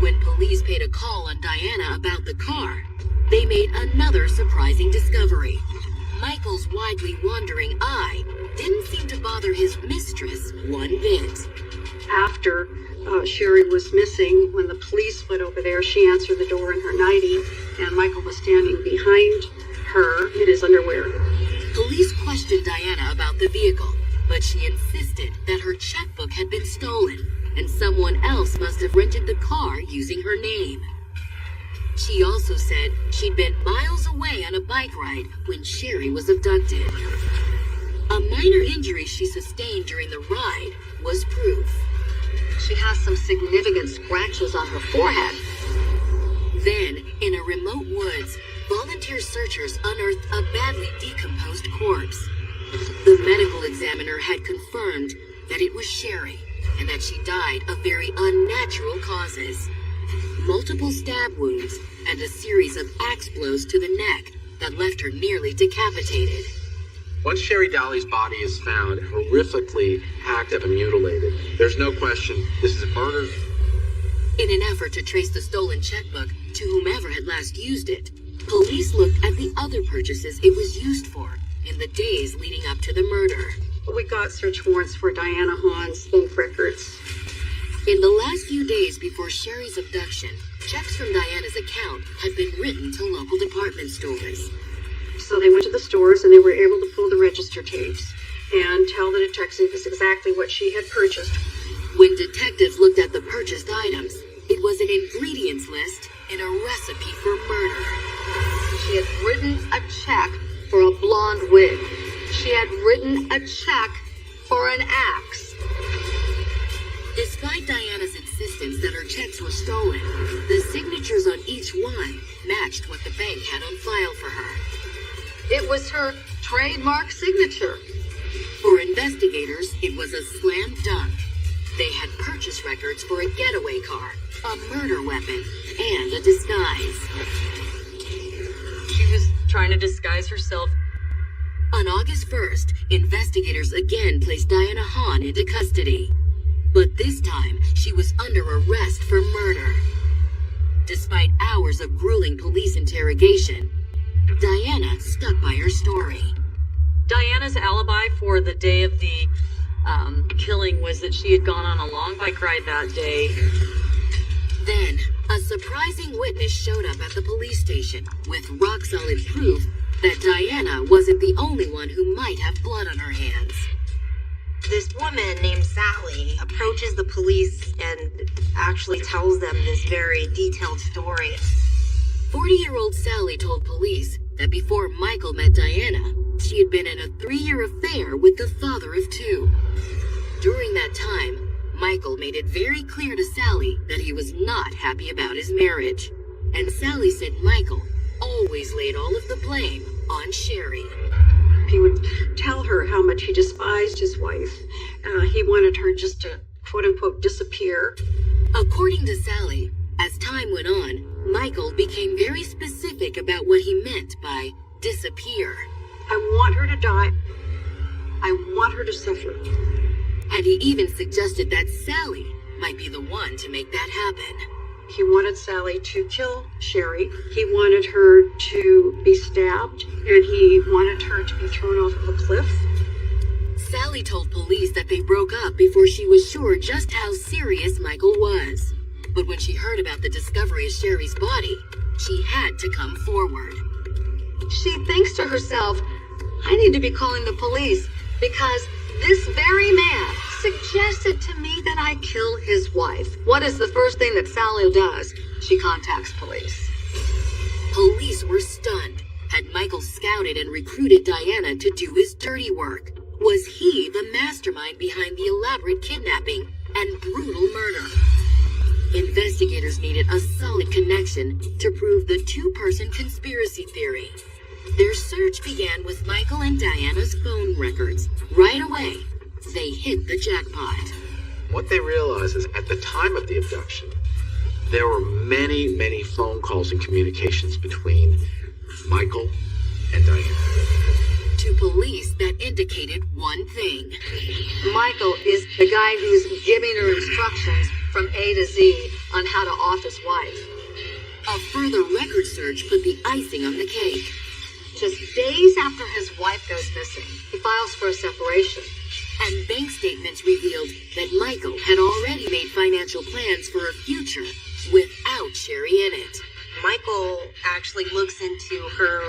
S1: When police paid a call on Diana about the car, they made another surprising discovery. Michael's widely wandering eye didn't seem to bother his mistress one bit.
S17: After Sherry was missing, when the police went over there, she answered the door in her nightie, and Michael was standing behind her in his underwear.
S1: Police questioned Diana about the vehicle, but she insisted that her checkbook had been stolen, and someone else must have rented the car using her name. She also said she'd been miles away on a bike ride when Sherry was abducted. A minor injury she sustained during the ride was proof.
S16: She has some significant scratches on her forehead.
S1: Then, in a remote woods, volunteer searchers unearthed a badly decomposed corpse. The medical examiner had confirmed that it was Sherry and that she died of very unnatural causes. Multiple stab wounds and a series of axe blows to the neck that left her nearly decapitated.
S9: Once Sherry Dolly's body is found, horrifically hacked up and mutilated, there's no question this is a murder.
S1: In an effort to trace the stolen checkbook to whomever had last used it, police looked at the other purchases it was used for in the days leading up to the murder.
S17: We got search warrants for Diana Hahn's bank records.
S1: In the last few days before Sherry's abduction, checks from Diana's account had been written to local department stores.
S17: So they went to the stores and they were able to pull the register tapes and tell the detectives exactly what she had purchased.
S1: When detectives looked at the purchased items, it was an ingredients list and a recipe for murder.
S16: She had written a check for a blonde wig. She had written a check for an axe.
S1: Despite Diana's insistence that her checks were stolen, the signatures on each one matched what the bank had on file for her.
S16: It was her trademark signature.
S1: For investigators, it was a slam dunk. They had purchase records for a getaway car, a murder weapon, and a disguise.
S16: She was trying to disguise herself.
S1: On August 1st, investigators again placed Diana Hahn into custody. But this time, she was under arrest for murder. Despite hours of grueling police interrogation, Diana stuck by her story.
S16: Diana's alibi for the day of the killing was that she had gone on a long bike ride that day.
S1: Then, a surprising witness showed up at the police station with rock-solid proof that Diana wasn't the only one who might have blood on her hands.
S15: This woman named Sally approaches the police and actually tells them this very detailed story.
S1: 40-year-old Sally told police that before Michael met Diana, she had been in a 3-year affair with the father of 2. During that time, Michael made it very clear to Sally that he was not happy about his marriage. And Sally said Michael always laid all of the blame on Sherry.
S17: He would tell her how much he despised his wife. He wanted her just to, quote-unquote, disappear.
S1: According to Sally, as time went on, Michael became very specific about what he meant by disappear.
S17: I want her to die. I want her to suffer.
S1: And he even suggested that Sally might be the one to make that happen.
S17: He wanted Sally to kill Sherry. He wanted her to be stabbed, and he wanted her to be thrown off of a cliff.
S1: Sally told police that they broke up before she was sure just how serious Michael was. But when she heard about the discovery of Sherry's body, she had to come forward.
S16: She thinks to herself, I need to be calling the police because this very man suggested to me that I kill his wife. What is the first thing that Sally does? She contacts police.
S1: Police were stunned. Had Michael scouted and recruited Diana to do his dirty work? Was he the mastermind behind the elaborate kidnapping and brutal murder? Investigators needed a solid connection to prove the two-person conspiracy theory. Their search began with Michael and Diana's phone records. Right away, they hit the jackpot.
S9: What they realized is at the time of the abduction, there were many, many phone calls and communications between Michael and Diana.
S1: To police, that indicated one thing.
S16: Michael is the guy who's giving her instructions from A to Z on how to off his wife.
S1: A further record search put the icing on the cake.
S16: Just days after his wife goes missing, he files for a separation.
S1: And bank statements revealed that Michael had already made financial plans for a future without Sherry in it.
S15: Michael actually looks into her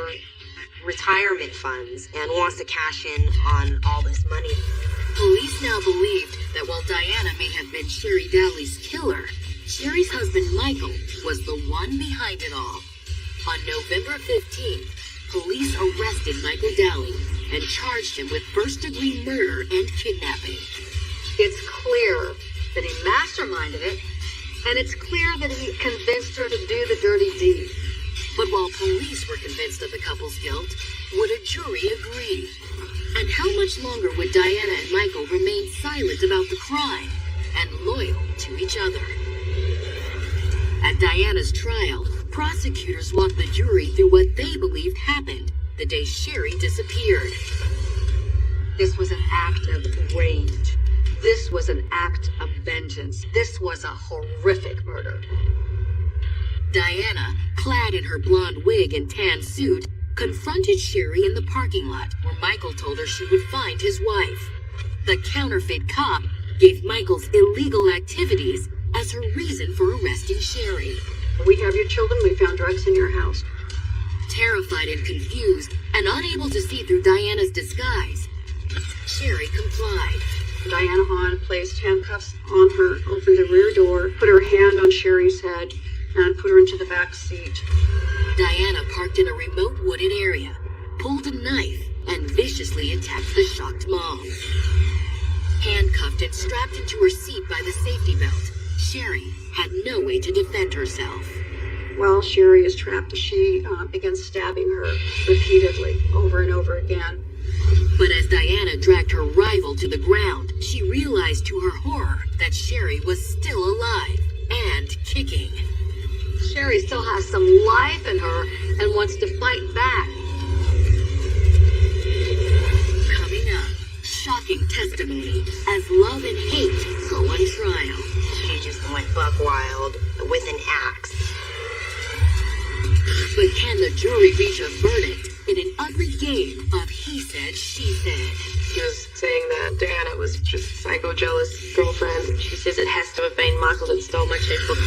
S15: retirement funds and wants to cash in on all this money.
S1: Police now believed that while Diana may have been Sherry Dowley's killer, Sherry's husband Michael was the one behind it all. On November 15th, police arrested Michael Dowley and charged him with first-degree murder and kidnapping.
S16: It's clear that he masterminded it, and it's clear that he convinced her to do the dirty deed.
S1: But while police were convinced of the couple's guilt, would a jury agree? And how much longer would Diana and Michael remain silent about the crime and loyal to each other? At Diana's trial, prosecutors walked the jury through what they believed happened the day Sherry disappeared.
S16: This was an act of rage. This was an act of vengeance. This was a horrific murder.
S1: Diana, clad in her blonde wig and tan suit, confronted Sherry in the parking lot where Michael told her she would find his wife. The counterfeit cop gave Michael's illegal activities as her reason for arresting Sherry.
S17: We have your children. We found drugs in your house.
S1: Terrified and confused and unable to see through Diana's disguise, Sherry complied.
S17: Diana Hahn placed handcuffs on her, opened the rear door, put her hand on Sherry's head, and put her into the back seat.
S1: Diana parked in a remote wooded area, pulled a knife, and viciously attacked the shocked mom. Handcuffed and strapped into her seat by the safety belt, Sherry had no way to defend herself.
S17: While Sherry is trapped, she begins stabbing her repeatedly, over and over again.
S1: But as Diana dragged her rival to the ground, she realized to her horror that Sherry was still alive and kicking.
S16: Sherry still has some life in her and wants to fight back.
S1: Coming up, shocking testimony as love and hate go on trial.
S15: She just went buck wild with an axe.
S1: But can the jury reach a verdict in an ugly game of he said, she said?
S8: She was saying that Diana was just a psycho-jealous girlfriend. She says it has to have been Michael that stole my checkbook.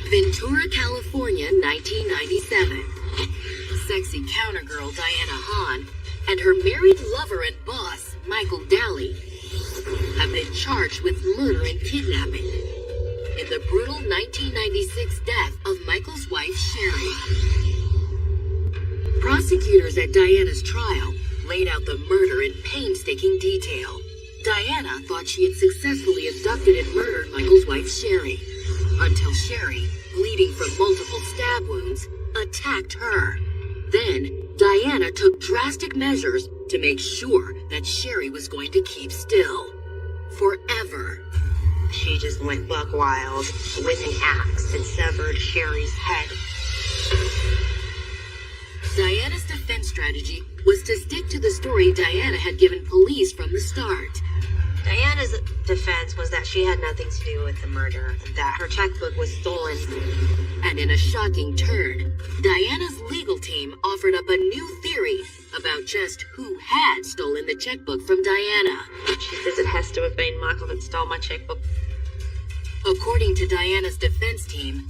S1: Ventura, California, 1997. Sexy countergirl Diana Hahn and her married lover and boss, Michael Dowley, have been charged with murder and kidnapping in the brutal 1996 death of Michael's wife, Sherry. Prosecutors at Diana's trial laid out the murder in painstaking detail. Diana thought she had successfully abducted and murdered Michael's wife, Sherry, until Sherry, bleeding from multiple stab wounds, attacked her. Then, Diana took drastic measures to make sure that Sherry was going to keep still. Forever.
S15: She just went buck wild with an axe and severed Sherry's head.
S1: Diana's defense strategy was to stick to the story Diana had given police from the start.
S15: Diana's defense was that she had nothing to do with the murder, and that her checkbook was stolen.
S1: And in a shocking turn, Diana's legal team offered up a new theory about just who had stolen the checkbook from Diana.
S8: She says it has to have been Michael that stole my checkbook.
S1: According to Diana's defense team,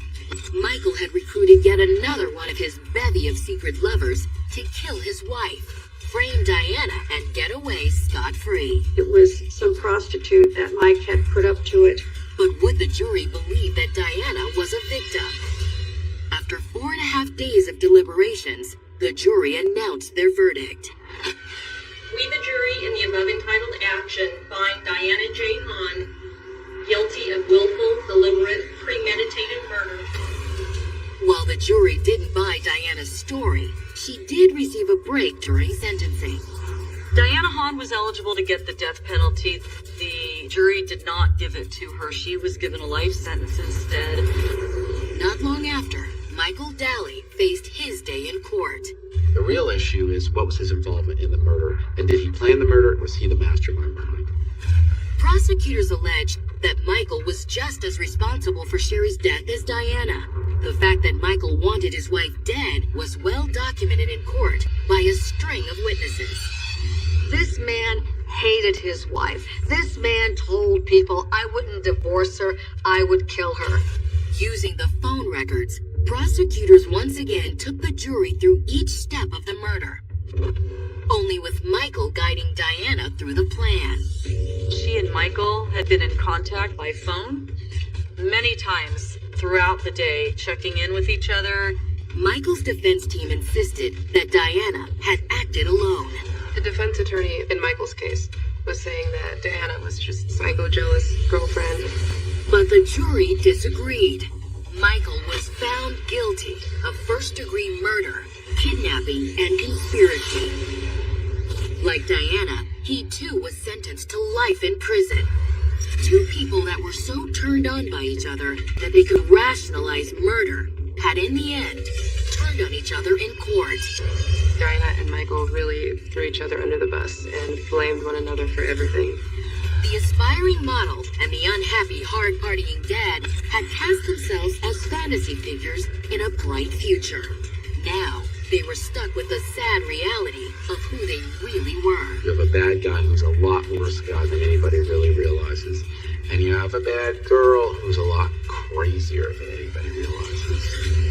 S1: Michael had recruited yet another one of his bevy of secret lovers to kill his wife, frame Diana, and get away scot-free.
S17: It was some prostitute that Mike had put up to it.
S1: But would the jury believe that Diana was a victim? After 4.5 days of deliberations, the jury announced their verdict.
S19: We, the jury, in the above entitled action, find Diana J. Hahn guilty of willful, deliberate, premeditated murder.
S1: While the jury didn't buy Diana's story, she did receive a break during sentencing.
S20: Diana Hahn was eligible to get the death penalty. The jury did not give it to her. She was given a life sentence instead.
S1: Not long after, Michael Dowley faced his day in court.
S18: The real issue is what was his involvement in the murder, and did he plan the murder, or was he the mastermind behind it?
S1: Prosecutors alleged that Michael was just as responsible for Sherry's death as Diana. The fact that Michael wanted his wife dead was well documented in court by a string of witnesses.
S16: This man hated his wife. This man told people I wouldn't divorce her, I would kill her.
S1: Using the phone records, prosecutors once again took the jury through each step of the murder. Only with Michael guiding Diana through the plan.
S20: She and Michael had been in contact by phone many times throughout the day, checking in with each other.
S1: Michael's defense team insisted that Diana had acted alone.
S5: The defense attorney in Michael's case was saying that Diana was just psycho-jealous girlfriend.
S1: But the jury disagreed. Michael was found guilty of first-degree murder, kidnapping, and conspiracy. Like Diana, he too was sentenced to life in prison. Two people that were so turned on by each other that they could rationalize murder had in the end turned on each other in court.
S5: Diana and Michael really threw each other under the bus and blamed one another for everything.
S1: The aspiring model and the unhappy, hard-partying dad had cast themselves as fantasy figures in a bright future. Now, they were stuck with the sad reality of who they really were.
S18: You have a bad guy who's a lot worse guy than anybody really realizes. And you have a bad girl who's a lot crazier than anybody realizes.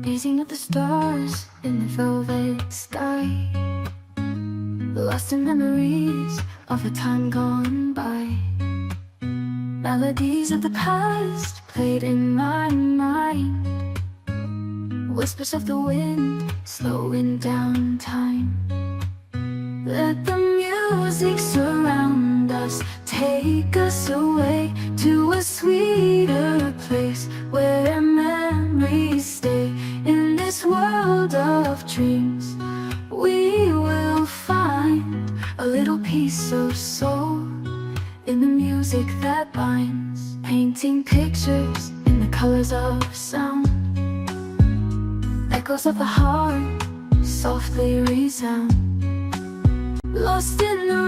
S21: Gazing at the stars in the velvet sky, lost in memories of a time gone by. Melodies of the past played in my mind, whispers of the wind slowing down time. Let the music surround us, take us away to a sweeter place where memories stay. In this world of dreams, we will find a little piece of soul in the music that binds, painting pictures in the colors of sound. Echoes of the heart softly resound, lost in the